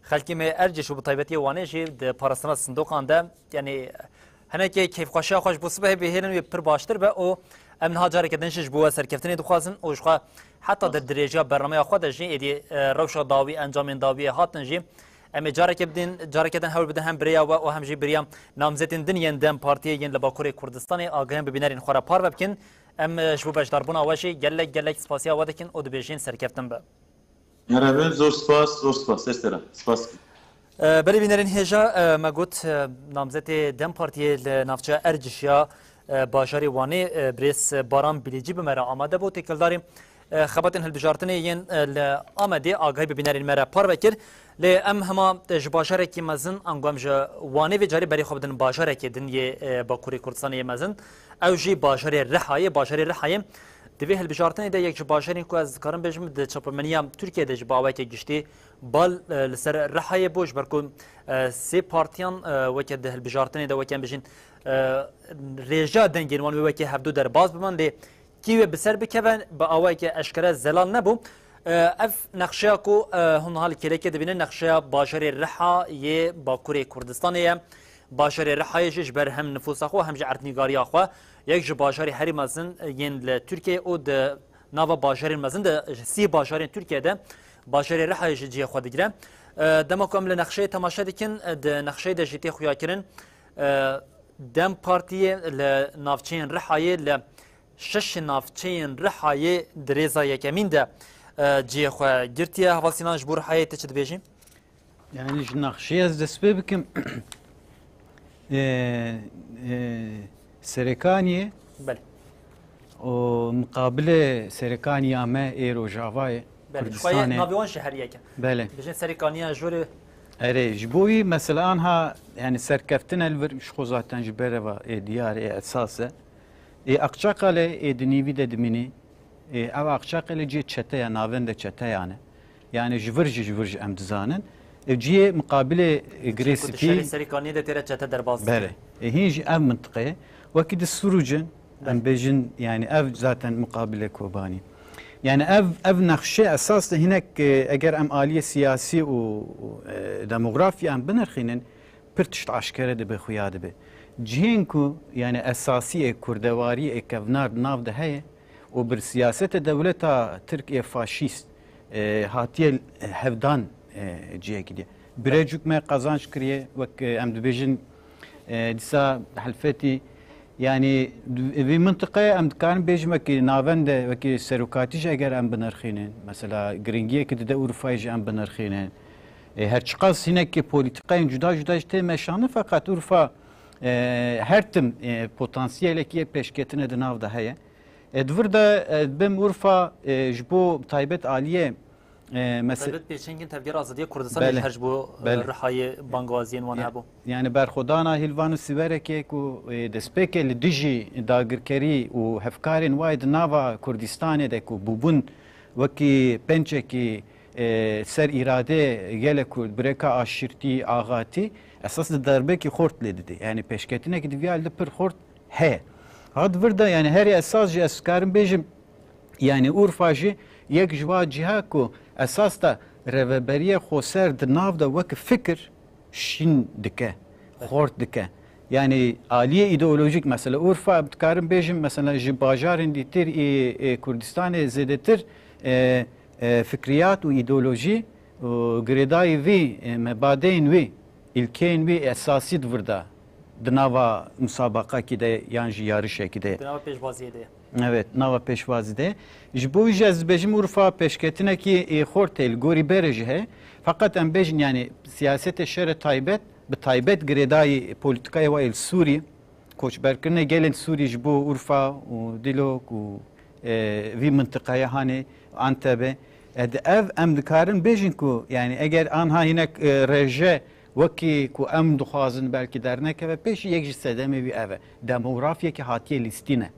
B: خلکی می ارجش و بطایبتی وانه جی ده parasına صندوقان ده یعنی هنه که کیف خوشی خوش بوسبه به هرن و پر باشتر به او امن ها جاری کردنش بو سرکفتنی دخوازن او حتی ده درجه برنامه خود جی ادی روش داوی انجام داوی هاتن جی ام جارك بدين جارك دن هول بدن هم بريا و هم جي بريا نامزدين دن ين دم بارتي ين لباكوري كردستاني اگهم ببینرین خورا پار بکن ام شبو بجداربون آواشی گلک سپاسیا ودکن او دبیجین سرکفتن به
O: مرحبا زور سپاس استرا سپاس
B: بلی بینرین هجا ما گوت نامزد دم پارتی نافچه ارجشیا باجاری وانی بریس باران بلیجی بمرا آماده بود تکلداریم خبرتن هالبجارتنی ین آمده آگاهی ببینرین مرا پار بکر لی ام هما جباشره کی مزن انگام ج وانی و جاری بری خوب دن باجاره کی دن یه باکوری کردستانی مزن او جی باجاره رحایه دوی هالبجارتنی ده یک جباشری کو از کارم بجم ده چپمنیام ترکیه ده جباوی که گشتی بال لسر رحایه بوش برکن سه پارتیان وکی ده هالبجارتنی ده وکی بجین رجا دنگین وان وکی هفدو در باز بمان لی کیوه بسر بکوان با آوائی که اشکره زلال نبو اف نقشه کو هون حال کلیکه دبینه نقشه باجر رحا یه باکوری کردستانیه باجر رحایش بر هم نفوس خو هم جعرت نگاری خو یک جو باجر هری مزن ین ترکیه او د ناوا باجر مزن د سی باجر ترکیه ده باجر رحایش جی خو دگره دما کوم له نقشه تماشا دکن د نقشه د جتی خویا کرن دم پارتی ل نافچین رحایه ل شش نافچین رحایه دريزا یکمین ده جی خو گرتیه حواسینا جبور حیات چه دبیجیم
C: يعني نقشي از دست بكم سريكانية
B: بله
C: ومقابله سريكانية ما ايرو جافاي
B: بله شويه نابيون شهريه كان
C: بله
B: بجن سريكانية جوري
C: اري جبوي مثلا انها يعني سركفتنا الفر مش خوزاتن جبره ديار اساسه اقشاقله دنيوي دمني او اقشاقله جي چته ناوند چته يعني جورج ام دزانن جي مقابله اجريسيفي
B: سريكانية ده ترى چته درباز
C: بله هيج ام منطقه وكيد السروجن ام بيجن يعني اف ذاتا مقابله كوباني يعني اف نقشه اساس هناك اگر ام آليه سياسي وديموغرافي ام بنرخينن برتشت عشكره ده بخياده به جهنكو يعني اساسيه كردواري كفنار ناف ده هي وبالسياسه دولتها تركيا فاشيست هاتيه هفدان جيه كده بريجوك ما قازانش كريه وك ام دبيجن دسا حلفتي يعني في منطقه ام كان بيجمك نافند وكي سروكاتيش اگر ام بنرخينن مثلا جرينجيه كده ده اورفايج ام بنرخينن هر شخص هناك بوليتيكاين جدا جدا مشانه فقط اورفا هر تم پتانسیلی که پیشکتنه دناو ده هیا ادورده بم اورفا جبو تایبت عالیه
B: مثلا تایبت پیشنگین تفکر آزادی کردستان هر جبو رحای بانگوازین وان هبو
C: يعني برخدانا هیلوانو سیبره که کو دسپیک لدیجی داگرکری و هفکارین واید ناوا کردستان ده کو بوبون وکی پنچه کی سر اراده گله کرد برکا آشرتی آغاتی اساس دربه کی خورت لیدی یعنی پیشکتینه کی دیوال پر خورت هه هاد ورده یعنی هر اساس جی اسکارم بیجم یعنی اورفاجی یک جوا جهه کو اساس تا رهبری خوسر د ناو د وک فکر شین دکه خورت دکه yani aliye ideolojik mesela Urfa abdkarım bejim mesela jibajarın ditir Kürdistan'e zedetir fikriyat ve ideoloji gredai vi mebadeyn vi ilkeyn vi esasi dvrda dnava musabaka ki de yani yarışa ki de
B: dnava peşvaziyede
C: evet nava peşvazide jibu jazbejim Urfa peşketine ki hortel gori berejhe fakat em bejin yani siyasete şere taybet بتايبت غريداي بوليتيكاي وائل سوري كوش بركنا جيلن سوري جبو أورفا وديلوك و في منطقة هاني أنتبه أف أم دكارن بيجنكو يعني أجر أنها هناك رجاء وكي كو أم دخازن بالكي درنا كذا بيش يجي سدامي بي أفا ديموغرافيا كي هاتيه لستينة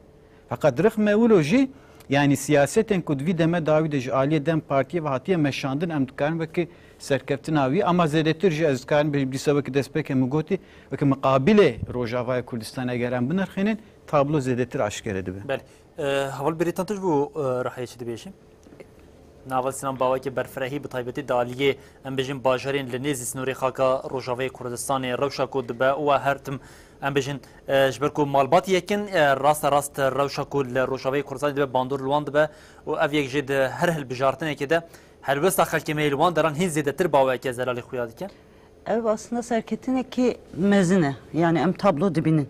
C: فقد رغم أولوجي يعني سياسة كود في دم داوود جالية دم بارتي وهاتيه مشاندن أم دكارن وكي سرکفتناوی اما زیادتر جز کارن به بیسابق دست که مگوتی و که مقابله روجاوای کردستان اگرم بنرخینن تابلو زیادتر آشکار دبه.
B: بله. حال بریتان توش بو راهی چه دبیشیم؟ ناول سینم باوی که برفرهی به طایبتی دالیه ام بجیم باجرین لنیزی سنوری خاکا روجاوای کردستان روشا کود به و هرتم ام بجین جبرکو مالبات یکن راست روشا کود روجاوای کردستان دبه باندور لوان دبه و اف یک جد هر هل بجارتنه که ده helbesta xelkê mêlwan deran hin zêdetir baweke zelalê xuya dikin.
A: Ev aslında serketineki mezine yani em tablo dibinin.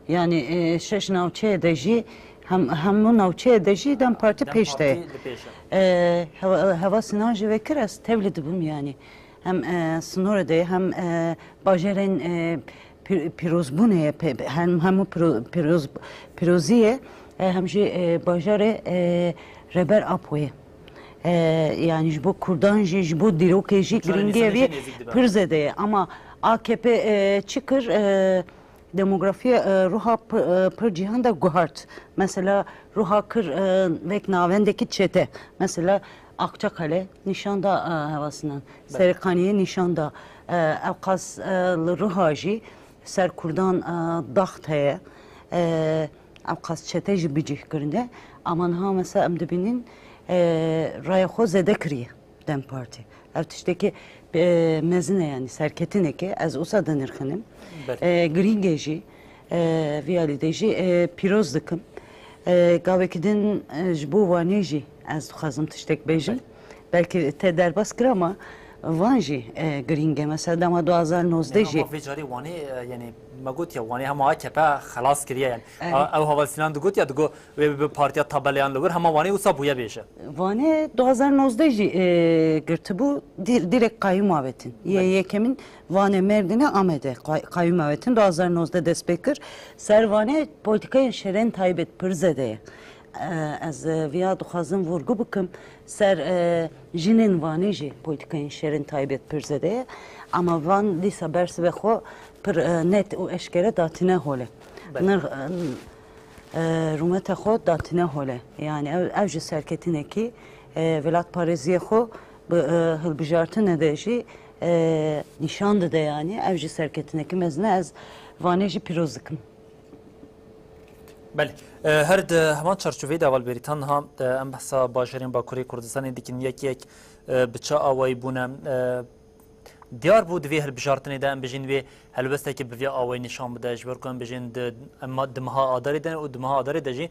A: Yani şeş navçe edeci hem bu navçe edeci dem parti peşte. Hava sinajı ve kiras tevlid bum yani. Hem sınırda hem bajeren pirozbune hem piroziye hem ji bajare reber apoye. Yani bu Kurdanji, bu Dirokeji, Gringevi pırzede ama AKP çıkır demografi ruha pır cihanda guhart. Mesela ruha kır vek navendeki çete. Mesela Akçakale nişanda havasından. Serikaniye nişanda. Evkas ruhaji ser Kurdan dahtaya. Evkas çeteci bicih kırında. Aman ha mesela emdibinin raya xo zede kiriye dem parti. Ev tişteki mezine yani serketineki az usa denirxanim. Gringeji viyalideji piroz dikim. Gavekidin jbu vaneji az xazım tiştek bejim. Belki te derbas kır ama vanji gringe mesela dama 2019 ji.
B: Ama vecari vani yani magot ya vani hama AKP xalas kiriye yani. Ev havasinan digot ya digo ve partiya tabelayan lor hama vani usa buya beşe.
A: Vani 2019 ji girti bu direkt kayyum avetin. Yekemin vani merdine amede kayyum avetin 2019 despekir. Ser vani politikaya şeren taybet pırzede. Az via duxazım vurgu bikim ser jinin vani ji politikayın şerin taybet pırzede. Ama van disa bersi ve xo پر نت و اشکره داتنه هوله نر رومت خود داتنه هوله yani evci serketine ki velat Paris'ye xo hıl bijartı nedeji nişandı da yani evci serketine ki mezne az vaneji pirozıkım.
B: Beli. Her de hemen çarşıveyi de aval beritan ha em bahsa başarın Bakuri Kurdistan'ı dikin yek bıça avay bunem diyar bu divê hilbijartinê de em bijîn wê helbestekî bi vê awayî nîşan bide ji ber ku em bijîn di meha adarê de û di meha adarê de jî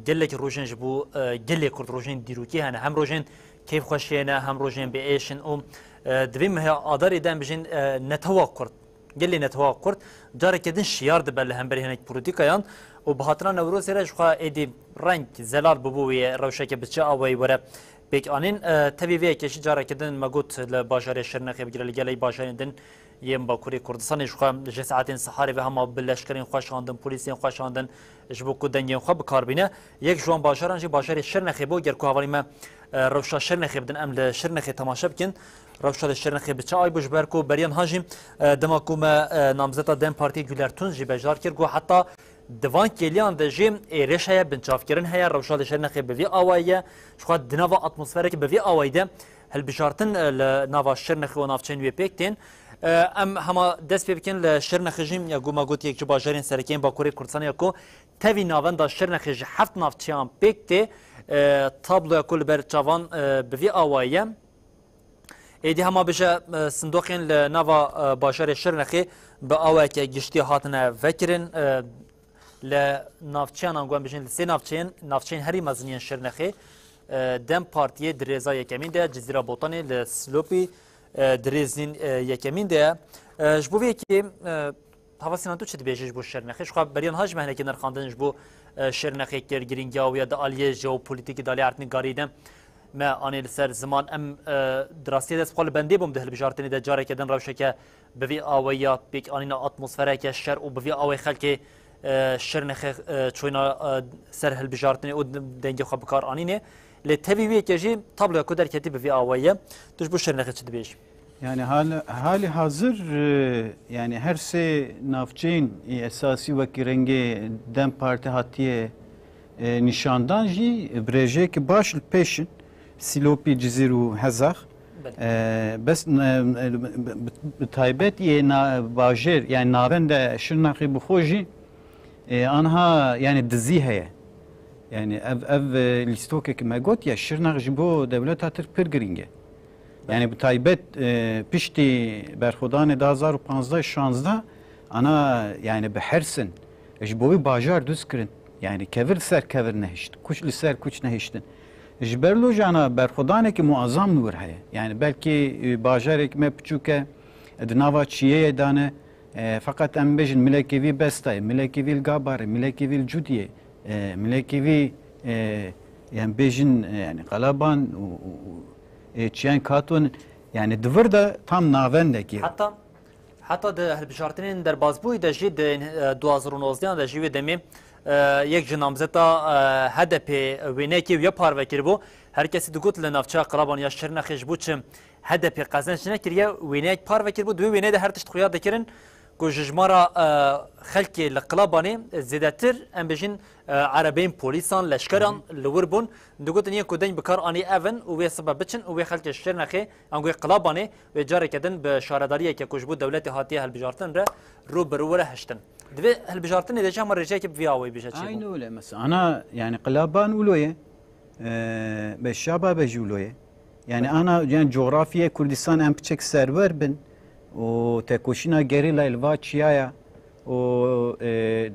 B: gelekî rojên ji bo gelê Kurd rojên dîrokî hene hem rojên keyfxweşî hene hem rojên biêşin û di vê meha adarê de em bijîn netewa Kurd gelê netewa Kurd carekê din şiyar dibe li hemberî hinek polîtîkayan û bi hatina Newrozê re ji xwe êdî reng zelal bibû wê rewşekê bi çi awayî were pek anın tabii ve keşi carakeden magut le başarı şernek bigireli geley başarıdan yem Bakuri Kurdistan'ı şu an cesaretin sahari ve hama birleşkerin xoşandın polisin xoşandın jbu kuden yem xab karbine yek şu an başarıncı başarı şernek bu gerku havalime revşa şernek bidin emle şernek tamaşa bikin revşa şernek biça ay buj berku beriyan hajim demakuma namzeta dem parti Gülertun jibejar kirgu hatta Divan keliyan de jim reşaya bin çavkirin haya revşa şernek bevi awaya şu an dinava atmosferek bevi awayde hel bijartin nava şernek ve navçen ve pektin em hama dest bekin le şernek jim ya guma got yek bajarin serken Bakuri Kurdistan ya ko tevi navan da şernek ji haft navçan pekti tabloya kul ber çavan bevi awaya edi hama beja sindoqin le nava bajarı şernek be awaya gişti hatına vekirin ل نافچیان آنگوان بجن لسه نافچین هری مزنیان شرنخه دم پارتیه درزا یکمین ده جزیره بوتانی لسلوپی درزین یکمین ده جبوی که havasından tu çedi bejiş bu şernexi şu beriyan haj mehneki nerxandın bu şernexi ker giringaw ya da aliye jeopolitik dali artni gariden me anil ser zaman em drasiye des qol bende bum dehl bijartini de carekeden ravşeke bevi awaya pek anina atmosfere ke şer u bevi away xalki şernexi çoyna ser hilbijartini o denge xwe bikar anîne lê tevî wê kejî tabloya ku derketî bi vê awayê tu bu şernexi çi dibêjî
C: yani hali hazır yani her se navçeyên esasî wekî rengê Dem Parti hatiye nîşandan jî birêjeyekî baş li pêşin Silopî Cizîr û Hezax bes bi taybet yê bajêr yani navenda Şirnexê bixwe jî anha yani dizî heye yani ev lîstokekî me got ya Şirnex ji bo dewleta Tirk pir giring e yani bi taybet piştî berxwedanê 2015-16 ana yani bi hersin ji bo wî bajar düz kirin yani kevir ser kevir nehiştin kuç li ser kuç nehiştin جبرلو جانا برخودانه که معظم نور هست یعنی بلکه باجارek me بچوکه دناوا چیه دانه فقط ام بجن ملکیوی بستای ملکیوی الگابار ملکیوی الجودیه ملکیوی yani bejin yani qalaban çiyan katun yani dvır da tam navendeki
B: hatta de helbijartinin derbazbuy da jid 2019 da jive demi yek jinamzeta HDP weneki ya parvekir bu herkesi digot le navça qalaban ya şirna xejbuçim HDP qazançına kiriye wenek parvekir bu dü wene de her tişt xuya dekirin كوجمارا خلكي لقلاباني زيداتر ام بجين عربين بوليسان لشكران لوربون دوغوت نيه كودين بكار اني ايفن وي سبب بچن وي خلكي شرنخي انغوي قلاباني و جاري كدن بشارداريه كي كوجبو دولتي هاتيه هالبجارتن رو برور هشتن دبي هالبجارتن اذا جامر رجاك بفياوي بيجاتشي
C: اينو لا مثلا انا يعني قلابان ولويه بالشباب جولويه يعني انا يعني جغرافيا كردستان ام بچك سرور بن و تکوشینا گریلا الواچیایا و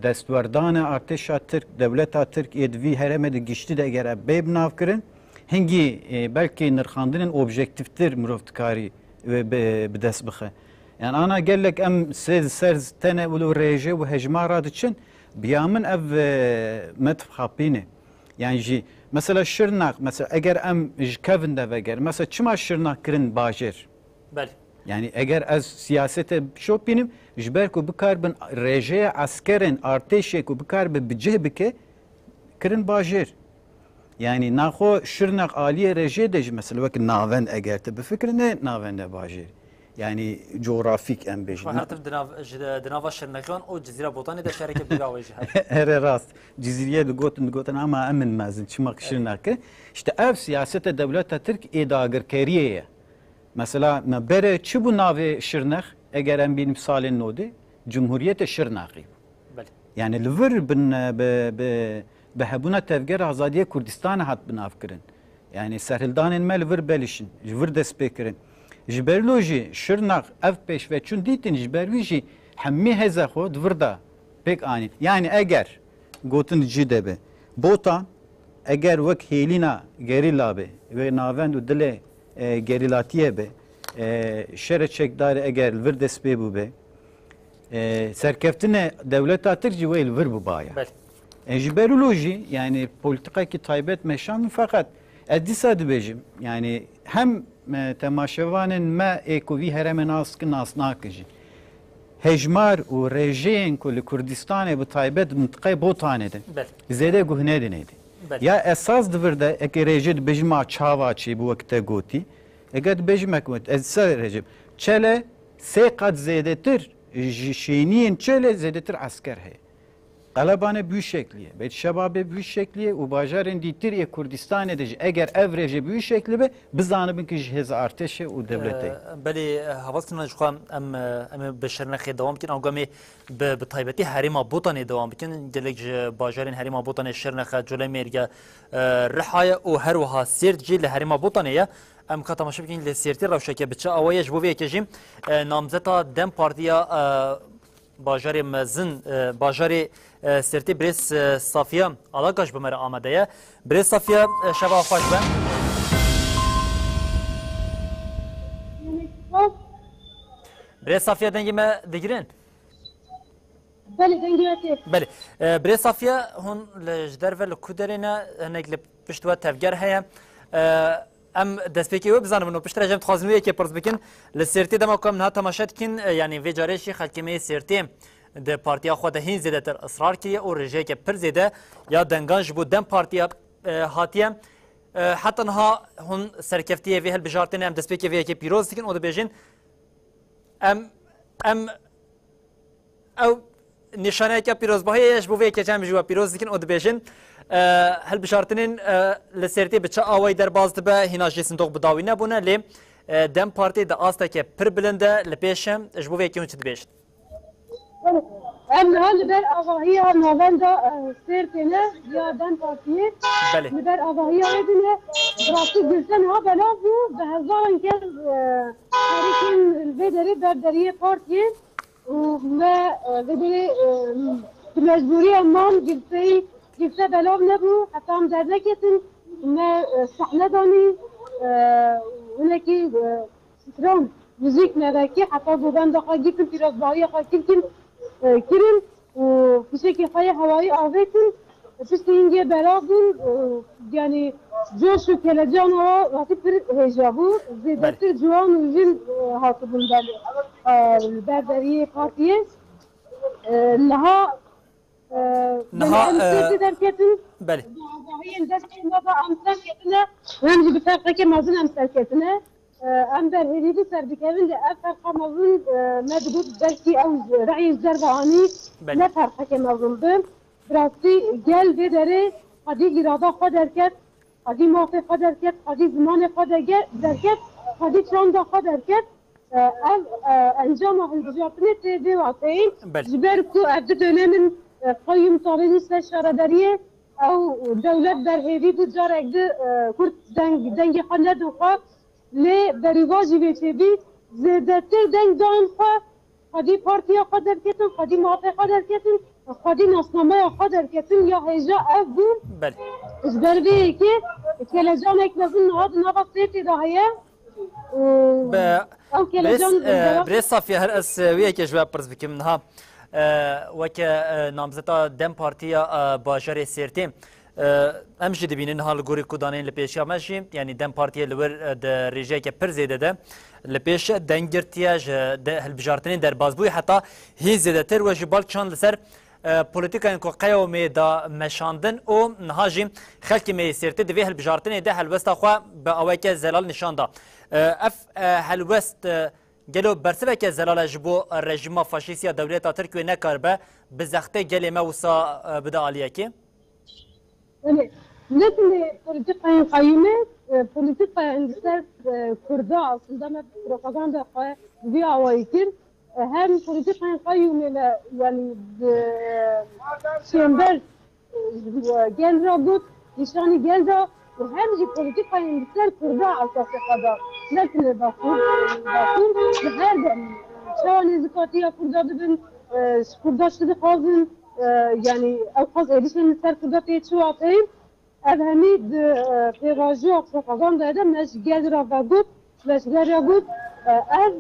C: دستوردان ارتش ترک دولت ترک ادوی هرمد گشتی de eğer beyb navkirin hangi belki nırxandının objektiftir muroftkari ve bidest bixe yani ana gelek em serz tane ulu reje ve hecmarat için biyamin ev metf xapine yani ji mesela şırnak mesela eğer em jkevinde ve eğer mesela çima şırnak kirin bajir
B: bel
C: yani eğer az siyasete şopinim jber ku bikar bin reje askerin arteşe ku bikar be biceh bike kirin bajir yani naxo şırnak aliye reje de mesela vak navend eğer te bifikrine navende bajir yani coğrafik em bejin
B: حتى دناف شرنخان او جزيره بوطاني ده شركه بيغاوي
C: her rast ciziriye de gotin ama emin mazin çımak şırnak işte ev siyasete devlet Türk idagirkeriye mesela bere çi bu navi şırnak eğer em benim salin nodi Cumhuriyet Şırnakı yani livir bin behebuna tevger azadiye Kurdistan hat bin afkirin yani serhildanın mel vir belişin vir despekirin jberloji şırnak ev peş ve çün ditin jberloji hemmi heza xod virda pek ani yani eğer gotin cidebe botan eğer vek helina gerilla be ve navend dile gerilatiye be şere çekdar eğer vir despe bu be serkeftine devlet atırcı ve vir bu baya jberloji yani politika ki taybet meşan fakat edisa dibejim yani hem temaşevanın me ekovi heremen askın asnakıcı hejmar u rejin kul Kurdistan'e bu taybet mıntıkayı botanede zede guhne denedi ya esas dıvırda eke reje dibejim çava çi bu vakte goti eke dibejim ekmet edisa rejim çele se kat zedetir şeyniyen çele zedetir asker he Qalabane büyük şekliye, bet şebabe büyük şekliye, u bajarın ditir Kurdistan edici. Eğer evrece büyük şekli be, biz anı ki hez arteşe u devlete.
B: Beli havasına juqam em beşernaxi devam kin angami be taybeti harima botanı devam kin gelek bajarın harima botanı şernaxa jolemerge rihaya u her vaha sirci le harima botanıya em katamaşıp kin le sirti ravşeke biçe avaya jbu ve kejim namzeta dem partiya bajarı mezin bajarı سرتی بریس صافیا علاقش بمر آمده بریس صافیا شبا خوش بن بریس صافیا دنگی ما دگرین
H: بله دنگی هستی
B: بله بریس صافیا هون لجدر و لکودرینه نگل پشتوا تفگر هیا ام دستپیکی و بزنم انو پشت رجم تخازنویه که پرز بکن لسرتی دم اکم نه تماشات کن یعنی ویجارشی خلکمی سرتی ده پارتیا خود هین زیده تر اصرار کیه و رژه که پر زیده یا دنگانج بود دم پارتیا هاتیه حتی نها هون سرکفتیه وی هل بجارتنه ام دسپیکی وی که پیروز دکن و ده بیجین ام او نشانه که پیروز باهیش بو وی که جمع جوا پیروز دکن و ده بیجین هل بجارتنین لسرتی بچه آوای در باز دبه هیناجی صندوق بداوی نبونه لی دم پارتی ده آستا که پر بلنده لپیشم جبو وی که اون چه دبیشت
H: ام هل بر آواهی نواندا سرتنه یا دن پارتیه بر آواهی آدینه براستی گلسن ها بلافو به هزاران کل تاریخین الویدری بردریه پارتیه و ویدری مجبوری امان گلسه بلاف نبو حتی هم در نکتن
P: ما صحنه داني ولكن ستران موزيك مراكي حتى بودن دقا جيتن پیراز باهی خواهی کن کرن و فشکی خواهی هوایی آویتن پشت اینگه برابون یعنی جوش و کلجان ها وقتی پر هجابو زیدتر جوان و جن حاکبون برداری پارتیه نها امسرتی درکتن
B: بله
P: این دست نبا امسر کتنه همجی بفرقه که مازن امسر کتنه ام در هریبی سر بکوین ده فرقه مازن مدبود بلکی او رعی زربانی نه فرقه که مازن بم براستی گل بداره قدی گرادا خود درکت قدی موقع خود درکت قدی زمان خود درکت قدی چند خود درکت انجام هلبجاتنه تیوی واقعی جبر کو افده دönəmin قیم طالبی استشارداریه او دولت در هیوی بود جار اگده کرد دنگی خانه دوخوا لی بریواجی بیچه زیدتر دنگ دان خوا قدی پارتیا قدر کتن قدی موقع قدر کتن قدی ناسنامه قدر کتن یا هجا اف بود
B: بله
P: جبر بیه که کلجان اکمزن نهاد نبا سیتی داهیه
B: بريس صافي هر اس وياك جواب برز بكم نها وك نامزتا دم بارتيا باجر سيرتي امشي دبين نها الغوري كودانين لبيشا ماشي يعني دم بارتيا لور د ريجاك برزيده ده لبيش دنجرتياج ده هالبجارتين در بازبوي حتى هي زيدتر وجبال كان لسر بوليتيكا انكو قيومي دا مشاندن او نهاجم خلق مي سيرتي دفي هالبجارتين ده هالوستا خو باواك زلال نشان دا اف هالوست گلو برسبك زلال جبو رژیم فاشیستی دولت ترکیه نکربه بزخته گلی ما وسا بدا علیکی
P: مثل politika قیمه politika اندسر کرده aslında ما propaganda bir avayikir hem politika قیمه yani şember gel rabut nişani gel da hem de politika eندسر کرده اساس kadar مثل bakır her dem şahane zikatiya kurda bin kurdaşlığı kazın yani avkaz edişin ser kurda teçu atayım evhemi peyvajı propaganda edem meş gel rabagut meş gel ragut ev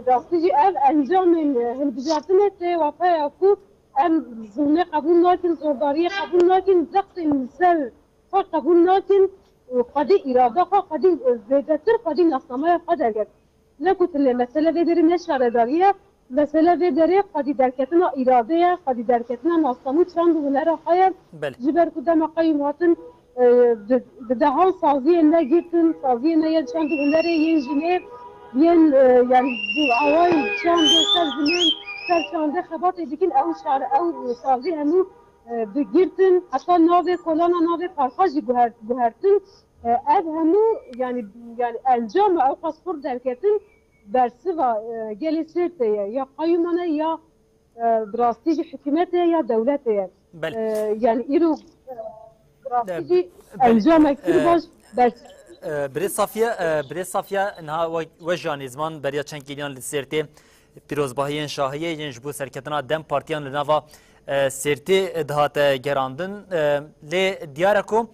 P: rastici ev encamin hilbijatın etse vafaya ku em zulme kabul nakin zordariye kabul nakin zaktin sel kabul nakin قدي إرادة قدي زيادتر قدي نصنامة قدر جد لكن المسألة بدري نشر دارية مسألة بدري قدي دركتنا إرادية قدي دركتنا نصنامة شان دولار خير جبر قدام قيماتن بدهان صازي نجتن صازي نيجي شان دولار ينجنيب ين يعني عوائل شان دولار زمان سر شان ده خبات يدكين أو شعر أو صازي هنو بگیرتن حتی ناوی کلانا ناوی پرخاشی گوهرتن ev hemû yani encam ew paspor derketin bersiva gelişirte ya kayyumane ya birastî jî hikûmetê ya devletê yani îro birastî jî encamek pir baş
B: Birê Safiye niha we janî zman beriya çend kîliyan li Sêrtê pîrozbahiyên şahiyê yên ji bo serketina dem partiyan li nava Sêrtê dihate gerandin lê diyar e ku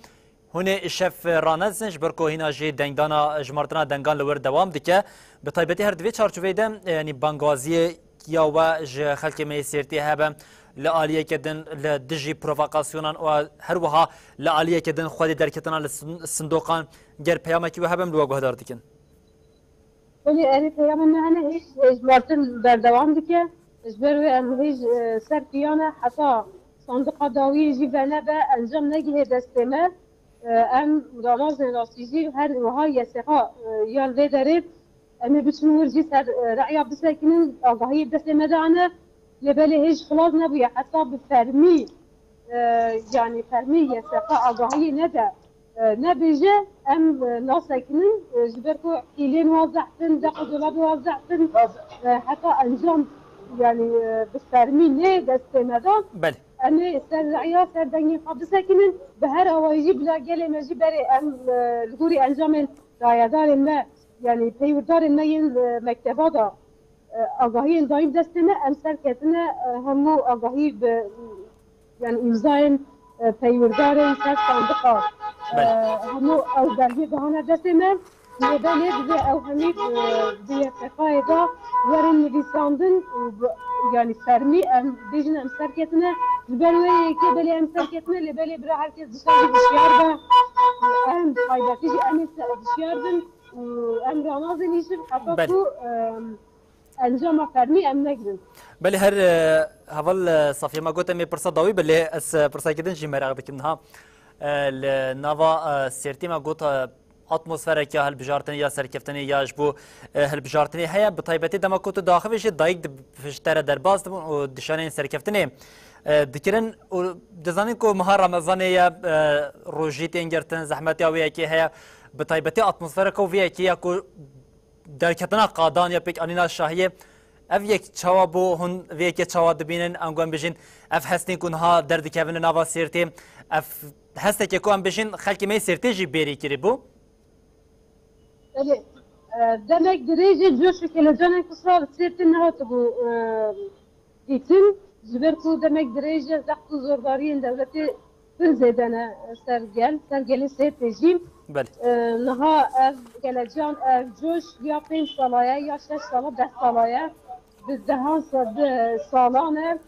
B: hûnê şef ranezin ji ber ku hîna jê dengdana jmartina dengan li wir dewam dike bi taybetî her divê çarçoveyê de yanî bangaziyê ya we ji xelkê me Sêrtê hebe li aliyeke din li dijî provokasyonan û her wiha li aliyeke din xwedê derketina li sindoqan ger peyamekî we hebem li we guhdar dikin.
P: Olê erê peyamên me hene hîç jmartin berdewam dike ji ber wê em hêj ser piyane heta sandiqa dawiyê jî venebe encam negihê destê me em ranazên rastî jî her wiha yesexa yan vê derê em ê biçin wir jî ser re'ya bisekinin agahiyê destê me de hene lê belê hêj xilas nebûye heta bi fermî yani fermî yesexa agahiyê nede nebêje em nasekinin ji ber ku hîlên wazehtin deqa dolabê wazehtin heta encam yani bi fermî nê destê me da em ê ser re'ya ser dengê xwe bisekinin bi her awayî jî bila gelê me jî berê em li gorî encamên rayedarên me yani peywirdarên me yên mekteba da agahiyên dayîn destê me em serketine hemû agahî bi yani îmzayên peywirdarên ser sandiqa همو او belge dahane destê me lêbelê bize ew hemî diyetefayê da werin nivîsandin yani fermî em bêjin em serketine ji ber wê yekê belê em serketine lêbelê bira herkes dışarı dişiyar be em taybetî jî em ê dişiyar bin em ranazên îşin heta ku encama fermî em negirin.
B: بله هر هول صافي ما قلت مي برصا ضوي بله اس برصا كدن جي مراغ بكنها النافا سيرتي ما قلت اتموسفيرا كي هالبجارتني يا سركفتني يا جبو هالبجارتني هيا بطيبتي دما كنت داخل شي دايق فشتره درباز ودشانين سركفتني دكرن دزانين كو مها رمضان يا روجيت انجرتن زحمت يا ويا كي هيا بطيبتي اتموسفيرا كو ويا كي كو دركتنا قادان يا بيك انينا شاهيه اف یک چاوا بو هون وی یک چاوا دبینن انگوان بجین اف هستین کنها درد کevin نوا سرتی اف هسته که کوام بجین خلکی می سرتی جی بری کری بو
P: Evet. Demek derece coşu keleceğine kusura sirtin hatı bu itin züberku demek derece zaktı zordariyen devleti bir zedene sergeli sirtejim. Naha ev geleceğin ev coş ya 5 salaya ya 6 sala 5 salaya biz daha salane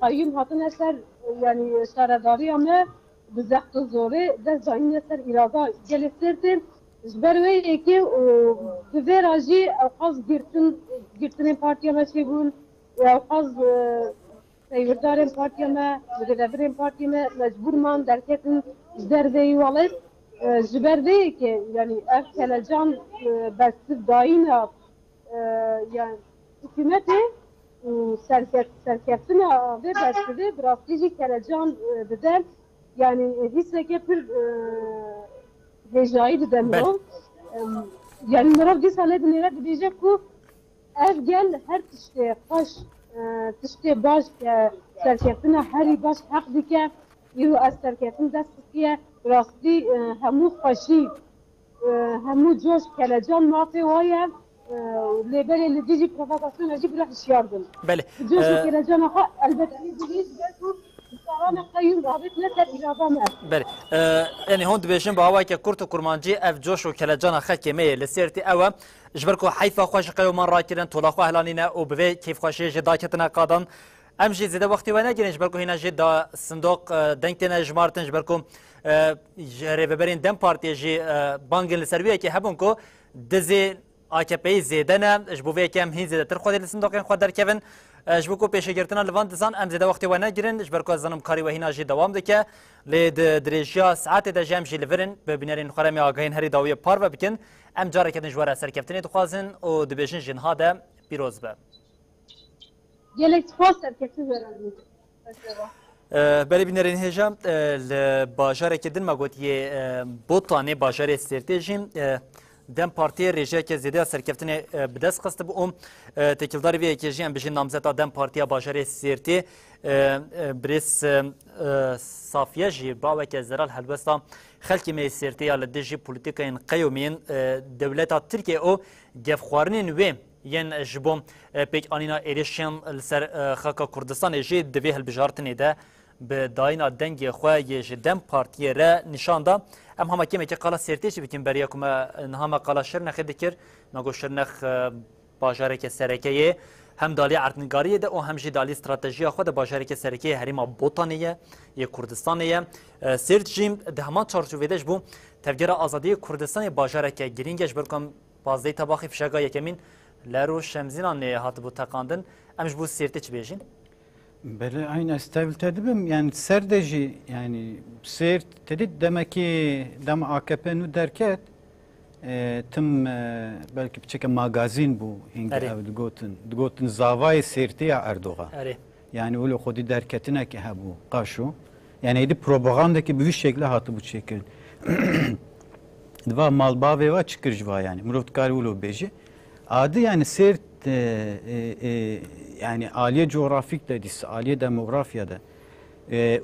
P: kayyum hatın eser yani şaradari ama biz zaktı zori de zayin eser irada gelesirtin Zbervey ki bir raji az girtin partiyama çebun az seyirdarın partiyama müdevlerin partiyama mecburman derketin zbervey valet Zbervey ki yani erkelecan bestif dayına yani hükümeti serkefsine ve bestifde brastici kelecan bedel yani hisseke bir Vecayı demiyor. Yani Murat bir sene dinleyerek diyecek ki ev gel her tişte baş tişte baş serketine her baş hak dike yürü az serketin destiye rastı hemu faşi hemu coş kelecan mafi vaya lebele ledici provokasyon acı bir işyardım.
B: Bele.
P: Coş kelecan ha elbette diyeceğiz ki
B: بله يعني هون دبيشن باوا كي كورتو كورمانجي اف جوشو كلاجانا خكي مي لسيرتي اوا جبركو حيفا خوش قيو من راكرن تولا خو اهلانينا او بوي كيف خوشي جداكتنا قادن امجي زيد وقتي وانا جن جبركو هنا جدا صندوق دنكتنا جمارتن جبركو ريبرين دم بارتي جي بانجن لسرويه كي هبونكو دزي AKP'yi زیدنه جبوی کم هین زیده تر خودی لسندوقین خود در کفن جبوکو پیش گرتنا لوان دزان ام زیده وقتی و نگیرن جبرکو زنم کاری و هینا جی دوام دکه لید درجیا ساعت ده جام جی لورن به بنرین خرمی آگاهین هری داوی پار و بکن ام جاره کدن جواره سرکفتنی دخوازن و دبیشن جنها ده پیروز به
P: گلک سپاس سرکفتی برندیم
B: بله بنرین هجام باجاره کدن ما گوتیه بوتانه باجاره استراتژیم دم پارتی رژه که زیده سرکفتن بدست خسته بو تکیلدار وی که جیم بجین نامزد دم پارتی باجره سیرتی بریس صافیه جی باو که زرال هلبستا خلکی می سیرتی ال دجی پولیتیکین قیومین دولت ترکیه او گفخوارنین و ین جبوم پیک آنینا ایریشن سر خاکا کردستان جی دوی هلبجارتنی ده به داینا دنگ خواه یه دم پارتی را نشان دا ام همه کمی که قالا سرتیش بکن بریا کما همه قالا شرنخ دکر نگو شرنخ باجاره که سرکیه هم دالی عرضنگاریه ده و هم جی دالی استراتژی خود باجاره که سرکیه هریما بوتانیه یه کردستانیه سرت جیم ده همان چارچوبیدش بو تفجیر آزادی کردستان باجاره که گرینگش برکم بازده تباخی فشاگاه یکمین لارو شمزینان هات بو تقاندن امش بو سرتیش بیجین
C: بله aynı استابیلیته دبم yani serdeci yani sert tedid demek ki dem AKP nu derket tüm belki bir çeke magazin bu hinge dgotin zavay serti ya Erdoğan. Yani öyle xodi derketine ki ha bu qaşu. Yani idi propaganda ki bir şekilde hatı bu şekil. Dva malbave va çıkırjva yani. Muroftkari ulo beji. Adı yani sert yani aliye coğrafik de dis, aliye demografyada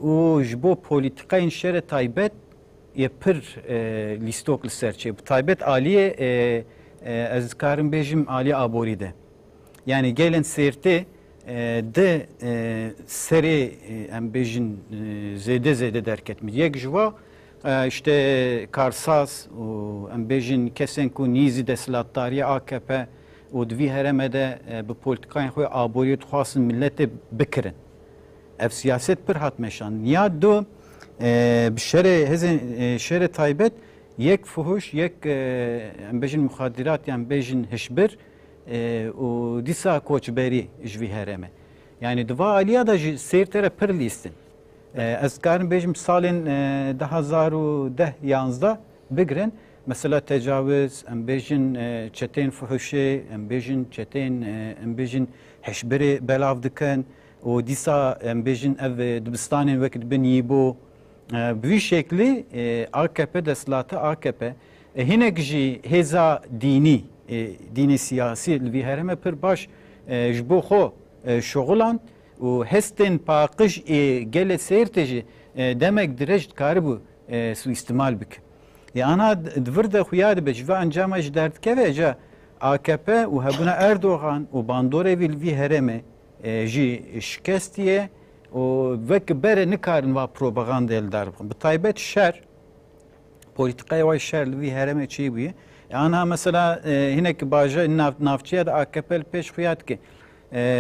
C: o jbo politikayın şere taybet yapır listoklu serçe. Taybet aliye az karım bejim aliye aboride. Yani gelen serte de seri em bejin zede derket mi. Yek jwa işte Karsas û em bêjin kesên ku nîzî desthilatdariya AKP û di vî herême de bi polîtikayên xwe aboriyê dixwastin milletê bikirin. Ev siyaset pir hat meşan. Ya do bi şerê hêzên şerê taybet yek fuhuş, yek em bêjin muxadirat yan bêjin hişbir û dîsa koçberî ji vî herême. Yani di va aliya da jî sêrtere pir lîstin. Ez karim bêjim salên 2010-11 bigirin. Mesela tecavüz, em bêjin çetên fuhuşê, em bêjin çetên em bêjin hişbirê belav dikin û dîsa em bêjin ev dibistanên wek dibin yîbû. Bi vî şeklî AKP desthilatı AKP hinek jî hêza dînî, dînî siyasî li vî herême pir baş ji bo xwe şoğulan û hestên paqij gelê sêrtê jî demek dirêj dikaribû suîstimal bike. Ana divir de xuya dibe ji vê encama ji derdikeve ca AKP û hebûna Erdogan û bandorê wî li vî herême jî şikestiye û vekî berê nikarin va propagandayê li dar bixin. Bi taybet şer, polîtikaya wê şer li vî herêmê çi bûye. Ana mesela hinekî baja navçeya da AKP li pêş xuya dike.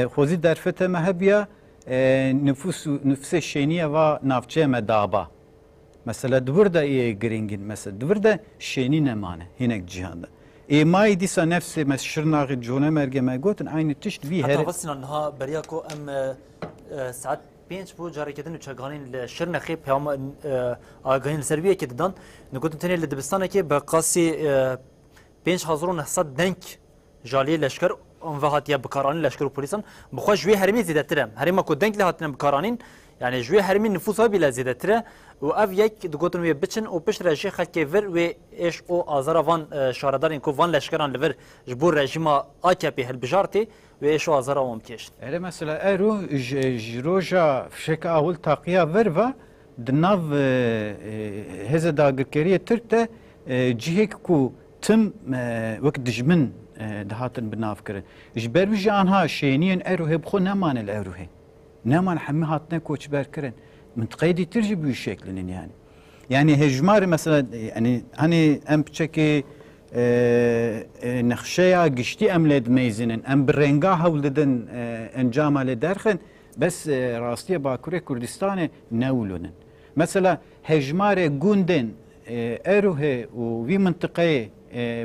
C: Xwezî derfete me hebiya nüfusê şêniye va navçeya me daba. Mesela divir de giringin, mesela divir de şênî nemane hinek cihanda. Êmayî dîsa nefsê me Şirnexê Conemergê me gotin aynı tişt vî herê.
B: Hatta Sinan ha beriya ku em saat 5 bu carekedin û çeganîn li Şirnexê peyama agahîn li ser vî yekê didan. Gotin tenê li dibistanekê bi qasî 5900 denk jaliyê leşker ve hatiye bikaranîn leşker û polîsan bixwe ji wê herêmê zêdetir e. Herêma ku denk li hatine bikaranîn yani ji wê herêmê nüfusa bîle zêdetir e û ev yek digotin wê biçin û pişt re jê xelkê vir wê êş û azara van şaredarên ku van leşkeran li vir ji bo rejima AKP hilbijartê wê êş û azara wan bikêşin.
C: Erê mesela ero ji roja fişeka awil taqiya vir ve di nav hêza dagirkeriyê Tirk de cihêk ku tim wek dijmin dihatin bi nav kirin. Ji ber wî jî anha şêniyên Erûhê bi xwe nemane li Erûhê. Neman hemî hatine koçber kirin. Mintiqeyê dîtir jî bu şeklinin yani. Yani hejmarê mesela yani hani em piçekê nexşeya giştî em lê dimeyzinin, em bi renga hewl didin encama lê derxin, bes rastiya Bakurê Kurdistanê newlonin. Mesela hejmarê gundên Erûhê û vî mintiqeyê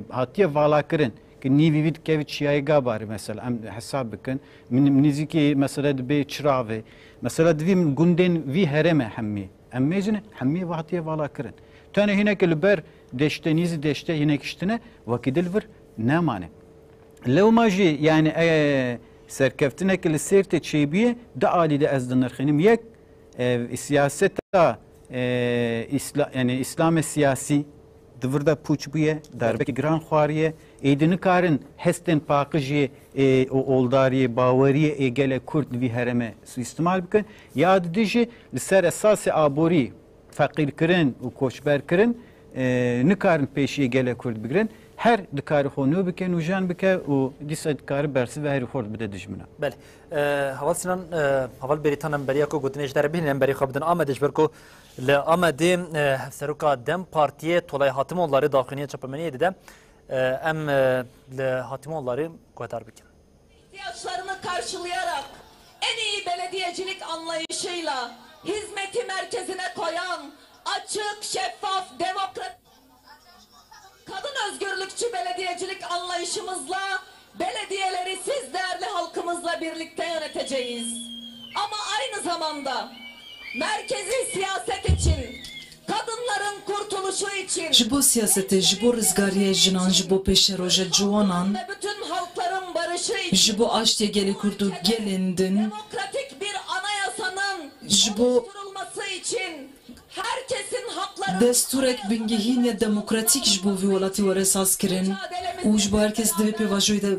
C: hatiye valakirin ki nîvî wî dikeve çiyayêga barî mesela em hesab bikin nîzîkî mesela dibe çiravê mesela divî gundên vî herême hemî em mêjin hemî hatiye valakirin. Tenê hinekî li ber deşte nîzî deşte hinek iştine wekî dil vir nemane. Lewma jî yani serkeftinekî li sêrtê çêbûye di alî de ez dinirxînim yek siyaseta yani İslamê siyasî divir de pûç bûye, darbekî giran xwariye, êdî nikarin hestên paqijê û oldariyê, baweriyê gelê Kurd li vî herême suîstimal bikin, ya didî jî li ser esasê aborî feqîrkirin û koçberkirin nikarin pêşiyê gelê Kurd bigirin, her dikarî xwe nû bike, nûjan bike û dîsa dikarî bersiv ve herî xwe bide dijmina.
B: Belê. Heval Sinan, heval berîtan em beriya ku gotinê ji derê bihînin em berî xwe bidin Amedê ji ber ku li Amedê hevseroka Dem Partiyê Tolay Hatimoğulları daxiniya çapemeniyê dide em li Hatimoğulları guhdar bikin.
Q: İhtiyaçlarını karşılayarak en iyi belediyecilik anlayışıyla hizmeti merkezine koyan açık, şeffaf, demokratik kadın özgürlükçü belediyecilik anlayışımızla belediyeleri siz değerli halkımızla birlikte yöneteceğiz. Ama aynı zamanda merkezi siyaset için, kadınların kurtuluşu için
E: ji bo siyasetê, ji bo rizgariyê jinan, ji bo pêşeroja ciwanan,
Q: ve bütün halkların barışı için
E: ji bo aştê gelê Kurd û gelên din,
Q: demokratik bir anayasanın
E: ji bo
Q: oluşturulması için herkesin hakları
E: desturek bingehîne demokratîk ji bo vî welatî were saz kirin û ji bo herkes divê pêvajoyê de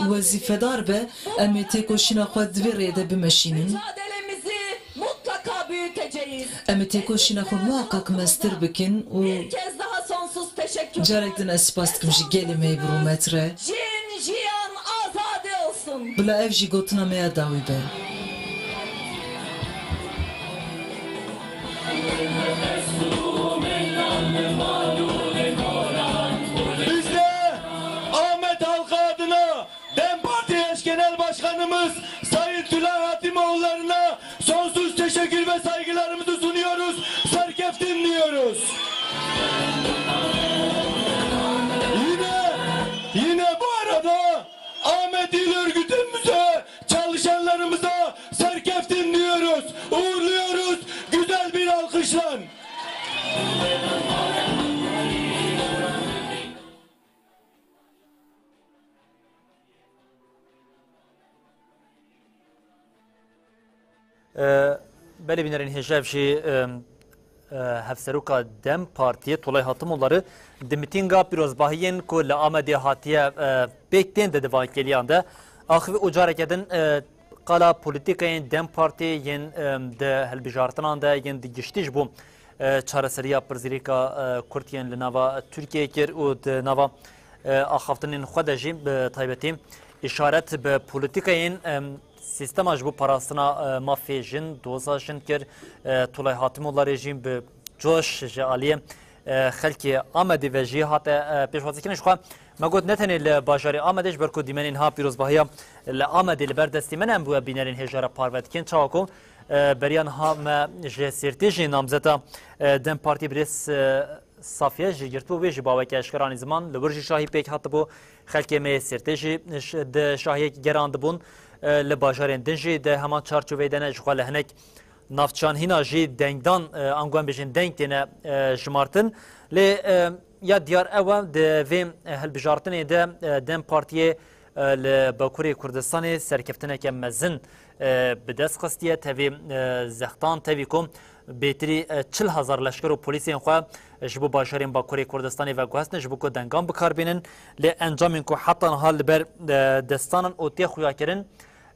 E: wezîfedar be, em ê têkoşîna xwe divê rêyê de bimeşînin.
Q: mücadelemizi mutlaka büyüteceğiz.
E: Em ê têkoşîna xwe muhakkak mestir bikin û
Q: Bir kez daha sonsuz teşekkür.
E: carek din ez spas dikim ji gelê me yê birûmetre.
Q: Jin jiyan azade olsun.
E: Bila ev jî gotina me ya dawî be.
J: Yes.
N: Başkanımız Sayın Tülay Hatimoğulları'na sonsuz teşekkür ve saygılarımızı sunuyoruz. Serkeftin diyoruz. Yine bu arada Ahmet İl Örgütümüze, çalışanlarımıza Serkeftin diyoruz. Uğurluyoruz güzel bir alkışla.
B: Belê bînerin hêjev jî hevseroka Dem Partiye Tolay Hatimoğulları di mîtînga pîrozbahiyên ku li Amedê hatiye pêk tên de di vekêliyan de axivî û careke din qala polîtîkayên Dem Partiyê yên di hilbijartinan de yên di giştî ji bo çareseriya pirzîrêka Kurtiyên li nava Tirkiyeyê kir û di nava axaftinên xwe de jî bi taybetî îşaret bi polîtîkayên sistema ji bo parastina mafyê jin doza jin kir Tolay Hatimoğulları jî bi coş ji aliyê xelkê Amedê ve jî hate pêşwazîkirin ji xwe me got ne tenê li bajarê Amedê ji ber ku dîmenên ha pîrozbahiya li Amedê li ber destî me ne em bûye bînerên hêjara parve dikin çawa ku beriyan ha me ji sêrtê jî namzeta Dem Partî birêz Safiye jî girtibû wê ji baweke eşkeranî ziman li wir jî şahî pêk hatibû xelkê me sêrtê jî di şahiyek geran dibûn li bajarên din jî de heman çarçoveyê de ne ji xwe li hinek navçanhîna jî dengdan anguan bêjin deng têne jimartin lê ya diyar ew e di vê hilbijartinê de Dem Partiyê li Bakurê Kurdistanê serkeftineke mezin bi dest xistiye tevê zextan tevî ku bêtirî 40,000 leşker û polîsên xwe ji bo bajarên Bakurê Kurdistanê ve guhestin ji bo ku dengan bikarbînin lê encamên ku heta niha li ber destanan û tê xuyakirin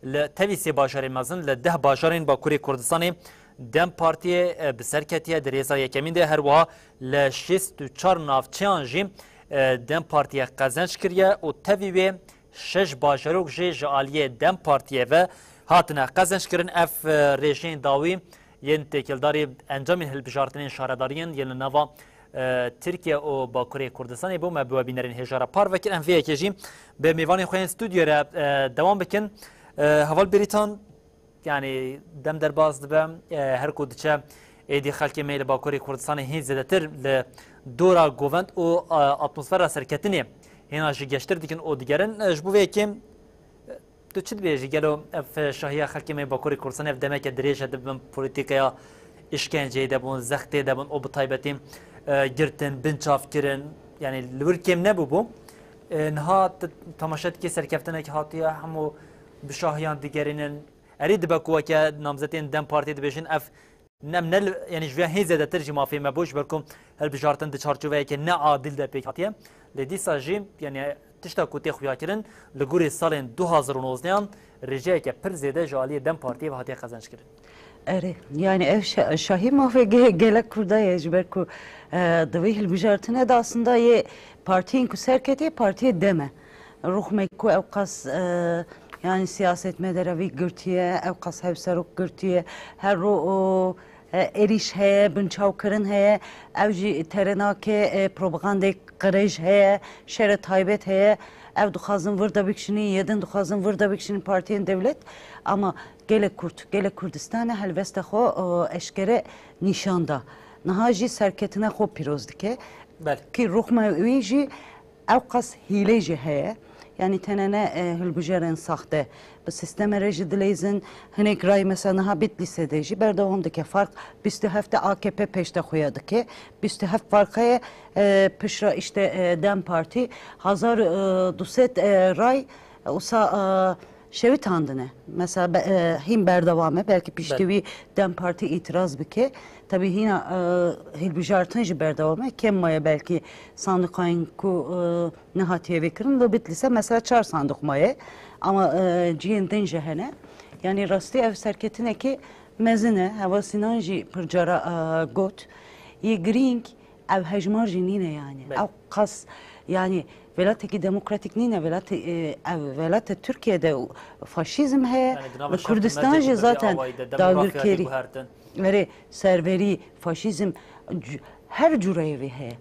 B: li tevî sê bajarên mezin li 10 bajarên Bakurê Kurdistanê Dem Partiyê bi serketiye di rêza yekemîn de her wiha li 64 navçeyan jî Dem Partiye qezenç kiriye û tevî wê 6 bajarok jê ji aliyê Dem Partiye ve hatine qezenç kirin ev rêjeyên dawî yên têkildarê encamên hilbijartinên şaredariyên yên li nava Tirkiye û Bakurê Kurdistanê bû me bi bînerên hêjara par vekir em vê yekê jî bi mêvanên xwe yên stûdyo re dewam bikin heval berîtan yani dem derbas dibe her ku diçe êdî xelkê me li Bakurê Kurdistanê hîn zêdetir li dora govend û atmosfera serketinê hêna jî geştir dikin û digerin ji bo vê yekê tu çi dibêjî gelo ev şahiya xelkê me Bakurê Kurdistanê ev demeke dirêj dibin polîtîkaya işkenceyê de bûn zextê de bûn û bi taybetî girtin binçavkirin yani li wir kêm nebû bû niha temaşa dikê serkeftinekî hatiye hemû bi şahiyan digerînin erê dibe ku weke namzetên Dem Partiyê dibêjin ev nem ne yani ji hê zêdetir jî mafê me bû ji ber ku hilbijartin di çarçoveyeke ne adil de pêk hatiye lê dîsa jî yani tişta ku tê xuyakirin li gurê salên 2019yan rêjeyeke pir zêde ji aliyê Dem Partiyê ve hatiye qezenç kirin.
A: Erê yani ev şahî mafê gelek Kurdaye ji ber ku di vê hilbijartinê de aslında yê partiyên ku serketiye partiye deme ruhme ku ew qas yani siyaset mederevî girtiye ew qas hevserok girtiye her ro êrîş heye binçavkirin heye ev jî terenakê propagandê qirêj heye şere taybet heye ev dixwazin vir de bikişînî yedin dixwazin vir de bikişînî partiyên devlet ama gelek Kurdistanê helvesta xwe eşkere nîşan da niha jî serketine xwe pîroz dike ki ruhme wî jî ew qas hîlê jî heye yani tenene hilbijarên saxte bi sistema jî dilêzin hinek ray mesela niha Bitlisê jî berdewam dike fark 27 AKP peşte xuya dike 27 farkaya pişra işte Dem Parti 1200 ray usa şevit handine mesela him berdewame belki piştivi Dem Parti itiraz bike tabi hina hilbijartin jî berdewame kemmaya belki sandıkayın ku nihatiye vekirin ve Bitlis'e mesela 4 sandık maye ama ciyên din jî hene yani rastî ev serketinekî mezine heva Sinan jî pircara got yê girîng ev hejmar jî nîne yani ew qas yani velateki demokratik nîne velatê Türkiye'de faşizm heye Kurdistan jî zaten dawirkerî verê serverî faşizm her cureyê vê heye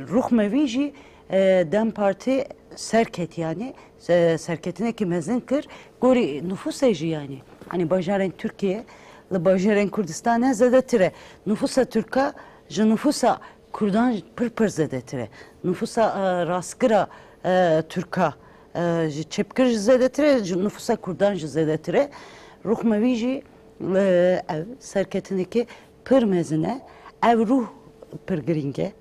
A: ruhme wî jî Dem Parti serket yani serketine ki mezin kır gori nüfus eji yani hani bajaren Türkiye le bajaren Kürdistan'a zedetire nüfusa Türk'a je nüfusa Kurdan pır zedetire nüfusa raskıra Türk'a çepkir zedetire nüfusa Kurdan zedetire ruhmevici ev serketindeki pır mezine ev ruh pır gringe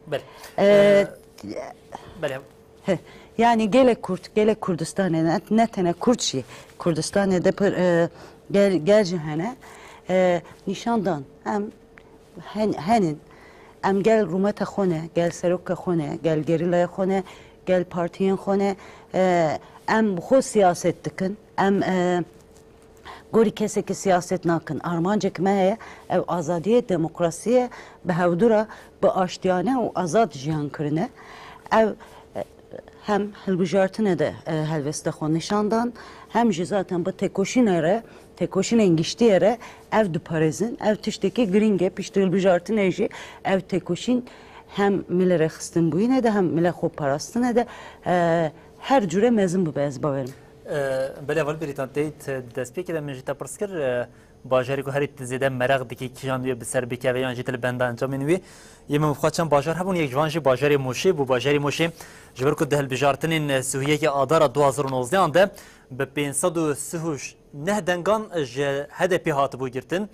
A: yani gelek Kurdistan'a ne tane Kürtçi Kurdistan'a da gel cihane nişandan hem em gel rumeta xone gel serokka xone gel gerilaya xone gel partiyen xone em bu siyaset dikin em gori keseki siyaset nakın armancık meye ev azadiye demokrasiye behevdura bu aştiyane o azad jiyan kırine ev hem helbujartine de helveste xo nişandan hem ji zaten bu tekoşinere tekoşinen giştiyere ev duparezin ev tişteki gringe pişti helbujartine ji ev tekoşin hem milere xistin bu yine de hem mile xo parastine de her cüre mezin bu bez baverim.
B: Bele val beritan teyit despeki de menjita perskir bajari ko herit zede meraq diki kijan diye biser bike ve yanjitel benda ancamin vi yeme mufxaçan bajar habun yek jvanji bajari moşe bu bajari moşe jber ko dehel bijartinin Suriye ki adara 2019 anda be 539 nehdengan je HDP hat bu girtin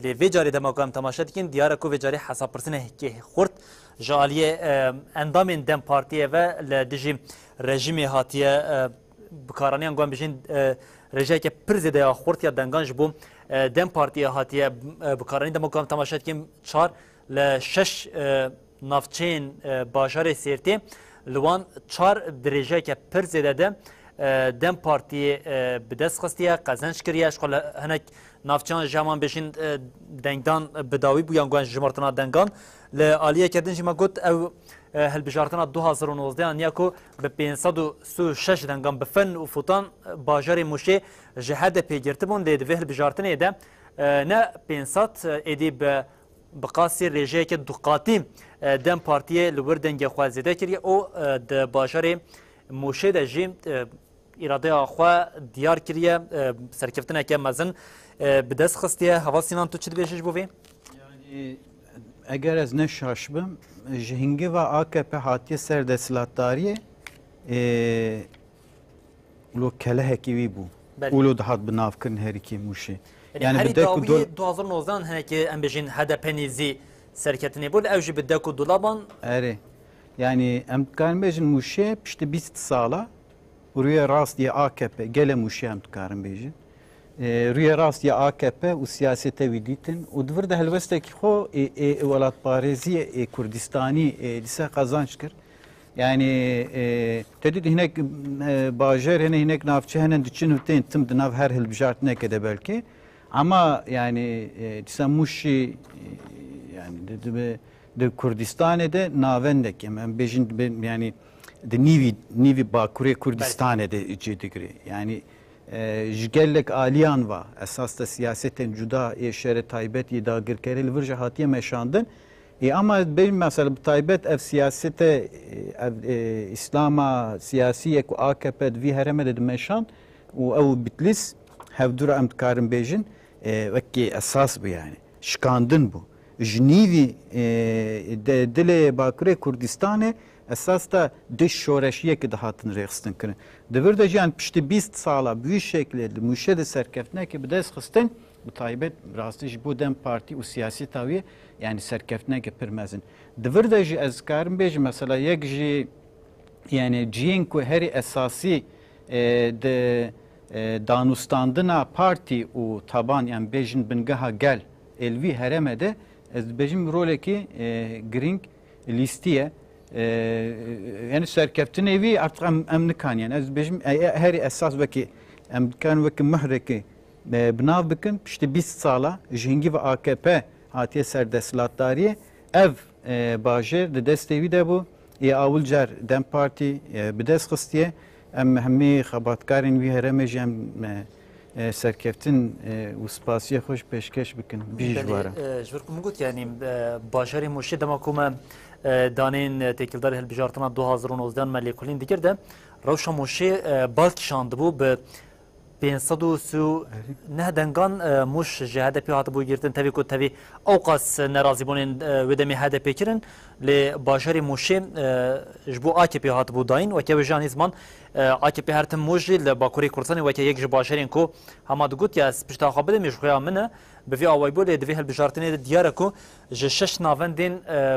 B: li vecari de makam tamaşa dikin diyara ko vecari hesap persine ki xurt jaliye endamın dem partiye ve le diji rejimi hatiye بکارانیان گویم بچین رژه که پرزیده یا خورد یا دنگانج بوم دم پارتی هاتیه بکارانی دم گویم تماشا کیم چهار لشش نافچین باشار سیرتی لوان چهار درجه که پرزیده ده دم پارتی بدست خستیه قزنش کریه شغل هنک نافچان جامان بچین دنگدان بداوی بویان گویم جمرتنا دنگان لعالیه کردن جما گوت او هالبجارتنا 2019 نیاکو به 536 دنگام بفن و فوتان باجار موشه جهاد پیگرتبون لید به هالبجارتنا ایده نه 500 ایدی به بقاسی رژه که دقاتی دم پارتیه لوردنگ خوازیده کریه او د باجار موشه د جیم اراده آخوا دیار کریه سرکفتنه که مزن به دست خستیه هوا سینان تو چی بیشش بوی؟
C: یعنی اگر از نشاشبم جهنگی و AKP hatiye serdeslatdariye ولو کله هکی بو ولو دهات بنافکن هری کی موشه
B: yani هری داوی 2019 هنکی ام بجین HDP نیزی سرکتنی بود اوجی بدکو دولابان
C: اره yani em kan bejin موشه پشت 20 سالا روی راست یا AKP gele موشه em tukarım bejin روی راست یا AKP و سیاست ویدیتن و دور ده هلوسته کی خو ولات پارێزی کوردستانی لسه قازانç kir yani tedid hinek bajer hinek navçe henen diçin hüteyn tim dinav her hilbijart kede belki ama yani disamuşi yani de Kurdistan'da navendek yani bejin yani de nivi Bakure Kurdistan'da ciddigri yani جگلک آلیان و اساس سیاست جدا شهر تایبت یداگر کردن ورجه هاتیه مشاندن اما بین مثلا تایبت اف سیاست اسلام سیاسی کو AKP وی هرمه د مشان و او بتلیس هفدور امتکارن بیجن وکی اساس bu yani şkandın bu jnivi dile Bakure Kurdistan'e esas da dış şoreşiye ki dahatın reğistin kırın. Devir de yani pişti 20 sala büyük şekilde müşede serkeftine ki bir de sıkıstın bu taybet rastış bu dem parti u siyasi taviye yani serkeftine ki pirmezin. Devir de ezkarım bej mesela yek yani ciyin ku heri esasi de danustandına parti u taban yani bejin bingaha gel elvi heremede ez bejim roleki gring listiye yani serkeftin evi artık emnikan yani ez bejim her esas veki emnikan veki mühreki binav bikin işte 20 sala jingi ve AKP hatiye serdeslatdariye ev bajer de destevi de bu avulcar dem parti bides xistiye em hemi xabatkarin vi hereme jem سرکفتن و سپاسی خوش پیشکش بکن بیجواره.
B: جبرکم گوت یعنی باشاری موشی دماکوم دانین تکیلدار هلبجارتنا 2019 ملیکولین دیگر ده روشا موشی بالکشاند بو به 539 دنگان موش جهاد پی هات بو گرتن تبی کو تبی اوقاس نرازی بونن ودمی هاد پیکرن ل باشاری موشی جبو آکی پی هات بو داین و که بجانی زمان آکی پی هرتم موجی ل باکوری کردستانی و که یک جباشارین کو هما دگوت یا پشت خابده میشخویا منه به وی آوای بود دوی هلبجارتنی دیاره کو جشش ناوندین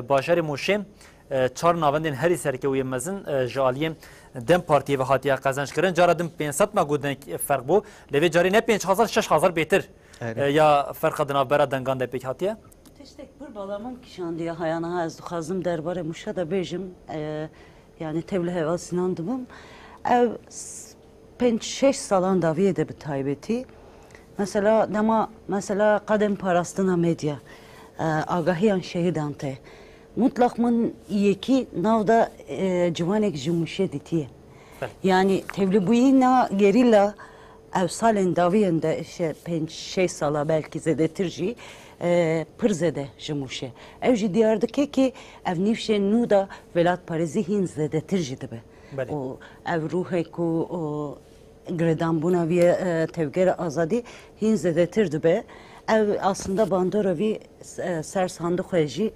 B: باشاری موشی چهار ناوندین هری سرکه وی مزن جالیم دم پارتی و هاتیا قازنش کردن جارا دم 500 ما گودن فرق بو لوی جاری نه 5000 6000 بهتر یا فرق دنا برا دنگان ده پیک هاتیا
A: تشتک بر باlamam kişandiye hayana az xazım derbare muşa da bejim yani tevle hevasınandım ev 5-6 salan daviye de bir taybeti mesela dema mesela kadem parastına medya agahiyan şehidante mutlak min yeki navda civanek jumuşe ditiye yani tevli buyina gerilla ev salen daviyende işte 5-6 sala belki zedetirci pırzede jumuşe ev ji diyardaki ki ev nifşe nuda velat parezi hin zedetirci dibe o ev ruhe ku gredan buna viye tevgere azadi hin zedetir dibe ev aslında bandoravi sersandı khoji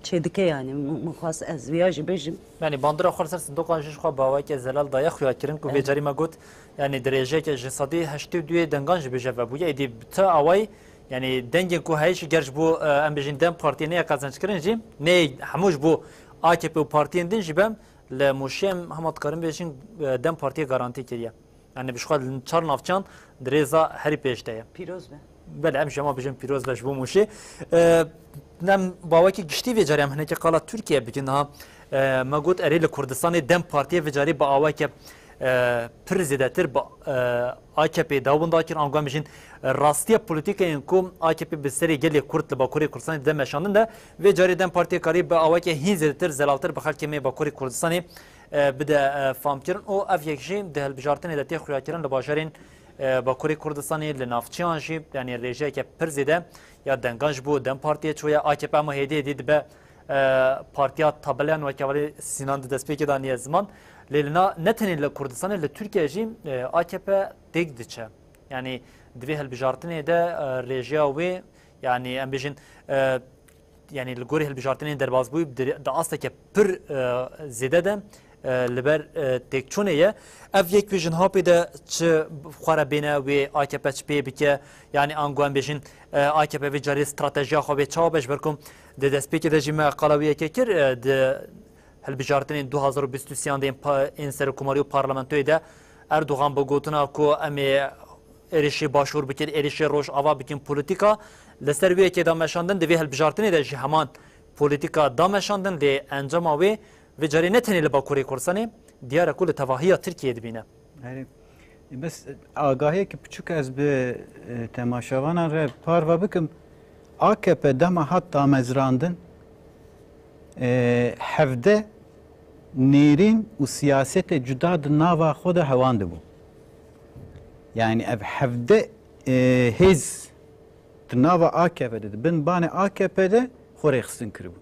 A: çedike yani muhas ezviyaj bejim
B: yani bandıra xorser sindoqan jiş xwa bawa ke zelal daya xuya kirin ku becari magot yani derece ke jisadi hashti duye dangan jibe ve bu yedi ta away yani denge ku hayş gerç bu ambejin dem partiye ne kazanç kirinci ne hamuj bu AKP partiyen din jibem le muşem hamat karim beşin dem partiye garanti kiriye yani bir şkal çar navçan dreza her peşte
A: piroz be
B: بله امش ما بجم پیروز باش بو موشی نم باوکی گشتی و جاری هم هنگی قالت ترکیه بکن ها ما گوت اریل کردستان دم پارتیه و جاری با آواکی پرزیدتر با AKP داوند داکن آنگاه میشین راستی پولیتیک این کوم AKP بسری گلی کرد لبا کوری کردستان دم مشاندن ده و جاری دم پارتیه کاری با آواکی هین زیادتر زلالتر بخال کمی با کوری کردستانی بده فهم کردن او اف یکشی ده البجارتن دتی خویا کردن لباشارین با کوری کردستانی لنافچیان جی یعنی رژه که پرزیده یا دنگانج بو دم پارتیه چویا AKP ما هدیه دید به پارتیا تابلان و کوالی سینان دستپیک دانی زمان لینا نتنی لکردستان لترکیه جی AKP دیگ دیچه یعنی دوی هلبجارتنی ده رژه وی یعنی ام بیشین یعنی لگوری هلبجارتنی درباز بوی ده اصلا که پر زیده ده لبر تکچونه اف یک ویژن هاپی ده چه خوره بینه و AKP چپی بکه یعنی آنگوان بیشین AKP وی جاری استراتژی خوابه چاوبش برکم ده دستپیک ده جیمه قلاویه که کر ده هلبجارتنین 2023 ده این سرکوماری و پارلمانتوی ده اردوغان بگوتنا کو امی erişi başvur bikin, erişi roş ava bikin politika لسر وی که دامشاندن دوی هلبجارتنی ده جهمان politika دامشاندن لی انجام وی و جاری نتنی لبا کوری کردستانی دیاره کل تواهی ترکیه دبینه.
C: بس آگاهی که پچوک از به تماشاوانا ره پار و بکم AKP دما حتی مزراندن هفده نیرین و سیاست جدا ناوا خود هوانده بو. Yani ev hevde hez tnava AKP'de bin bane AKP'de xorexsin kiribun.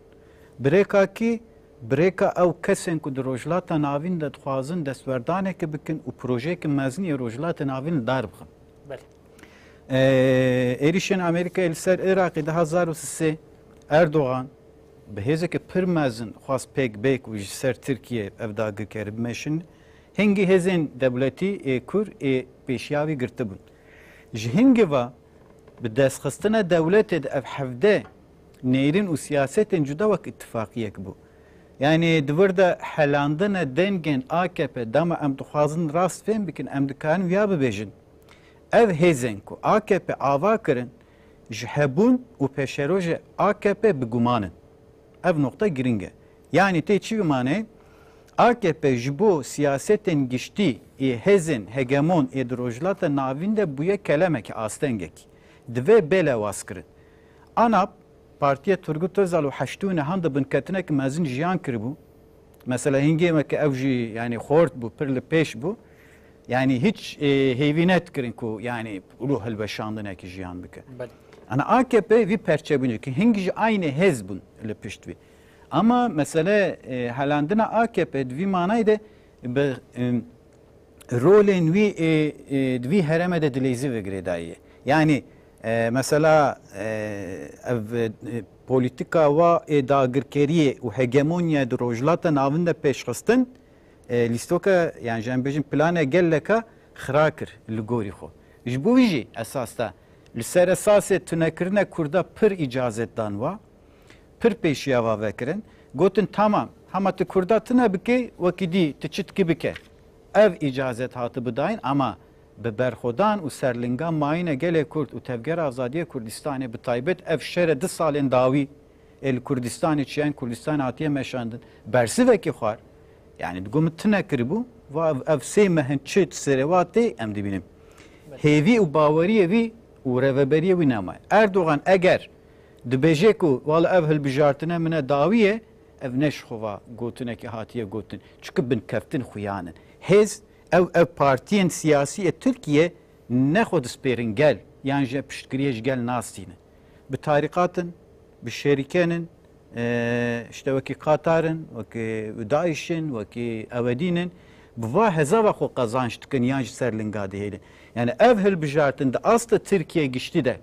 C: Breka ev kesen ku rojlata navin de dixwazin destwerdaneke bikin û projeyeke mezniye rojlata navin dar bixin. Êrişên Amerîkayê li ser Iraqê 2003 Erdoğan bi hêzeke pir mezin xwast pêk bêk û ji ser Tirkiye ev dagirker bimeşin hingî hêzên dewletî ê Kur ê pêşiyavî girtibûn. Ji hingê ve bi destxistina dewletê de ev hevde nêrîn û siyasetên cuda wek ittifaqiyek bû. Yani divir de helandina dengên AKP dema em dixwazin rast fêm bikin em dikarin viya bibêjin. Ev hêzên ku AKP ava kirin ji hebûn û pêşerojê AKP bigumanin. Ev nokta giring e. Yani tê çi mane AKP ji bo siyasetên giştî ê hêzên hegemon ê rojlata navîn de bûye kelemekî astengekî. Divê bêle was kirin. Anap Partiya Turgut Özal û heştûne han de binketinekî mezin jiyan kiribû. Mesela hingêmeke ev jî yani xort bû pir li pêş bû. Yani hiç heyvinet kirin ku yani ruh helbeşandına ki jiyan bike. Ana AKP vi perçebini ki hingi aynı hezbun le piştvi. Ama mesela halandına AKP vi manaydı be rolün vi heremede dilezi ve gredayı. Yani mesela politika ve dagirkeriye u hegemonya drojlata navında peşkastin listoka yani jembejin plana gelleka xrakir ligori xo. Jbu viji esasta لسر اساس تنکرنه کرده پر اجازت دانوا پر پیشیاوا وکرن گوتن تمام همه تو کرده تنه بکی وکیدی تچت کی بکه ev icazet hatı بداین ama به برخودان و سرلنگان ماینه گله کرد و تفگر آزادی کردستان به تایبت ev شهر 2 سالن داوی el Kurdistan için Kurdistan atiye meşandın bersi veki xar yani dugum tnekri bu ve ev seymehen çet serevati em dibinim hevi u bavariye vi و رهبری وی نمای اردوغان اگر دبیجه کو والا اف هل بجارتنه منه داویه اف نش خوا گوتنه که هاتیه گوتن چکه بن کفتن خویانن هز او پارتین سیاسی ترکیه نخود سپیرن گل yani je piştkiriye gel nasine bi tarikatın bi şerikenin işte vaki Katar'ın vaki Daiş'in vaki Avedi'nin bu hezava xo kazançtıkın yani serlinga değil. Yani evhel bijartında asla Türkiye geçti de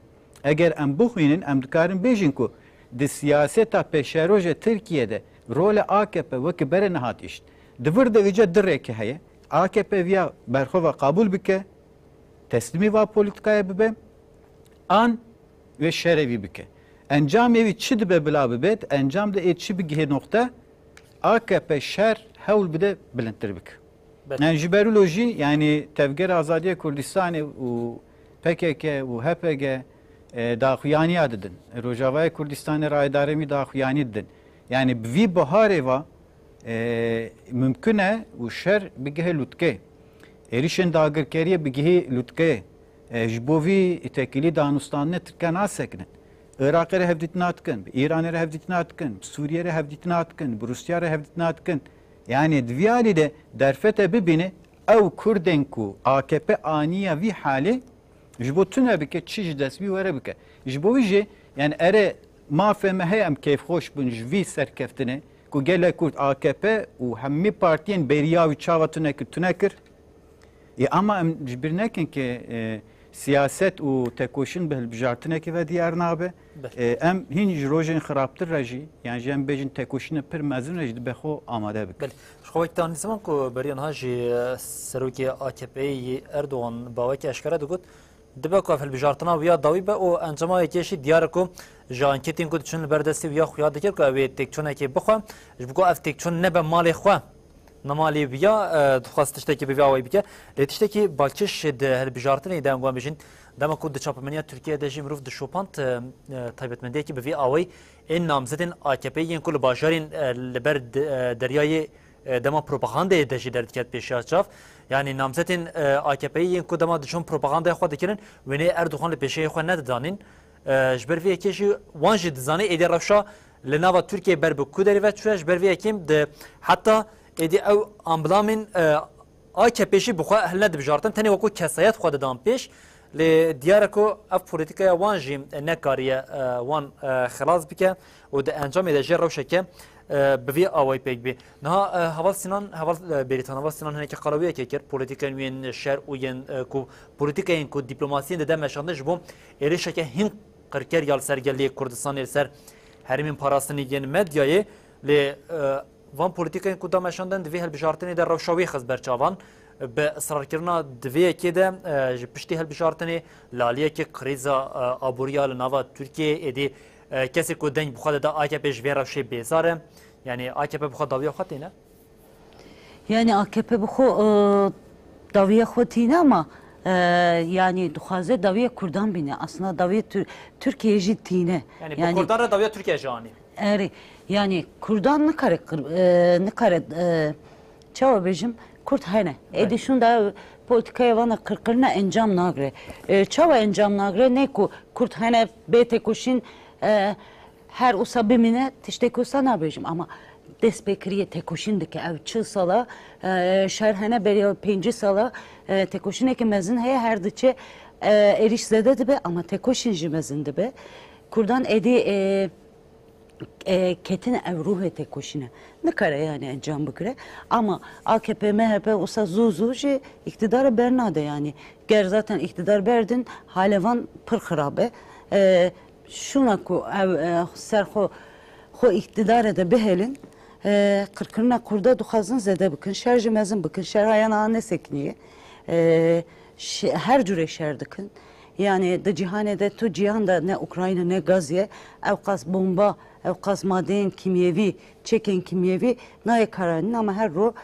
C: eğer em buhinin em dikarin bejin ku de siyaseta peşeroje Türkiye'de role AKP vaki bere nehat iş. Dıvır da vice direk heye AKP via berxova kabul bike teslimi va politikaya bibe an ve şerevi bike. Encam evi çi be bila bibet encam da etçi bir nokta AKP şer hewl bide bilintir bike. Yani jiberoloji yani tevger azadiye Kürdistan'ı u PKK u HPG daxuyani adedin. Rojavaya Kürdistan'ı raydaremi daxuyani dedin. Yani vi bahare va mümküne u şer bige lutke. Erişen dagirkeriye bige lutke. Jbovi tekili Danustan'ı Türkan asekne. Irak'ı hevditine atkın, İran'ı hevditine atkın, Suriye'ye hevditine atkın, Rusya'ya hevditine atkın. Yani dviyali de derfete bibini ev Kurdenku AKP aniye vi hali jbo tune bike çiş desbi vere bike. Jbo vije yani ere mafeme heyem keyf hoş bun jvi serkeftine ku gele Kurd AKP u hemmi partiyen beriya vi çava tunekir. Ama jbirnekin ki siyaset u tekoşun behel bijartine ki ve diğer nabe em hinj rojin xarabtır reji yani jem bejin tekoşine per mezun reji bexo amade bik.
B: خویتان نیستم که بریان هاجی سروکی AKP Erdoğan باوکی اشکره دکت دبی که فیل بجارتنا ویا داوی به او انجامای کشی دیار کو جان کتین کو چون بردستی ویا خویا دکر که اوی تکچونه کی بخوام بگو اف تکچون نبه مالی خوا نمالی ویا خواستشته کی بیا وی بکه لتشته کی بالچش ده هل بجارتنی دام گوام بجین دام کو د چاپمنیا ترکیه ده جیم روف د شوپانت تایبتمندی کی بیا اوی این نامزدین AKP ین کل باجارین لبر دریای دما پروپاگاندا دجی در دکت پیشا چاف yani namzetin AKP'yi ku dema düşün propaganda xwe dikirin ve ne Erdoğan li peşe xwe nedidanin jber vê yekê jî wan jî dizanî êdî rewşa li nava Tirkiye ber bi ku derê ve çûye jber vê yekêm de heta êdî ew ambilamên AKP jî bi xwe ehl nedibijartin tenê wekû kesayet xwe didan pêş li diyar ku ev polîtikaya wan jî nekariye wan xilas bike û di encamê de jê rewşeke بوی آوای پیک بی نه حوال سینان حوال بریتان حوال سینان هنگی قلبیه که کرد پلیتیکن وین شهر و ین کو پلیتیکن کو دیپلماسی ده مشانده جبوم ایرشه که هن قرکر یال سرگلی کردستان سر هرمین پاراستنی ین مدیای لی وان پلیتیکن کو ده مشاندن دوی هل بجارتنی در روشاوی خز برچاوان به اصرار کردن دوی که ده پشتی هل بجارتنی لالیه که کریزا آبوریال نوا ترکیه ادی کسی که دنگ بخواد دا AKP جویرا شی بیزاره یعنی AKP بخواد داویه خواهد نه؟
A: یعنی AKP بخواد داویه خواهد نه ama yani duhaze daviye Kurdan bine aslında daviye Türkiye jitine
B: yani bu Kurdan da daviye Türkiye jani
A: yani Kurdan ne kare çava bejim Kurt hene edişun da politikaya vana kırkırına encam nagre çava encam nagre ne ku Kurt hene bete kuşin her usa bimine tiştek usa nabejim ama dest pêkiriye tekoşîn dike ev çi sala şer hene beriya 5 sala tekoşîneke mezin heye her diçe êriş zede dibe ama tekoşîn jî mezin dibe Kurdan êdî ketine ev ruhê tekoşîne nikare yani encam bikire ama AKP MHP olsa zuzu jî iktidara bernade yani ger zaten iktidar berdin halevan pır xirabe şuna ku ev serxo xo iktidar de bihelin kırkırına kurda duxazın zede bikin şerji mezin bikin şer hayana ne sekniye her cüre şer dikin yani de cihanede tu cihanda ne Ukrayna ne Gazze evkas bomba evkas maden kimyevi çeken kimyevi ne karanin ama her ro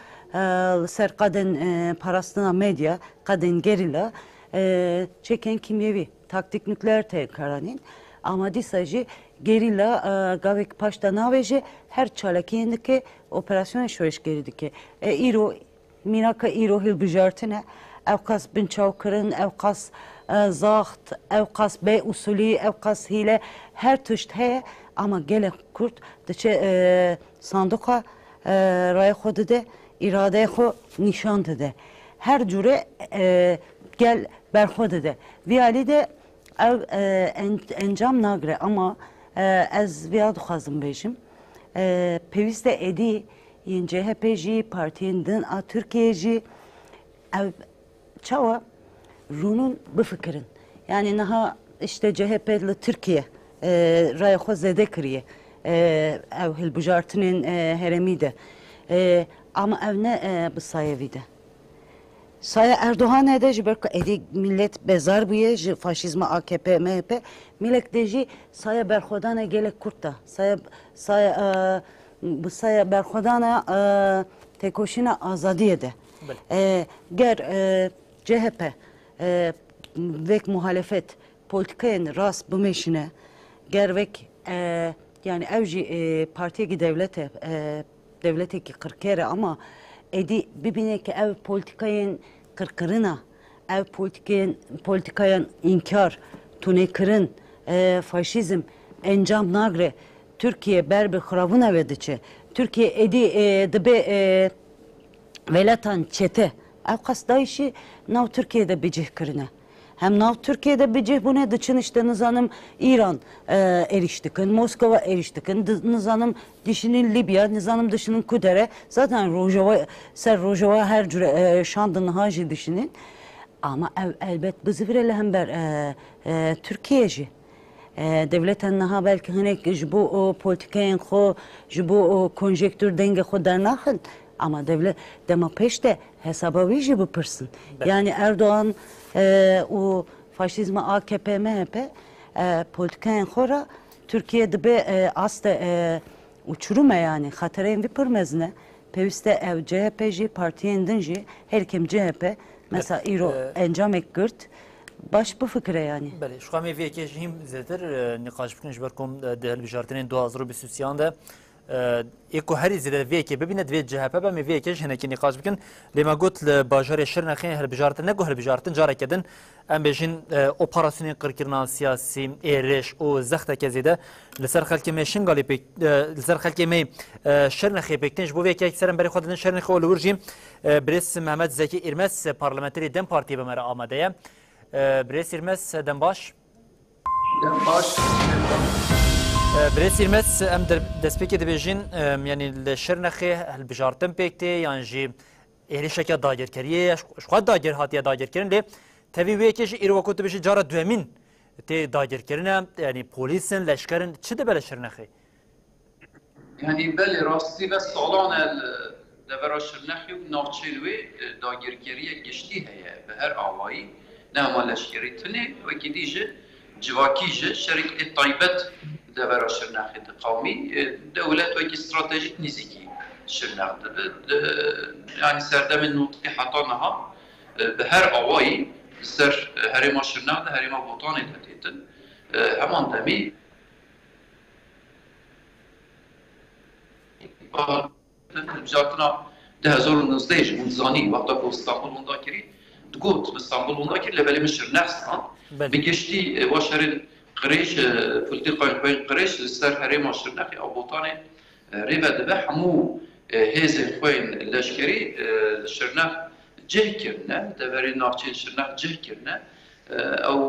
A: ser kadın parasına medya kadın gerilla çeken kimyevi taktik nükleer te karanin ama disajı gerilla gavek paşta naveji her çalakiyendeki operasyon şoş geridiki iro minaka iro hilbijartine evkas bin çavkırın evkas zaht evkas bey usulü evkas hile her tuşt he ama gele kurt dıçe sandıka raya xodu de irade xo nişan de her cüre gel berxodu de viyali de encam nagre ama ez viyad xazım bejim peviste edi yin CHP jî partiyen din a Türkiye jî ev çawa runun bifikirin yani naha işte CHP'li Türkiye raya xo zede kiriye ev hilbijartinin heremi de ama ev ne bisayevi de Saya Erdoğan ede ji berka edi millet bezar buye ji faşizma AKP MHP millet de ji saya berxodana gelek kurta saya berxodana tekoşina azadiye de ger CHP vek muhalefet politikayen rast bumeşine ger vek yani evji partiye devlete ki 40 kere ama edi bibineki ev politikayen kırkırına ev politikayen inkar tunekırın faşizm encam nagre Türkiye berbi xravun evediçe Türkiye edi dibe velatan çete ev kasdayışı nav Türkiye'de bicih kırına hem nav Türkiye'de bicih bu ne dıçın işte nizanım İran eriştikin, Moskova eriştikin, nizanım dişinin Libya, nizanım dışının Kudere, zaten Rojava her cüre şandın hacı dişinin. Ama elbet bizi virele hem ber Türkiye'ci. Devletten naha belki hinek jibu politikayen xo, jibu konjektür denge xo dernaxın. Ama devlet dema peşte hesaba vi jibu pırsın. Yani Erdoğan o faşizma AKP MHP politikayen xora Türkiye'de be aste uçuruma yani hatereyin vi pırmezne peviste ev CHP'ci partiyendinci her kim CHP mesela iro encam ekgırt baş bu fikre yani.
B: Bale şu an evi ki jim zeter niqaş bikin jberkom değerli bijartinin 2023 de eko her izle ve ki bebinet ve CHP be me ve ki jeneki niqaş bikin lema got bajar şirnexin her bijartin ne gohel bijartin jarekedin em bejin operasyonu qirkirnan siyasi eriş o zaxta kezide لسر خلک میشن گالی پی لسر خلک می شرنخی پکتنش بو وکی اکثرا بری خودن شرنخی ولورجیم برس محمد زکی ارمس پارلمانتری دم پارتی به مرا آماده برس ارمس دم باش برس ارمس ام در دسپیک دیویژن یعنی شرنخی هل بجارتم پکتی یعنی جی ایریشک دایر کریه شخواد دایر هاتیه دایر کرن لی تبی وکیش ایروکوت بشه جارا دومین تی دایر کرنه یعنی پلیسن لشکرن چه ده بله شرنخی؟
R: یعنی بله راستی و سالان دبر شرنخی و نافچلوی داگیرگیری گشتی هیا به هر آوایی نه ما لشکری تنه و کدیجه جواکیجه شرکت طایبت دبر شرنخی قومی دولت و کی استراتژیک نزیکی شرنخ yani serdemin nutqi hatanaha به هر آوایی سر هرما شرنخ ده هرما بوتان دادیدن همان دمی بجاتنا 2019 منزانی وقتا که استانبول اوندا کری دگوت استانبول اوندا کری لبلی مشر نفسان بگشتی واشرین قریش پولتیقای قریش سر هرما شرنخی آبوتان ريبه دبه حمو هيزن خوين لشكري شرناخ جهكرنا دبري نافچين شرناخ جهكرنا او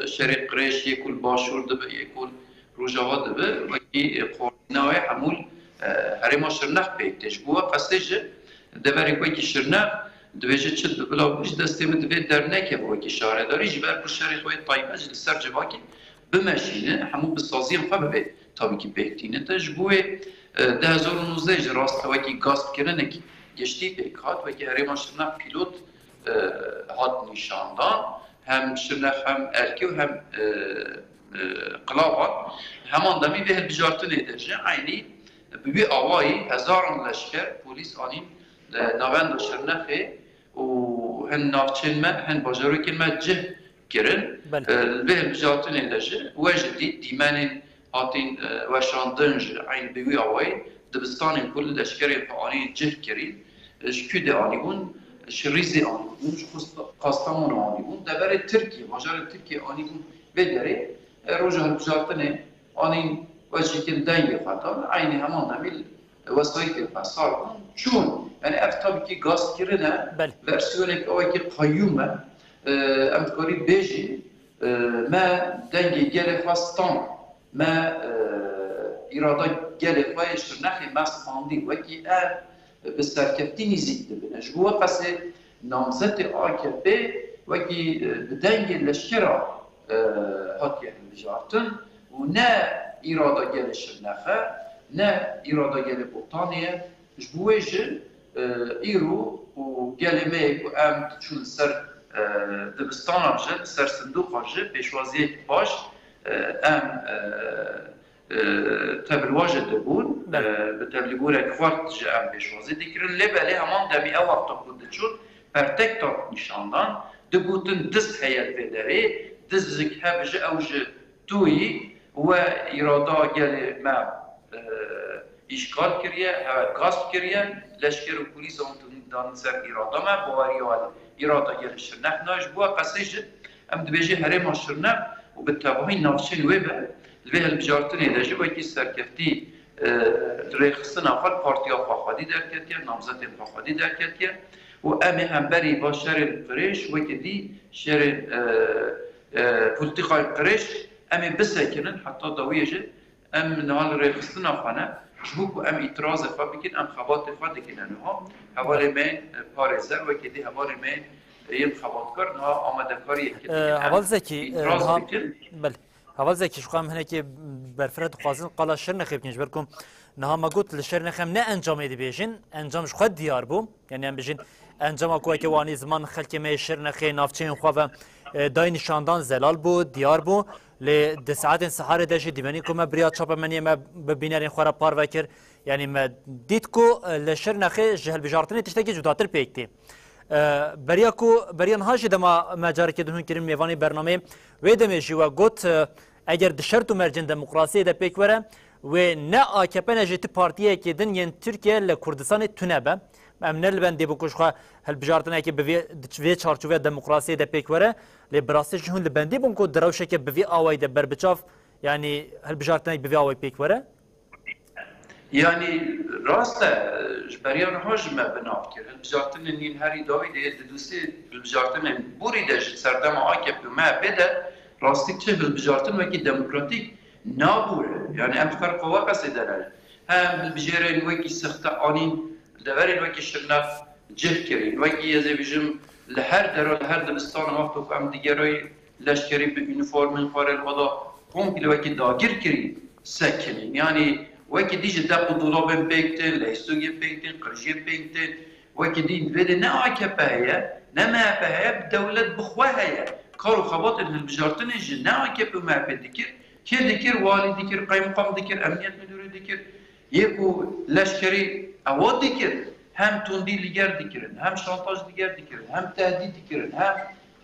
R: شريك قريش يكون باشور دبه يكون روجاوا دبه وكي قرناوي حمول هريما شرناخ بيتش بوا قسج دبري كوكي شرناخ دویجه چه بلا بوش دستیم دوی در نکه وکی شهر داری جبر پر شهر خوی طایبه جل سر جواکی بمشینه همو بسازیم خواه به تابی که بهتینه تجبوه 2019 راست وکی گاسپ کنه کی گشتی پیکات وکی هریم شرنا پیلوت هات نشاندان هم شرنا هم ارکی و هم قلابات همان دمی به بجارتن ادرجه عینی ببی آوایی هزاران لشکر پولیس آنیم ناوند شرنخه و هن نافچین ما هن باجروی که ما جه کرن به بجاتن لجه وجدی دیمان هاتین وشاندنج عین بیوی آوای دبستان کل لشکری فعالی جه کرین شکود آنی بون شریزی آنی بون قاستمون آنی بون دبر ترکی باجر ترکی آنی بون بدره روزه بجاتن آنی وجه که دنگ خطا عین همان نمیل وسایل فساد چون یعنی افتابی که گاز کرده ورسیونی که آوی که قیومه امکاری بیجی ما دنگی گله خواستان ما اراده گله خواهش نخی مست خاندی وکی به سرکفتی نیزید بینه جبوه قصه نامزد AKP وکی بدنگ لشکره هاتی بجارتن و نه اراده گله شرنخه نه اراده گله بوتانیه جبوهجه ایرو و گلمه و ام چون سر دبستان آجه سر صندوق آجه پیشوازی باش ام تبلواجه دبون به تبلیغور کوارت جه ام پیشوازی دیکرن لباله همان دمی او وقتا خود چون پرتک تا نشاندان دبوتن دست هیل بداره دست زکه بجه اوجه توی و اراده گله ما işgal kiriye, evet gasp kiriye, leşker ve polis ondan ser irada ma, buhari ve irada gelişir. Nahnaş bu akasıcı, em dibeci herem aşırına, ve bitabahi nafşin ve ve helbijartın edeci ve ki serkefti rexsin afal partiya fakhadi derketiye, namzatin fakhadi derketiye, ve emi hemberi başarı qreş ve ki di şer politikayı qreş, emi bisekinin hatta daviyeci, em nal rexsin afana, شبوك ام اعتراض فابكين ام خبات فادكين انها حوالي ما باريزر وكدي حوالي ما يم خبات كر نها آماده کاری
B: اول زکی بله اول زکی شو هم هناك برفرد قازن قال شر نخيب نيش بركم نها ما قلت للشر نخم نه انجام يدي بيجين انجام شو خد ديار بو يعني ام بيجين انجام اكو كواني زمان خلك ما شر نخي نافچين خو داي نشاندان زلال بو ديار بو ل دساعات سحر دشي ديماني كما بريات شاب مني ما ببينارين خورا بار وكر يعني ما ديتكو لشر نخي جهل بجارتني تشتكي جداتر بيكتي برياكو بريان هاجي دما ما جاري كدهن كريم ميواني برنامه ويدمي جوا قوت اگر دشرتو مرجن ديمقراطيه ده بيك وره و نه AKP نجت بارتيه كدن ين تركيا لكردستان تنبه امنل بندي بكوشخه هل بجارتنا كي بفي چارچوبه ديمقراطيه ده بيك وره لبراسي جهن لبندي بونكو دروشه كي بفي اواي ده بربچاف يعني هل بجارتنا بفي اواي بيك وره
R: يعني راست جبريان هاجم بناف كر بجارتن نين هاري داوي ده دوسي بجارتن بوري ده سردم AKP ما بده راستي چه بجارتن وكي ديمقراطيك نابوره يعني ام فرق واقع دلال هم بجيرين وكي سخته انين دورين وكي شرناف جه كرين وكي يزي بيجم لهر درو لهر دبستان وقتو ام ديگروي لشكري بيونيفورم خور الوضع كومبل وكي داگير كرين سكنين يعني وكي ديجي دابو دولابن بيكتن ليستوگي بيكتن قرجي بيكتن وكي دين فيدي نا AKP هي نما بها بدولة بخوها هي كارو خبط البجارتن جي نا AKP ما بدكر كير دكر والي دكر قيمقام دكر امنيت مدير دكر يكو لشكري اواد دكر هم توندي ليگر دكرن هم شانتاج ديگر دكرن هم تهديد دكرن هم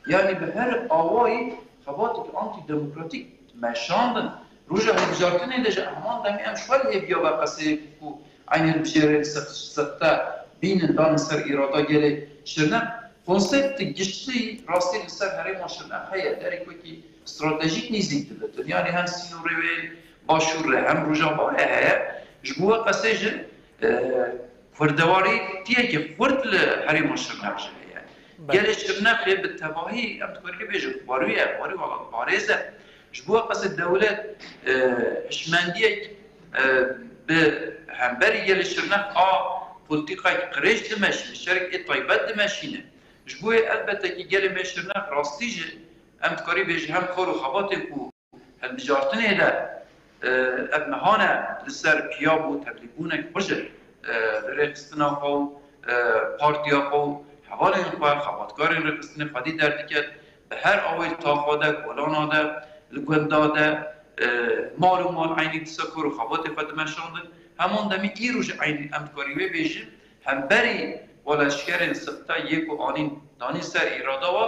R: يعني بهر اواي خباتك انتي ديمقراطيك مشاندن روجا البجارتن دجا امان دمي ام شوال هبيا بقاسي كو عين البجير سختا بين دان سر اراده گله شرنا konsept geçti rastlı ser her maşına hayal derek ki stratejik nizikti yani hem sinore ve başvuru hem rojava جبوا قصيج فردواري تيجي فرد لحريم الشرناق يعني قال الشرناق بالتباهي أم تقول لي بيجي باروية والله باريزة جبوا قص الدولة حشماندية بهمبري قال الشرناق بوليتيكا قريش دمشق الشركة طيبات دمشقينه جبوا البته كي قال ما الشرناق راستيجي أم تقول بيجي هم خور وخباتك هالبجارتني لا ابنهانا لسر بيابو تبليبونك برجل رقصتنا خو بارتيا خو حوالي نخواه خباتكاري رقصتنا خدي دردكت به هر آویل تاخواده گلانا لگنده مال و مال عینی تسکر و خبات فدمشانده همان دمی ای روش عینی امتکاریوه بیشیم هم بری ولشکر سبتا یک و آنین دانی سر ایرادا و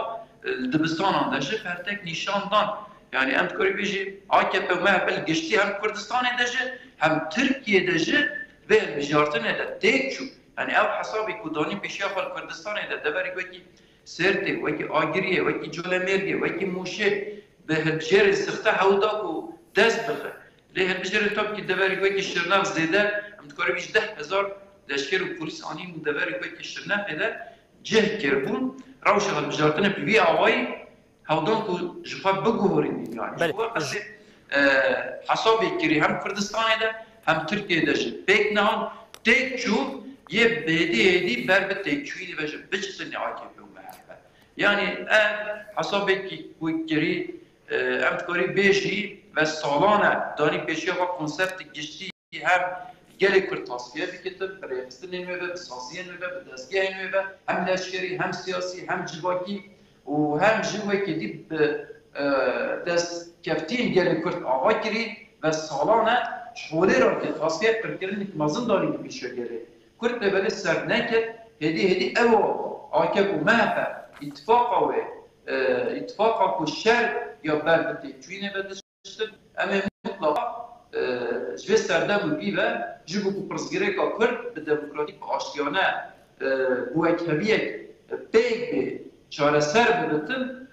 R: دبستان آندشه پرتک نشاندان yani em tkori bêjî AKP û MHP giştî hem Kurdistanê de jî hem Tirkiyeyê de jî vê hilbijartinê de têk çû. Yani ev hesabê ku danî pêşiya xwe li Kurdistanê de deverek wekî Sêrtê, wekî Agiriyê, wekî Colemêrgê, wekî Mûşê bi hilbijêrê sixte hewda ku dest bixe. Lê hilbijêrê tabkî deverek wekî Şirnex zêde em tkori bêjî 10,000 leşker û polîs anîn û deverek wekî Şirnexê de cih kirbûn rewşa hilbijartinê bi vî awayî هودان کو جفا بگوهرین yani. Bu qasi hasabı kiri hem Kürdistan'da hem Türkiye'de pek nahan tek çu ye bedi berbet tek çuini ve biçsin AKP MHP. Yani hasabı ki bu kiri hem tkori beşi ve salana dani peşiya ve konsept geçti hem gelek Kürt tasfiye biketib Registin'in ve siyasiyen ve destgahın ve hem leşkeri hem siyasi hem civaki وهم جوه كدي دست كفتين ديال كرت اواكري بس صالانه شغله را که خاصيه کرکرین که مازن داریم که بیشتر گره کرد به بله سر نکرد هدی او آکب و مهفه اتفاقا که شر یا بربته چوینه بدشتن اما مطلقا جوه سردم و بیوه جبو که پرسگره که کرد به دموکراتیک آشتیانه بو اکهویه بیگ به çareser bırakın,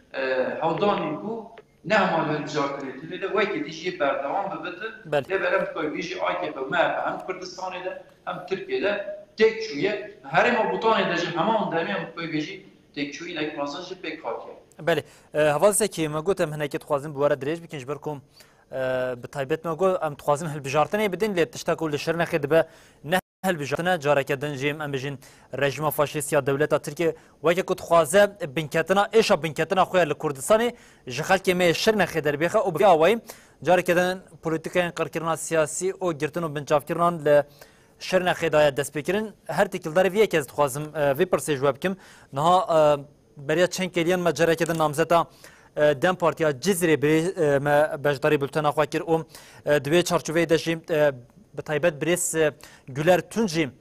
R: havdani bu ne amalı mücadelesi de vaki dişi berdevam bırakın. De belem koy dişi AKP MHP hem Kürdistan'da hem Türkiye'de tek şuye her ma butan edecek hemen demem koy dişi tek şuye ne masajı pek hatiye.
B: بله هوازه که ما گفتم هنگی تخوازم بواره دریج بکنج برکم به تایبت ما گفت ام تخوازم هل بجارتنی بدین لیت تشتاکول لشرنا خد به نه هل بجارتنا جارك دنجيم ام بجين رژیم فاشیست یا دولت ترکیه وقتی که تخوازه بنکتنا ایش بنکتنا خویا لکردستانی جخال که می شرنا خدر بیخه او بیا وایم جارك دن پولیتیکای قرکرنا سیاسی او گرتن و بنچافکران ل شرنا خدای دست بکرین هر تکلدار وی که تخوازم وی پرسه جواب کم نه برای چند کلیان مجرد کردن نامزدا دم پارتیا جزیره بری بجداری بلتنا خواهد کرد و دوی چارچوبه داشتیم به تایبت بریس گلر تونجیم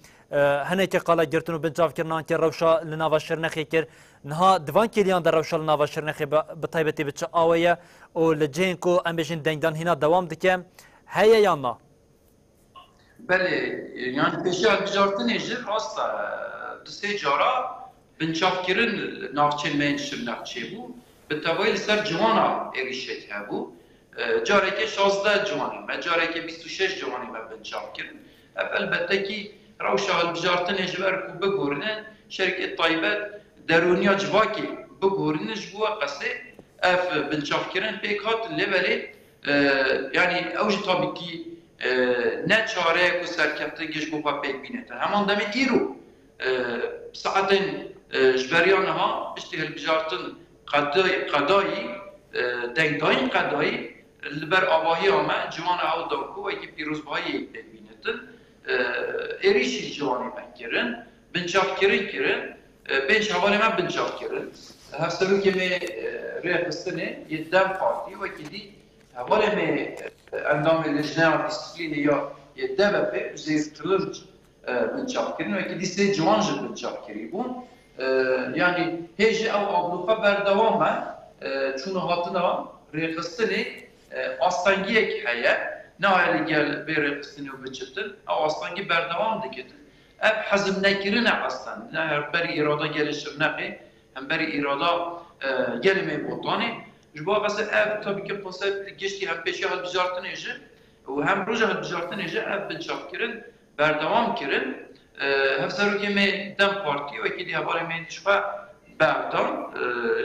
B: هنه که قالا گرتن و بنجاف کردن که روشا لناوا شرنخی کرد نها دوان کلیان در روشا لناوا شرنخی به تایبتی بچه آویه و لجین کو ام بشین دنگدان هینا دوام دکه هیا یا نه؟
R: بله yani peşe ticaretin ejder asla dise cara binçafkirin navçelmeyin şirnakçı bu به توایل سر جوانا ایریشت هبو جارeke 16 جوانی و جارeke 26 جوانی و بنچاف کردن البته کی روشا البجارتن اجبر کو بگورنه شرکت طیبت درونیا جواکی بگورنه جوا قصه اف بنچاف کردن پک هات لولی yani اوج tabii ki ne çare ku serkefte geç bu pek binete hemen demi iru saatin jberiyanha işte البجارتن قضایی دنگداین قضایی لبر آواهی آمه جوان او داکو و اکی پیروزبایی ببینتن ایریشی جوانی من کرن بنچاف کرن بینش حوالی من بنچاف کرن هفته که می ریخستنه یه دم پارتی و اکی دی حوالی می اندام لجنه و دیسپلینی یا یه دبه زیرتلرج بنچاف کرن و اکی دی سه جوان جد بنچاف کری بون yani hece ev abluqa berdewame çûna hatina rêxistinê astangiyek heye nayê gel bê rêxistinê û biçitin ew astangî berdewam dikitin ev hezm nekirin e aslan ne her berî îrada gelê şirnexê hem berî îrada gelê mê botanê ji bo qese ev tabî ki konsept giştî hem pêşî hilbijartinê jî و هم روجه هالبجارتن اجا اف بنشاف کرن بردوام کرن هفسروکی می دم پارتی و اکی دی هباره می دشبه بردان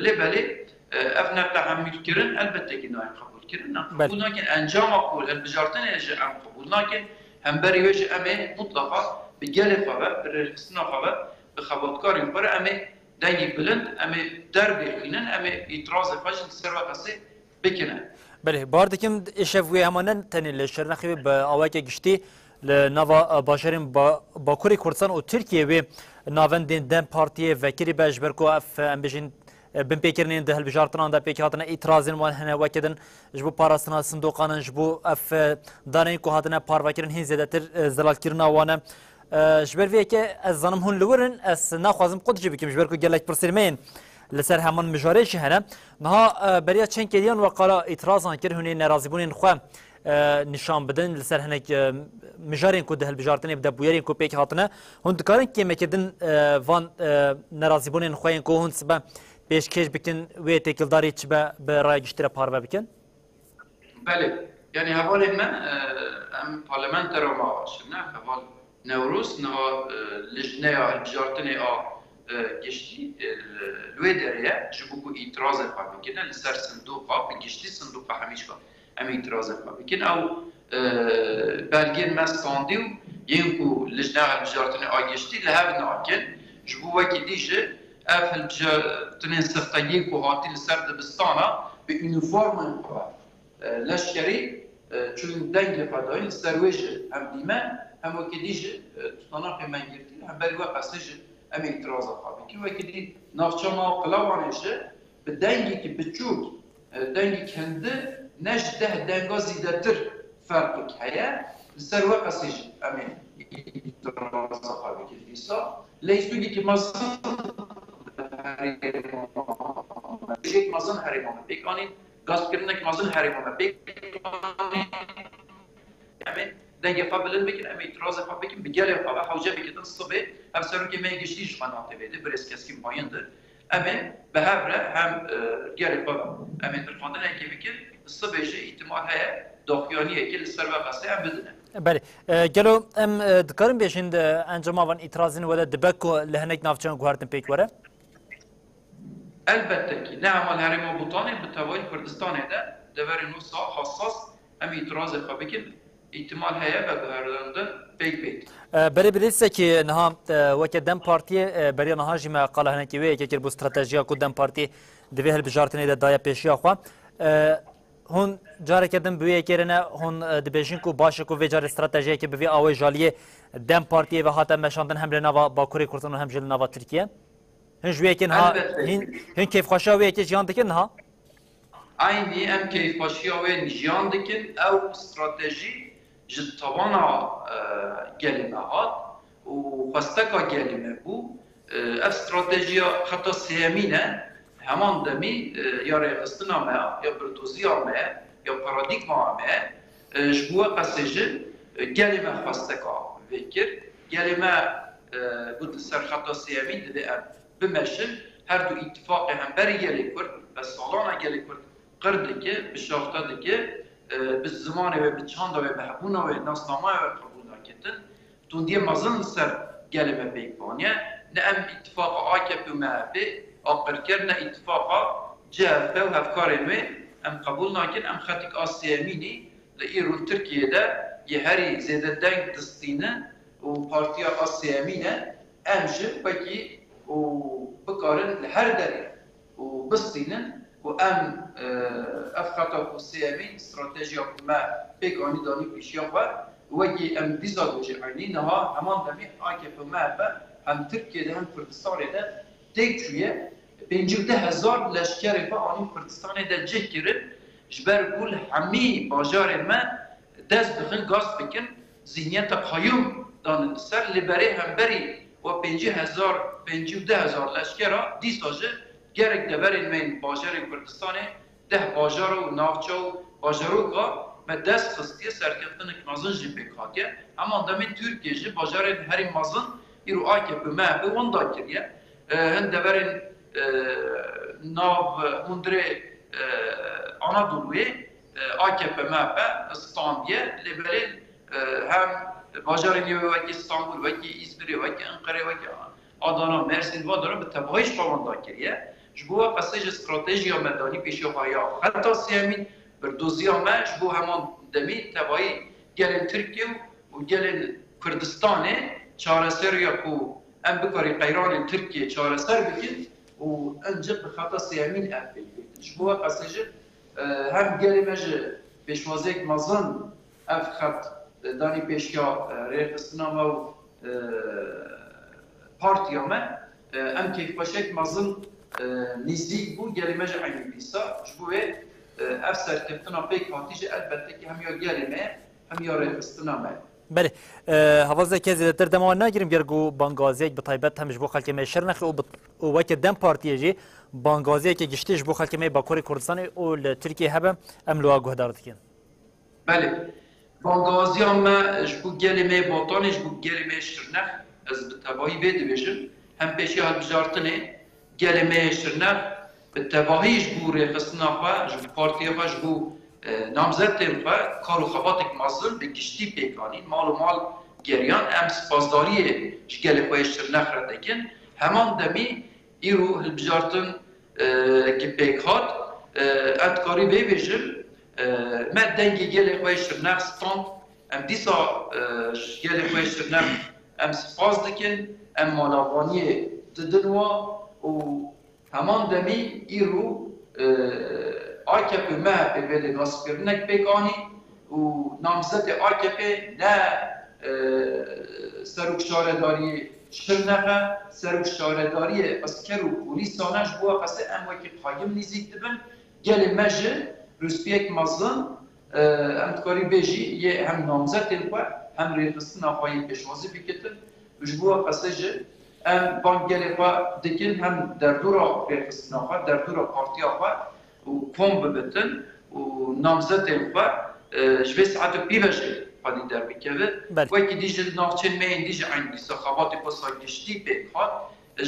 R: لبلی اف نقل حمید کرن البته که نای قبول کرن قبول ناکن انجام اقول هالبجارتن اجا ام قبول ناکن هم بری وجه امه مطلقا بگل خواه برخصنا خواه بخواتکاری خواه امه دنگی بلند امه در بخینن امه اعتراض فاجن سر و قصه بکنن
B: بله باردکم اشوی همانن تنی لشرنخی به آواک گشتی لنوا باشرین باکوری کردستان و ترکیه و ناوندین دم پارتی وکیلی بجبرکو اف امبیشین بن پیکرنین ده البجارتنان ده پیک هاتنه اعتراضین وان هنه وکدن جبو پاراستنا صندوقانن جبو اف دانین کو هاتنه پاروکرین هین زیادتر زلال کرنا وانه جبر وی که از زنم هون لورن از نخوازم قد جبی کم جبر کو گلک پرسیرمین لسر همان مجارش هنه نها بریا چند کلیان وقالا اعتراضان کر هنی نرازیبونین خو نشان بدن لسر هنک مجارین کو ده البجارتنی بده بویرین کو پیک هاتنه هون دکارن که مکدن وان نرازیبونین خوین کو هون سبا پیشکش بکن و تکلداری چبا به رای گشتره پارو بکن
R: بله یعنی حوالی من ام پارلمانت رو ما شدنا حوال نوروز نه لجنه البجارتنی گشتی لوی دریه جبوکو اعتراض خواهد بکنن لسر صندوقا بگشتی صندوقا همیش با هم اعتراض خواهد بکن او بلگین مستاندی و یعنکو لجنه البجارتنی گشتی لحب ناکن جبو وکی دیجه اف البجارتنی سفتگی کو هاتی لسر دبستانا به اونیفورم خواهد لشکری چون دنگ فدایی لسر ویجه هم دیمه هم وکی دیجه تطانا پیمان گرتی هم بری وقت سجه ام اعتراض خواهد که وقتی دی نافچه ما قلاوانشه به دنگی که بچوک دنگی کنده نش ده دنگا زیدتر فرق که سر وقت سیج ام اعتراض خواهد که دیسا لیستوگی که مازن هریمانه بکنین گاز کردن که مازن هریمانه بکنین دنگ قابلن بکن ام اعتراض قابل بکن بگل قابل حوجه بکن صبح هم سرون که میگشتیش مناطق بده برس کسی پایینده اما به هفره هم گل قابل ام ترخواندن که بکن صبحش احتمال هست داخیانیه که لسر و قصه هم بدونه
B: بله گلو ام دکارم بیشند انجام آوان اعتراضین ولی دبکو لهنک نافچان گوهرتن پیک وره
R: البته که نه عمل هرم بوتانه به توای کردستانه ده دوار نوسا حساس ام اعتراض قابل بکن احتمال هيا بهردن بيج بيت
B: بري بريسه كي نها وقت دم بارتي بري نها جما قال هنا كي وي كير بو استراتيجيه كو دم بارتي دبي هل بجارتني دا دايا بيشيا خو هون جاري كدم بوي كيرنا هون دبيجين كو باش كو في جار استراتيجيه كي بي اوي جاليه دم بارتي و حتى مشاندن هم لنوا باكوري كردستان هم لنوا تركيا هن جوي كن ها هن كيف خشا وي كي جان دكن ها
R: عيني ام كيف خشيا وي نجان دكن او استراتيجي جتوانا كلمات وخستكا كلمة بو استراتيجية حتى سيامينة همان دمي يا رئيستنا ما يا بردوزيا ما يا باراديغما ما جبوا قسجة كلمة خستكا فكر كلمة بود سر حتى سيامين ده بمشن هر دو اتفاق هم بري يلي كرد بس سالانا يلي كرد قردك بشافتك بالزمان و بچند و بهبونا و ناسنامه و قبول کردن تون دی مازن سر گلمه بیکانیه نه ام اتفاق آکپ و مهبه آقر کرد نه اتفاق جهفه و هفکار نوی ام قبول نکن ام خطیق آسیامینی لایرون ترکیه ده یه هری زیده دنگ دستینه و پارتی آسیامینه امجه بکی و بکارن لهر دری و بستینن و ام افخاطا و سیامین استراتژیا ما پیکانی دانی پیشیا و وگی ام دیزا دوجه عینی نها همان دمی آکپ ما هم ترکیه ده هم کردستان ده تک چویه 50,000 لشکر با آنی کردستان ده جه کرد جبر گل همی باجار ما دست بخل گاز بکن زینیت قیوم دان سر لبره هم بری و 50,000 لشکر دیساجه گرک دبرین من باجر کردستان ده باجر و نافچه و باجروکا و دست خستی سرکفتن مازن جی بکاتیه اما دمی ترکیه جی باجر هری مازن ایرو آکه به ما به وندا کریه هند دبرین ناو هندره آنادولوی AKP MHP İstanbul'ya liberal hem bajarı vaki İstanbul vaki İzmir vaki Ankara vaki Adana Mersin vadara bir tabahiş falan kiriye. Bu pasaj strateji medani peşohaya hatta siyamin bir doziyama bu hemen demi tabahi gelin Türkiye ve gelin Kürdistan'ı çareser yapı em bikari Kayran Türkiye çareser bikin ve önce bir hatta siyamin yapıyor. Bu pasajı hem gelimeci peşvazek mazın efkat dani peşya refesnama ve partiyama em keyfaşek mazın nizdik bu gelimeci aynı bisa bu ve ev serkeftina pek hatice elbette ki hem ya gelime hem ya refesnama.
B: بله هوازه که زیادتر دما نگیریم گرگو بانگازی به طیبت همش بو خلک می شرنخ او وقت دم پارتیه جی بانگازی که گشتیش بو خلک می باکوری کردستان او ترکیه هبه املوا گهدارت کن.
R: بله بانگازی هم جبو گلمه باتانش بو گلمه شرنخ از به تباهی بده بشم هم پیشی هر بجارتنه گلمه شرنخ به تباهیش بو رخصنا خوا جبو پارتیه خوا جبو نامزد تنفه کارو خباتک مازن به گشتی پیکانی مال و مال گریان ام سپاسداری جگل خویش شرنخ را دکن همان دمی ایرو هلبجارتن که پیکات اتکاری بیبیجم من دنگی گل خویش شرنخ ستاند ام دیسا جگل خویش شرنخ ام سپاس دکن ام مالاوانی ددنوا و همان دمی ایرو AKP MHP veli nasipirnek pekani u namzet AKP ne serok şaredari şirnehe serok şaredari asker u polisana ji bu qase em wekî qayim nîzik dibin gelê me ji rûspiyek mezin em dikarî bêjî yê hem namzetên xwe hem rêxistina xwe yê pêşwazî bikitin ji bu qase ji em bank gelê xwe dikin hem derdora rêxistina xwe derdora partiya xwe و کم ببتن و نامزد الخوا جوی ساعت بیبشه خالی در بکوه وکی دیجه ناخچن مین دیجه عندی سخابات پسا گشتی بکات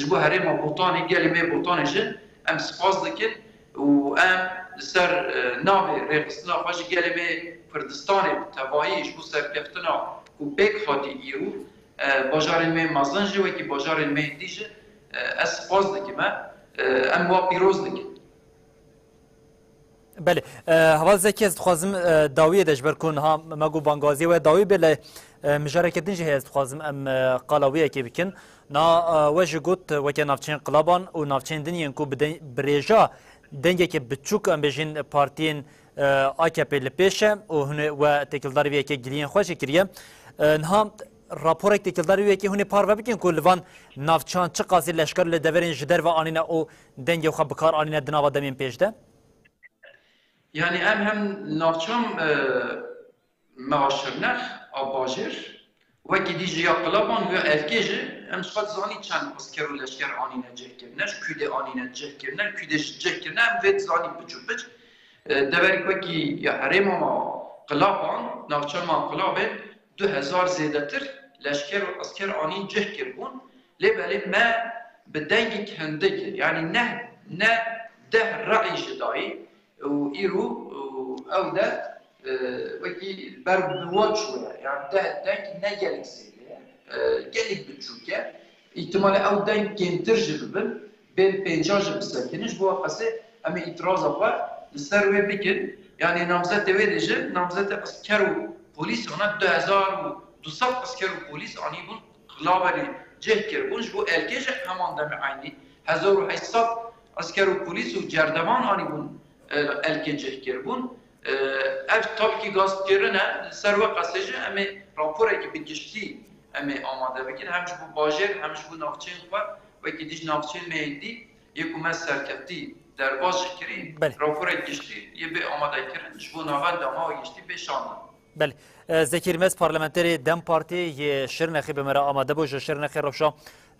R: جبو هره ما بوتانی گلی می بوتانی جن ام سپاس دکن و ام سر نام رقصنا خواش گلی می کردستان تبایی جبو سرکفتنا و بک خاطی ایرو باجارین می مازن جه وکی باجارین می دیجه از سپاس دکمه ام وا پیروز دکن
B: بله هواز زکی از خوازم داویه دش برکن ها مگو بانگازی و داوی بله مشارکت نجه هست خوازم ام قلاویه که بکن نا وجه گوت وکی نافچین قلابان و نافچین دنیان کو بریجا دنگه که بچوک ام بجین پارتین AKP لپیشه و تکلداری که گلین خوش کریه نها راپور تکلداری که هنی پارو بکن که لوان نافچان چه قاضی لشکر لدورین جدر و آنینا او دنگه خو بکار آنینا دناوا دمین پیش ده
R: Yani hem navçam maaşırnח abajir ve gidici yakılaban ve erkeci hem sıfat zani çan asker leşker anine cehkirneş küde anine cehkirneş küde cehkirneş ve zani biçubiç deverik ve ki ya harema qılaban navçam qılabe 2000 zedetir leşker asker anin cehkirbun lebeli ma bedengi kendeki yani ne de ra'i dahi و إيرو أو ده وكي بربوات شوية يعني ده دانك نجالك سيلة جالك بتشوكة احتمال أو دانك كنترج ببن بين بينجاج بسكنش بوا قصة أما إتراز أخوة لسروي بكن يعني نامزات ويدجة نامزات أسكر وبوليس هنا 2200 أسكر وبوليس عني بون خلابري جه كربونش بو الكيج همان دم عيني 1800 أسكر وبوليس وجردمان عني بون الکجه کربون ev tabii ki gazetlerine serve kasıcı ama rapora ki bitişti ama amade bikin hem bu bajer hem bu nafçın var ve ki diş nafçın meydi yekume serkefti derbaz kiri rapora geçti yebe amade kirin bu naval dama geçti beşanı.
B: بله ذکر مز پارلمانتری دم پارتی یه شرنخی به مرا آماده باشه شرنخی روشا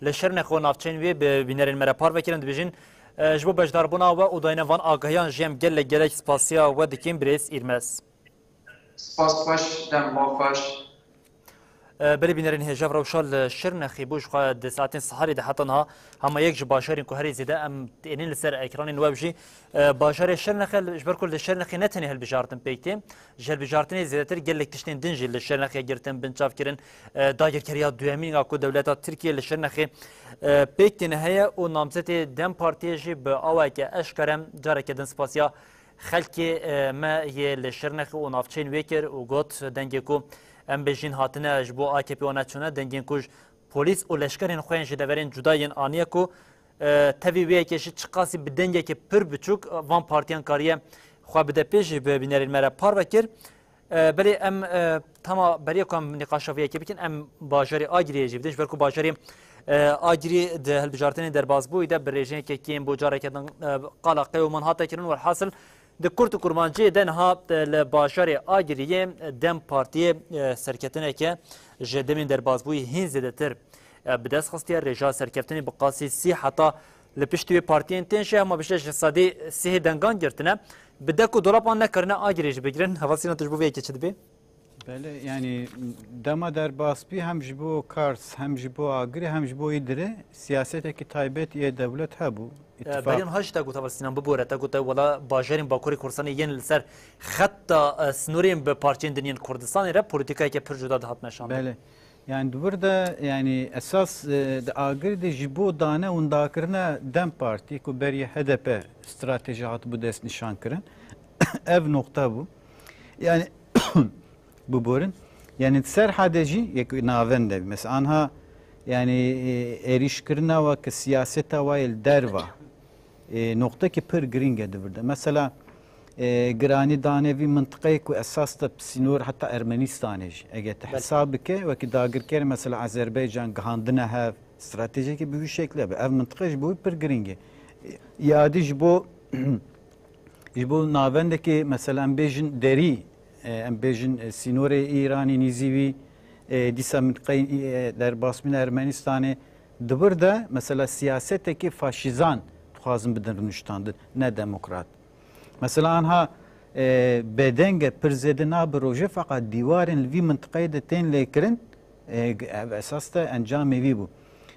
B: لشرنخ و نافچین وی به بینرین مرا پار وکرند بجین جبو بجدار بنا و اوداینا وان آگاهیان جیم گل گلک سپاسیا و دکیم بریس ایرمز
R: سپاس باش دم با باش
B: بلی بینرین هجاب روشال شرنخی بوش خواهد ده ساعتین سحری ده حتی نها همه یک باشارین که هری زیده ام اینین لسر اکران نواب جی باشار شرنخی اجبر کل شرنخی نتنی هل بجارتن پیکتیم جل بجارتنی زیده تر گلک تشتین دنجی لشرنخی گرتن بنچاف کرن دایر کریا دوامین اکو دولتا ترکیه لشرنخی پیکتین هیا و نامزت دم پارتیجی به آوه که اشکرم جاره که دن سپاسیا خلکی ما یه لشرنخی و نافچین ویکر و گوت دنگی کو ام بجین هاتنه جبو AKP و نچونه دنگین کوج پلیس و لشکرین خوین جدورین جداین آنیه کو تبی وی کشی چقاسی بدنگی که پر بچوک وان پارتیان کاریه خواه بده پیش ببینرین مرا پار وکر بلی ام تما بری کم نقاشویه که بکن ام باجاری آگریه جیبدش برکو باجاری آگری ده هلبجارتنی در بازبوی ده برژین که کیم بوجاره کدن قلقه و منحاطه کرن و الحاصل د کورت کورمانجی دن ها ل باشار آگریه دم پارتی سرکتنه که جدمین در بازبوی هین زدتر بدست خستیا رجا سرکتنی بقاسی سی حتا لپشتوی پارتیین تنشه اما بشش صادی سی دنگان گرتنه بدکو دولابان نکرنه آگریج بگیرن حواسینا تجربه که چه دبی
C: بله yani dema derbaspi hem ji bo Kars hem ji bo Agri hem ji bo İdire siyaseteki taybet ye devlet hebu
B: بریم هاش تا گوتا وسینم ببوره تا گوتا ولا باجرین باکوری کردستان ین لسر خطا سنوریم به پارچین دنیان کردستان را پولیتیکایی که پر جدا دهات نشان
C: بله yani burada yani esas Agri de ji bo dane undakirine Dem Parti ku beriye HDP strateji hat bu dest nişan kirin ev nokta bu yani bu borun yani serhadeci yek navende mesela anha yani erişkirina ve ki siyaseta ve el derva nokta ki pır gringe burada mesela grani danevi mıntıkayı ku esas da sinor hatta Ermenistan'ej eğer hesabı ke ve ki dagir ker mesela Azerbaycan gahandına hev strateji ki bir şekilde ev mıntıkayı bu pır gringe yadi bu bu navendeki mesela bejin deri bejin sinore İran'ı nizivi disa mıntıkayı der basmin Ermenistan'ı burada mesela siyasetteki faşizan tuhazım bir dönüştandır ne demokrat. Mesela anha bedenge pirzedina bir proje fakat divarın vi mıntıkayı da tenlekirin esas da encam evi bu.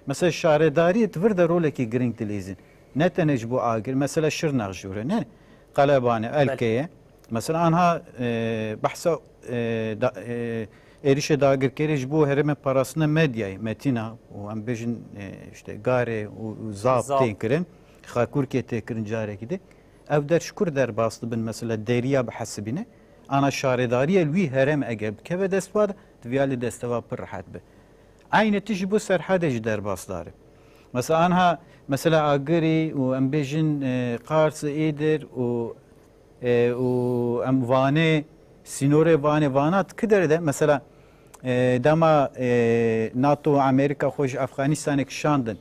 C: Mesela şaredari tvrda roleki giring tilizin. Ne tenej bu agir mesela Şırnak jure ne? Qalabane elkeye. Mesela anha bahsa erişe dagir keriş bu herime parasını medyayı metina o ambejin işte gare o zap tenkirin xakur ke tenkirin jare gidi ev der şükür der bastı bin mesela deriya behasibine ana şaredariye lui herem egeb keve destvar tviyali destava per rahat be aynı tiji bu serhadej der basları mesela anha mesela agri o ambejin Kars idir o amvane sinore vanat keder de mesela dama NATO Amerika hoş Afganistan'ı kşandın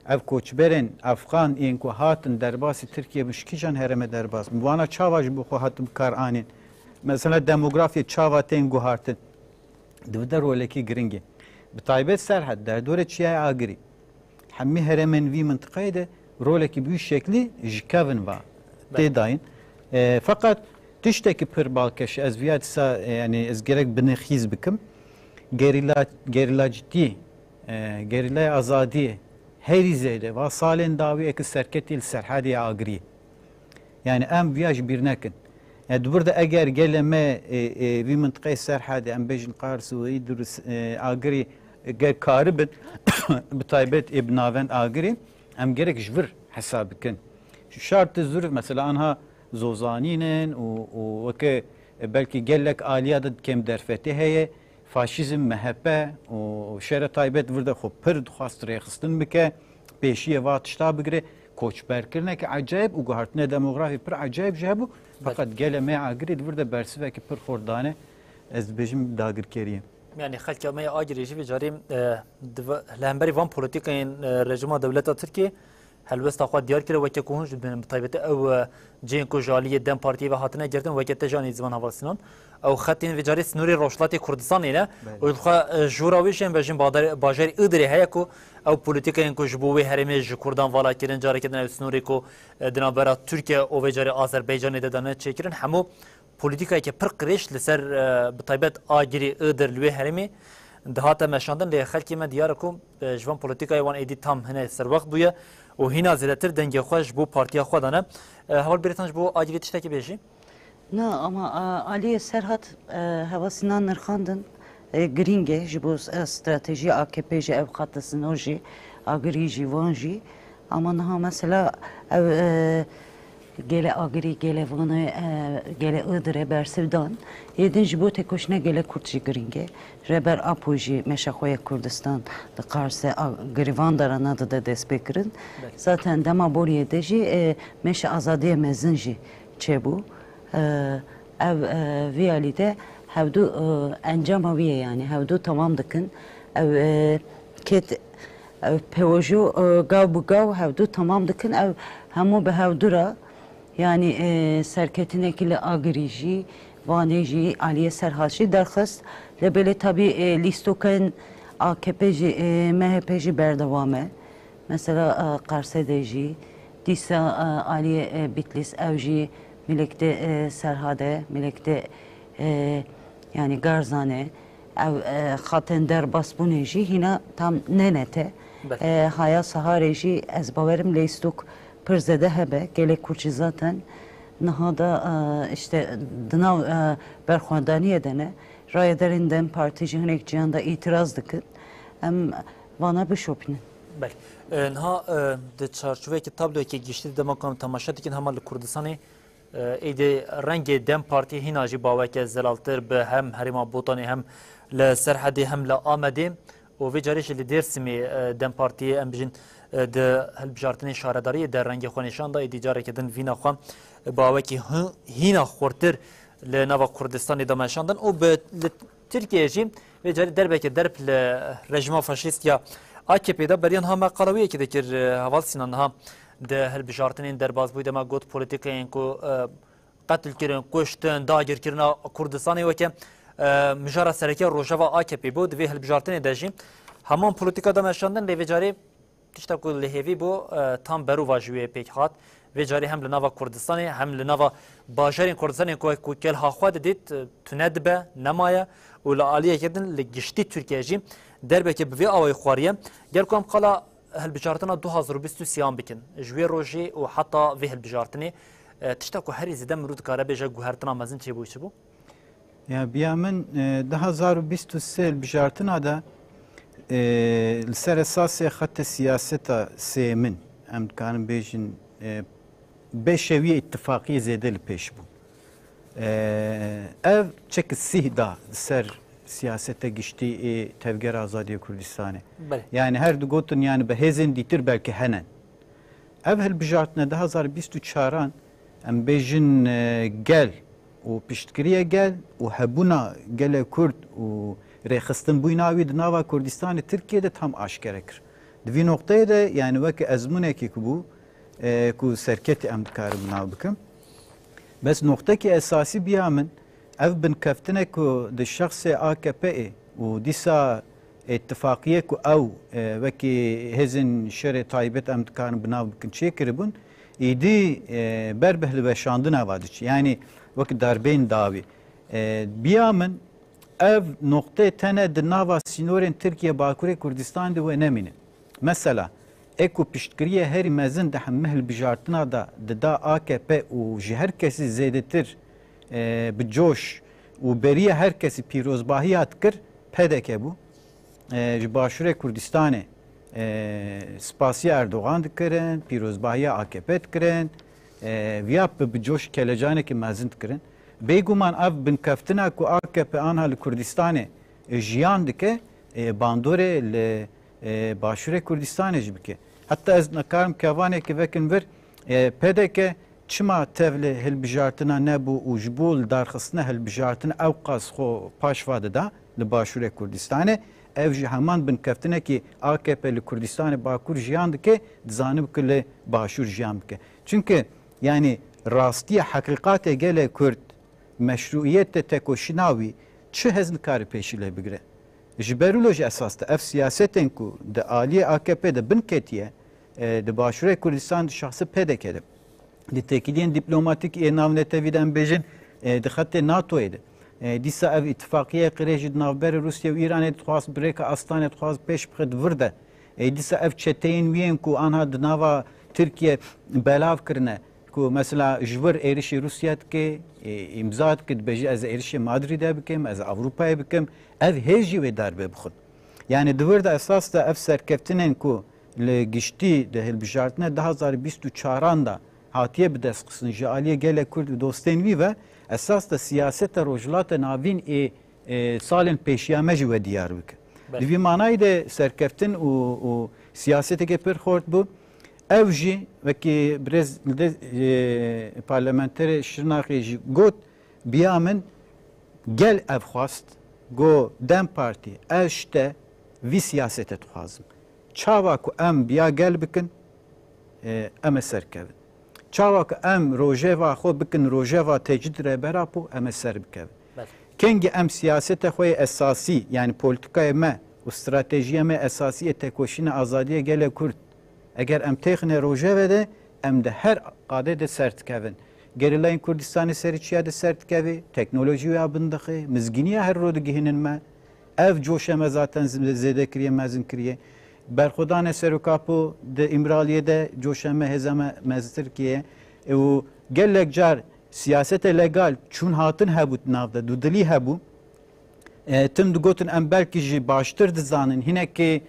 C: ev koçberin Afgan in ku hatın derbası Türkiye müşkijan hereme derbas vana çavaj bu hatım kar anin mesela demografi çavaten guhartın devder roleki gringi bitaybet serhat der dore çiye agri hammi heremen vi mıntıkayda roleki büyük şekli jikavın va tedayın fakat tişteki pır balkeş ez viyatsa yani ez gerek benexiz bikim gerilla ciddi gerilla azadi herizeyle ve salen davi ek serketil serhadi agri yani em viyaj bir nekin yani burada eğer geleme bir mıntıkayı serhadi em bejin Kars ve İdris agri ger karibin bitaybet ibnaven agri em gerek jvir hesabıkin şartı zürf mesela anha zozaninin o ki belki gellek aliyada kem derfeti heye faşizm MHP o şere taybet burada xo pir duxastre xistin bike peşiye vatışta bigre koçberkirne ki acayip u guhartne demografi pir acayip jebu fakat geleme agri burada bersive ki pir xordane ez bejim dagir keriyim
B: yani xalk me agri ji jarim lemberi van politikayın rejima devleta Türkiye هلوست خود دیار کرده و که کوهنج بین طیبت او جین کو جالی دم پارتی و هاتنه گردن و که تجانی زمان هواسینان او خطین وجاری سنوری روشلاتی کردستان اینا و خو جوراویشن بجین باجر ادری هیا کو او پولیتیکا این کو جبوی هرمی ج کردان والا کردن جاری کردن سنوری کو دنابرا ترکیه او وجاری آذربایجان دادن چیکرن همو پولیتیکا که پر قریش لسر طیبت آگری ادر لوی هرمی dihata meşandin lê xelkê me diyar ku ji van polîtikayê wan êdî tam hene serwext bûye û hîna zêdetir dengê xwe ji bo partiya xwe dane. Heval birêtan ji bo acilî tiştekî bêjî?
A: Ne ama Aliye Serhat havasından nırxandın giringe ji bu strateji AKP ji ev xatısın o jî agirî jî van jî ama niha mesela ev gele agirî gele vanı gele Iğdır'e bersivdan yedin ji bo tekoşine gele Kurt jî giringe reber apo jî meşaxoya Kurdistan da Kars'e girivan darana da destpêkirin zaten dema boriyê de jî meşa azadiye mezin jî çêbû ev viyalî de hevdû encama viye yani hevdû tamam dikin ev ket pewajo gav bu gav hevdû tamam dikin ev hemû bi hevdûra yani serketinekî agirî jî vanê jî Aliye Serhat jî derxist lebêlê tabii lîstokên AKP jî MHP jî berdewam e mesela Qarsê de jî dîsa Aliye Bitlis ev jî Milekte Serhade, Milekte yani Garzane, xaten derbas bûne jî hîna tam nenete. Haya Sahare jî ez bawerim leystok pir zede hebe, gelek Kurtçî zaten niha da işte dinav berxwedaniyê de ne, Rayederên Dem Partî jî hinek ciyanda îtiraz dikin, em vana bişopînin.
B: Belê. Niha di çarçoveyekî tabloyekî giştî demakam temaşa dikin hema li Kurdistanê ایده رنگ دم پارتی هناجی باوک زلالتر به هم هریما بوتانی هم لسرحدی هم لآمده و وی جاریش لدرسمی دم پارتی ام بجن ده هلبجارتنی شارداری در رنگ خونشان دا ایدی جاره کدن وینا خوام باوکی هینا خورتر لنوا کردستان دمشاندن و به ترکیه جی وی جاری دربک درب لرژما فاشیست یا AKP da beriyan ha maqalawiye ki dekir haval sinan ha de helbijartinin derbaz buydu ma got politikayên ku qetil kirin kuştin dagir kirina Kurdistanê weke mijara sereke rojava AKP bû divê helbijartinê de jî heman politika da meşandin lê vê carî tişta ku li hêvî bû tam berûva ji wê pêk hat vê carî hem li nava Kurdistanê hem li nava bajarên Kurdistanê ku kelha xwe didît tune dibe nemaye û li aliyekê din li giştî Tirkiye jî derbeke bi vê awayê xwariye gel ku em qala هالبجارتنا 2023 bikin ji wê rojê û heta vê hilbijartinê tişta ku herî zêde mirû dikare bêje guhertina mezin çêbû çi bû?
C: Ya biya min 2023 hilbijartina da li ser esasê xeta siyaseta sê min em dikarin bêjin bêşeviyê ittifaqiyê zêde li pêş bû. Ev çekî sîh da li ser siyasete giştî tevger azadiye Kurdistanê. Yani her du gotin yani bi hêzên dîtir belki henen. Ev hilbijartina 2024 em bêjin gel û piştkiriye gel û hebûna gelê Kurd û rêxistinbûyna wî di nava Kurdistanê Tirkiyeyê tam aşkere kir. Di vî noqteyê de yani wekî ezmûnekî ku bû ku serketê em dikarim nav bikim. Bes noqtekî esasî biya min ev binkeftinek ku di şexsê AKP'ê û dîsa ittifaqiye ku ew wekî hêzên şerê taybet em dikarin binav bikin çêkiribûn êdî ber bi hilweşandina va diçe yani wekî darbeyên dawî biya min ev noqtê tene di nava sînorên Tirkiye Bakurê Kurdistanê de we nemîne. Mesela eko piştkiriye herî mezin de hemû hilbijartina da dida AKP û ji her kesî zêdetir bi coş û beriye her kesî pîrozbahiya dikir pedeke bû ji Başûrê Kurdistanê spasiya Erdogan dikirin pîrozbahiya AKP dikirin viya bi coş kelecanekî mezin dikirin bêguman ev binkeftina ku AKP anha li Kurdistanê jiyan dike bandorê li Başûrê Kurdistanê jî bike heta ez nekarim kevanekî vekin vir pedeke çima tevli hilbijartina nebû û ji bo li darxistina hilbijartina ew qas xwe paşva dida li Başûrê Kurdistanê ev jî heman binkeftinekî AKP li Kurdistanê Bakur jiyan dike dizanib ki li Başûr jiyan bike. Çünkü yani rastiya heqîqatê gelê Kurd meşruiyetê tekoşîna wî çi hez nikare pêşî lê bigire. Ji berû ji esas de ev siyasetên ku di aliyê AKP de binketiye di Başûrê Kurdistan di şahsî pêdeke de di tekîdiyên dîplomatîk ê navnetevî de em bêjin di xetê NATOyê de دیسا اف اتفاقیه قریجی نافبر روسیه و ایران خواست بریک استان خواست پیش بخد ورده دیسا اف چتین وین کو آنها دناوا ترکیه بلاف کرنه کو مثلا جبر ایرشی روسیه که امضات کد بجی از ایرشی مادرید بکم از اوروپا بکم اف هیجی و دار بخود یعنی دورده اساس دا اف سرکفتنن کو لگشتی ده هلبجارتنه 2024 دا هاتیه بدست قسن جالیه گله کرد دوستین وی و اساس دا سیاست روجلات ناوین سالن پیشیامه جو دیار بک دوی معنای ده سرکفتن و سیاستی که پر خورد بو او جی وکی برز پارلمانتر شرناقی جی گوت بیا من گل اف خواست گو دم پارتی اشته وی سیاست تخوازم چاوا کو ام بیا گل بکن ام سرکوین چاوا کو ام روژوا خو بکن روژوا تجد رهبرا پو ام سر بکوین کنگی ام سیاست خوی اساسی یعنی پولیتیکای ما و استراتژی ما اساسی تکوشین آزادی گل کرد اگر ام تخنه روژه بده ام ده هر قاده ده سرت کوین گریلاین کردستان سرچیا ده سرت کوی تکنولوژی و بندخه مزگینی هر رو دگهنن ما اف جوشه ما zaten زده کریه مزن کریه برخودان سرکاپو ده امرالیه ده جوشه ما هزمه مزتر کیه و گلک جار سیاست لگال چون هاتن هبود نافده دودلی هبو تم دگوتن ام belki جی باشتر دزانن هنه که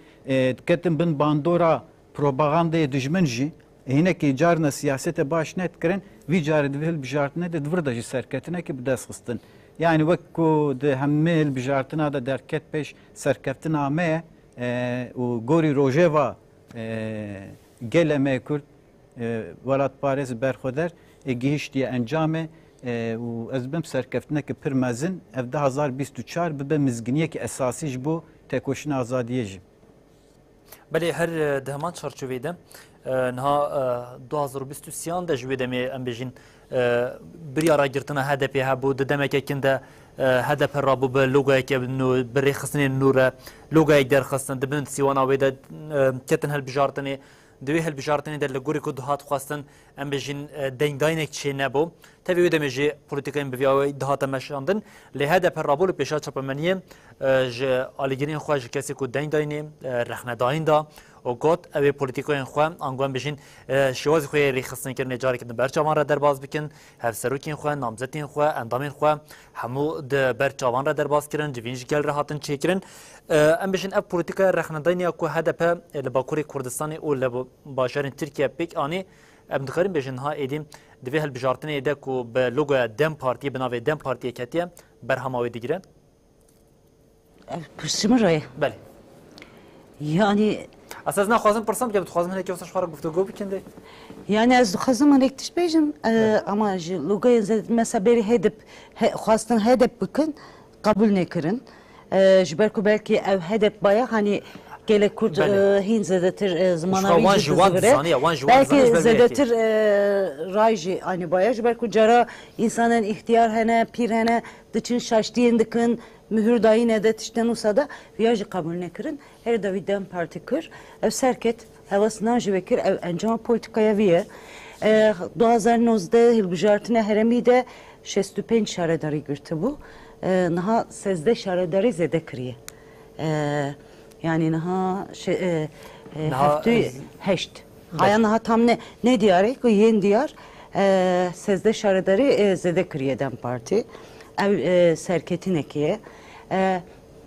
C: کتن بن باندورا propagandaya düşman jî hinekî carna siyasete baş net kirin vî carê divê hilbijartinê de divir da jî serketinekî bi dest xistin yani wekku di hemê hilbijartina de derket pêş serkeftina me û gorî rojeva gelê me Kurd welatparêz berxweder gihîştiye encamê û ez bim serkeftinekî pir mezin ev 2024 bibe mizginiyekî esasî ji bo tekoşîna azadiyê jî
B: بله هر دهمان چارچوبه ده نها 2023 ده جوی دمی ام بجین بریارا گرتنا هدف ها بود دمه که کنده هدف رابو به لوگوی که نو بری خستن نوره لوگوی در خستن دبن سیوانا ویده کتن هل بجارتنی دوی هل بجارتنی در لگوری که دهات خواستن ام بجین دینگ چی نبو تبی دمی جی پولیتیکاین بیاوی دهات مشاندن له هدف رابو پیشا چپمنیه ج آلیگرین خواهش کسی که دینگ رخنداین دا و گوت اوی پولیتیکاین خواه آنگوان بجین شوازی خواه ریخستن کرنه جاری کردن برچاوان را در باز بکن هفسروکین خواه نامزدین خواه اندامین خواه همو ده برچاوان را در باز کردن جوینج گل را هاتن چه کردن ام بجین اف پولیتیکا رخنداینی که هدف لباکوری کردستانی او لباشرین ترکیه پیک آنی ام دخاریم بجین ها ایدیم دوی هل بجارتنی ایده که به لوگو دم پارتی بناوی دم پارتی کتیه برهماوی دیگره
A: پرسیمه رای
B: بله
A: yani
B: اساس نخوازم پرسم که بتخوازم هنه که واسه شوارا گفتگو بکنده
A: yani az xazım elektriş bejim ama lugayın zed mesela beri hedef xwastin hedef bıkın kabul ne kırın jberku belki ev hedef baya hani gele kurt hin zedetir zamanavi belki zedetir rayji hani baya jberku cara insanın ihtiyar hene pir hene dıçın şaştiyen dıkın mühür dahi ne de tişten olsa da viyajı kabul ne kırın her da vidden parti kır ev serket havasından jivekir ev encama politikaya viye 2019'da hilbijartine heremi de 65 şaredari girti bu naha 13 şaredari zede kiriye yani naha haftı heşt haya naha tam ne diyarı ki yeni diyar 13 şaredari zede kiriyeden parti ev serketin ekiye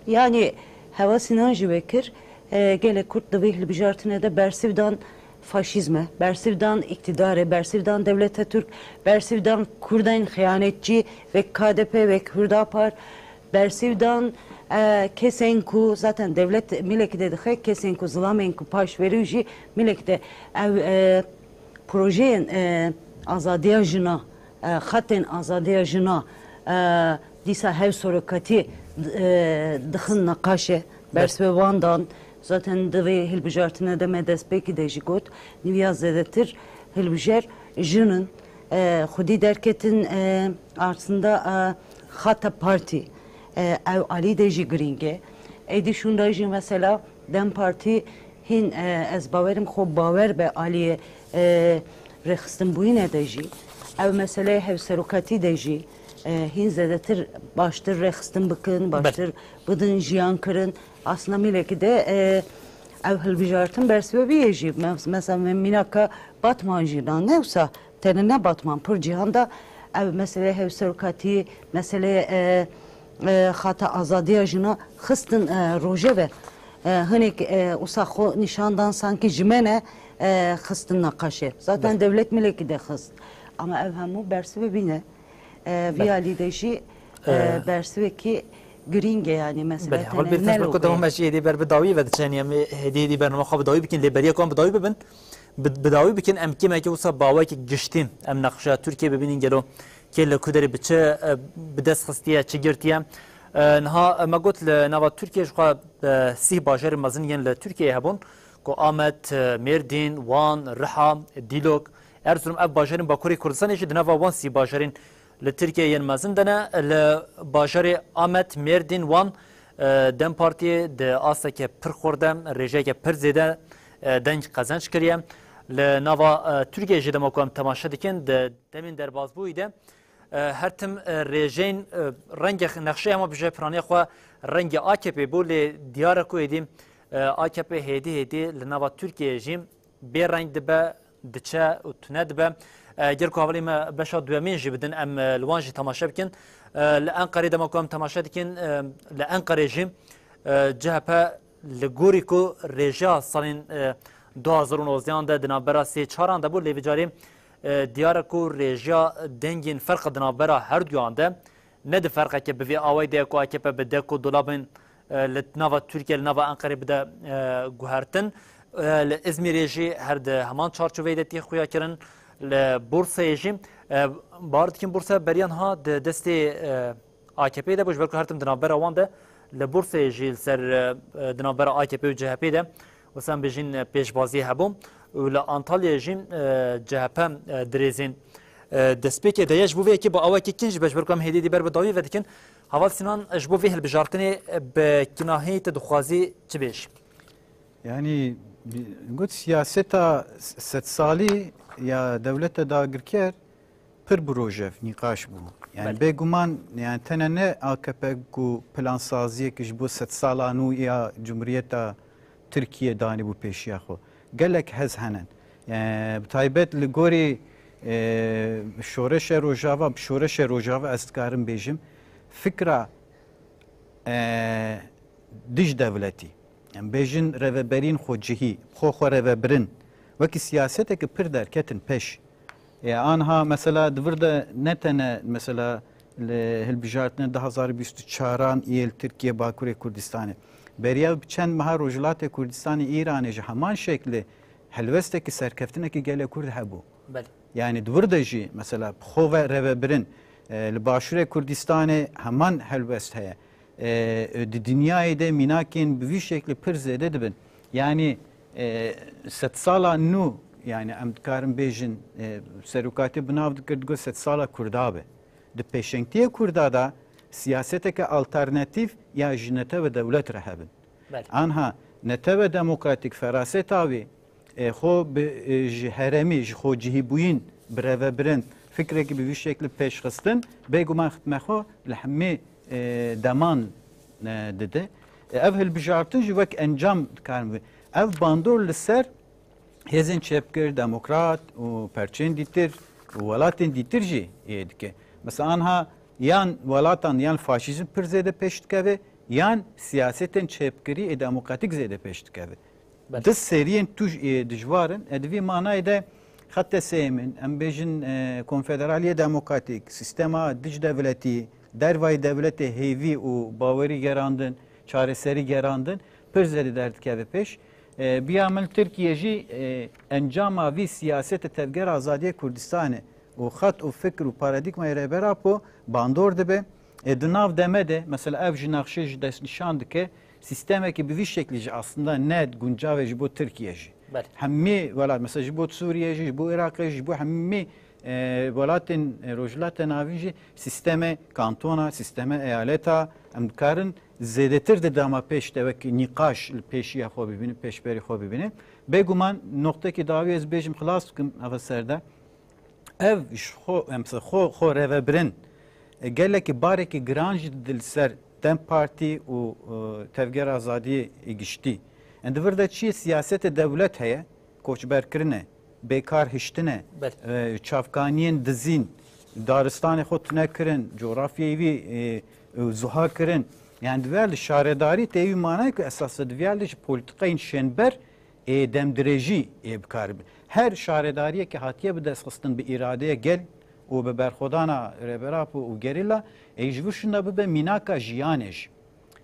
A: yani havasından jivekir gele Kurt da vehli bijartine de Bersiv'dan faşizme, Bersiv'dan iktidarı, Bersiv'dan devlete Türk, Bersiv'dan Kurdayn hıyanetçi ve KDP ve Hürdapar, Bersiv'dan Kesenku zaten devlet mileki dedi Kesenku Zlamenku paş verici mileki de projenin azadiya jina, hatten azadiya jina disa hev sorukati dıxın nakaşe Bersiv Van'dan zaten devê hilbijartine de me destpêkî de jî got nivîya zêdetir hilbijer jinên xwedî derketin aslında xata partî ew alî de jî girîng e êdî şûnda jî mesela dem partî hîn ez bawerim xwe bawer be aliyê rêxistinbûyînê de jî ew meseleyê hevserokatî de jî هین زدتر باشتر رخستن بکن باشتر بدن جیان کرن aslında mileki de evhel bijartın bersibe bir yejib mesela minaka batman jidan ne olsa tenine batman pır cihanda ev mesele hevserkati mesele hata azadiya jina xıstin roje ve hanik usa xo nişandan sanki jimene xıstin nakaşı zaten devlet mileki de xıst ama ev hemu bersibe bine viyalideji bersibe ki گرینگه یعنی مثلا
B: حال بیرتن بر کدام ماشی هدی بر بداوی و دچنی ام هدی برنامه خواب بداوی بکن لیبریا کام بداوی ببین بداوی بکن ام کی مگه وسا باوی که گشتیم ام نقشه ترکیه ببینین گلو که لکودری بچه بدست خستیه چه گرتیه نها ما قلت لنوا ترکیه شو سی باجر مازن ین لترکیه هبون کو آمد مردین وان رحا دیلوک ارزم اب باجرین باکوری کردستان یشید نوا وان سی باجرین لترکیه ین مازن دنا لباجر آمد مردین وان دم پارتی د آسا که پر خوردم رژه که پر زیده دنج قزنج کریم لنوا ترکیه جدم اکوام تماشا دکن دمین در بازبویده هر تم رژین رنگ نقشه اما بجای پرانی خواه رنگ AKP بول دیاره کو ایدیم AKP هدی لنوا ترکیه جیم بی رنگ دبه دچه و تونه دبه گرکو حوالی ما بشا دوامین جی بدن ام لوانجی تماشا بکن لأنقره دماکوام تماشا دکن لأنقره جیم جهبه لگوری کو رژا سالین 2019 ده دنابرا 3-4 ده بول لیوی دیاره کو رژا دنگین فرق دنابرا هر دوان ده نه ده فرقه که بوی آوای ده کو AKP بده کو دولابین لنوا ترکیه لنوا انقره بده گوهرتن لازمیری جی هر ده همان چارچوبه ده تی خویا کرن لبورصه جیم بارد کن بورصه بریان ها دست AKP ده باش برکو هرتم دنابرا وان ده لبورصه جی سر دنابرا AKP و CHP ده و سم بجین پیشبازی هبوم و لانتالیا جیم CHP درزین دسپیک دیش بوی کی با اوا کی کنج باش برکم هدی بر بداوی و دکن حوال سینان اجبو فيه البجارتني بكناهيه تدخوازي تبيش
C: يعني قلت سياستا ست صالي يا دولة داغركير پر بروجه نقاش بو يعني بيغمان يعني تننه AKP کو پلان سازی که جبو ست سالانو یا جمهوریت ترکیه دانی بو پیشیا خو گلک هز هنن يعني بتایبت لگوری شورش روجاوا شورش روجاوا استکارم بیجم فكرة دج دولتي يعني بيجن رهبرين خوجهي خو رهبرين وكي سياستك بردر كتن بيش يعني انها مثلا دورده نتنه مثلا هالبجارتنا 2024 ايل تركيا باكوري كردستان بريا بچند مها روجلات كردستان ايران همان شكل هلوستك سركفتنك گله كرد هبو يعني دورده جي مثلا خو رهبرين لباشور کردستان همان هلوست هست. دنیای ده میناکین به وی شکل پر زده دبن. یعنی 100 ساله نو yani em dikarin bêjin serokatê binav dikir digot 100 sala Kurda be. Di pêşengtiya Kurda da siyaseteke alternatîv ya ji nete ve dewlet re hebin. Anha nete ve demokratik feraseta wê xwe bi ji heremî ji xwecihîbûyîn bi rêvebirin fikrekî bi vî şeklî pêşxistin bêguman xitme xwe li hemî deman dide. Ev hilbijartin ji wek encam dikarin wê. Ev bandor li ser hêzên çepkir, demokrat û perçên dîtir û welatên dîtir jî dike. Mesela anha yan welatan yan faşîzm pir zêde pêş dikeve yan siyasetên çepkirî ê demokratîk zêde pêş dikeve. Di seriyên tuj dijwarin di vî manayê de xet sêmin em bêjin konfederaliye demokratîk sistema dij devletî dervayê devletê hêvî û bawerî gerandin çareserî gerandin pir zêde derdikeve pêş. بیامل ترکیه جی انجام وی سیاست تفگر آزادی کردستان و خط و فکر و پارادیگما رهبر پو باندور دبه دناv demede mesela ev jinakşe dest nişandı ki sisteme ki bir şekilde aslında net güncave ji bu Türkiye ji. Hemmi valla mesela ji bu Suriye ji bu Irak ji bu hemmi velatin rojlaten avi ji sisteme kantona sisteme eyaleta emkarın زیادتر de dama peş devek nikaş peşiye xo bibine peşberi xo bibine beguman nokta ki davi ez bejim xlas kim avserda ev xo emsa xo revebirin gelekî barekî giran jî dil ser Dem Partî û Tevger Azadiyê giştî. Endivir de çi siyasetê dewlet heye, koçberkirine, bêkar hiştine, çavkaniyên dizîn, daristanê xwe tune kirin, coğrafyayê wî zuha kirin. Yani divêr li şaredarî tê wî manayê ku esasê divêr li ji polîtikayên şenber demdirêjî bikaribin. Her şaredariyekî hatiye bi destxistin bi îradeye gel û bi berxwedana rêberap û gerîla ji vir şunda bibe mînaka jiyanê jî.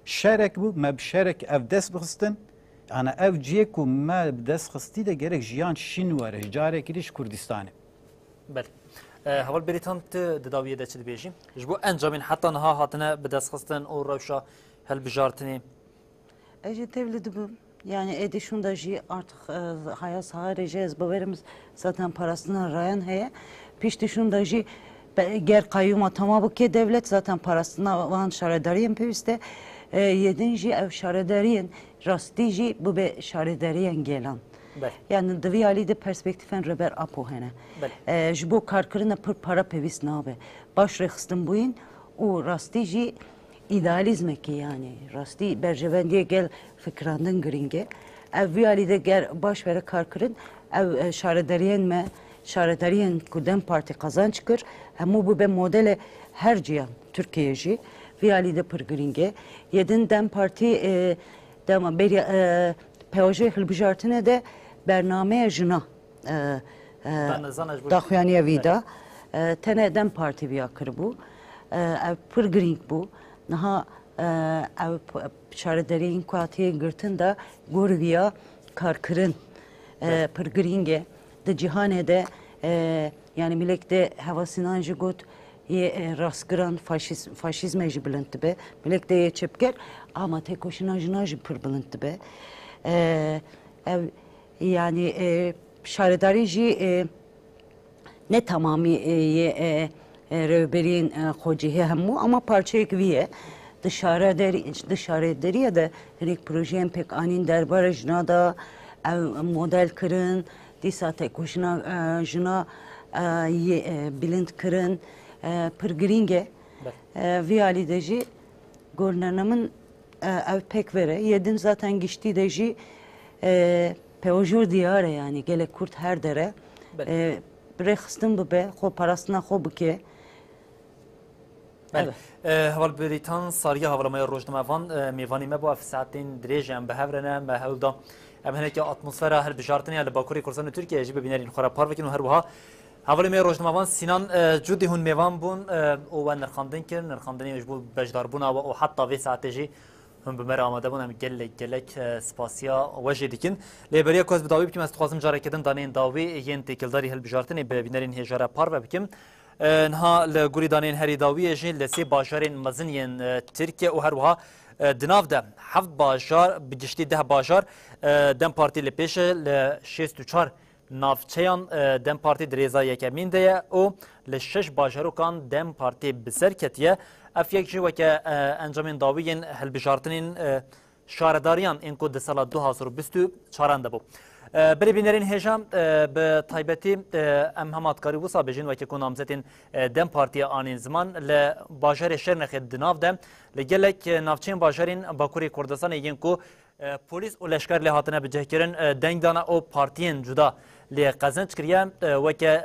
C: Şerek bû me bi şerek ev dest bixistin, ana ev ciyê ku me bi dest xistî de gerek jiyan şîn were ji carekî de ji Kurdistanê.
B: Belê. Heval berîtan tu di dawiyê de çi dibêjî? Ji bo encamên heta niha hatine bi destxistin û rewşa helbijartinê.
A: Ez jî tevlî dibim. Yani edi şunda jî artık haya saha rejez baverimiz zaten parasına rayan heye. Pişti şunda jî ger kayyuma tamamı ki devlet zaten parasına van şaredariyen peviste yedin jî ev şaredariyen rastî jî bu be şaredariyen gelan. Yani divî alî de perspektifen reber apo hene. Ji bo karkirina pir para pevîst nabe. Baş rexistin bûyîn û rastî jî idealizmekî yani. Rastî berjevendiye gel fikrandin giringe. Ev vî alî de ger baş vere karkirin ev şaredariyen me şaredariyen ku Dem Parti kazanç kir hemû bu be modele her ciyan Türkiye jî vî alî de pir giringe. Yedin Dem Parti dema beri POJ hilbijartine de bernameya jina daxuyaniya wî da tene Dem Parti vîya kir bû. Ev pir giring bû. Niha ev şaredariyên ku hatiye girtin da gorviya karkirin pir giringe. Di cîhanê de yani milek de hevasînan jî got yê rastgiran faşîzme jî bilind dibe. Milek de yê çepger ama têkoşîna jina jî pir bilind dibe. Ev yani şaredarî jî ne tamamî yê revberiyên xwecihê hemû ama parçeyek wî ye. Di şaredariye de hinek projeyên pek anîn derbara jina da ev model kirin, dîsa têkoşîna jina bilind kirin, pir giring e. Vî alî de jî gornanamin ev pek vere. Yedin zaten giştî de jî peyojur diyare yani gelek Kurt her dere. Birexistin bibe, xwe parastina xwe bike.
B: Heval berîtan sariya havalamaya rojnamevan mêvanî me bu ev saetên dirêj em bihevrene me hewl da em hinekî atmosfera hilbijartinê li Bakurê Kurdistanê Tirkiye jî bibînerîn xwe re par bikin û her wiha hevalê rojnamevan Sinan cudî hûn mêvan bûn û we nirxandin kirin nirxandinê ji bo bejdarbûna we û heta vê saetê jî hûn bi me re amade bûn em gelek spasiya we jê dikin. Lêberiya ku ez bi dawî bikim ez dixwazim carekê din daneyên dawî yên têkildarî hilbijartinê bi bînerên hêja par ve bikim. Niha li gurî daneyên herî dawiyê jî li sê bajarên mezin yên Tirkiye û her wiha di nav de heft bajar bi giştî 10 bajar Dem Partî li pêş e li 64 navçeyan Dem Partî di rêza yekemîn de ye û li 6 bajarokan Dem Partî bi ser ketiye. Ev yek jî weke encamên dawiyên hilbijartinên şaredariyan ên ku di sala 2024 de bû. Berê bînerên hêja bi taybetî em hematkarî wisa bêjin wekî ku namzetên Dem Partiya anên ziman li bajarê Şernexê di nav de li gelek navçeyên bajarên Bakurê Kurdistanê yên ku polis û leşker lê hatine bicihkirin deng dana û partiyên cuda lê qezenç kiriye weke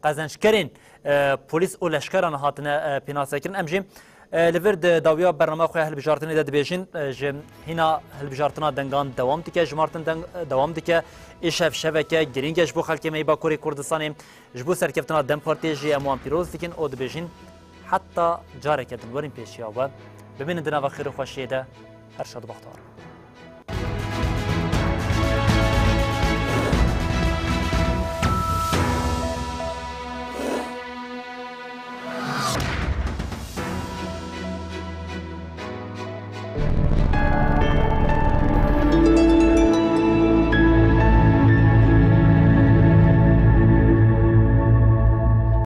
B: qezençkerên polis û leşkeran hatine pînasekirin em jî li vir di dawiya bername xwe hilbijartinê de dibêjin ji hîna hilbijartina dengan dewam dike ji martin dewam dike îşev şeveke girîng e ji bo xelkê me Bakurê Kurdistanê ji bo serkeftina Dem Partiyê jî em wan pîroz dikin û dibêjin heta careke dilwerên pêşiya we bimînin di nava xêr û xweşiyê de her şad baxtar.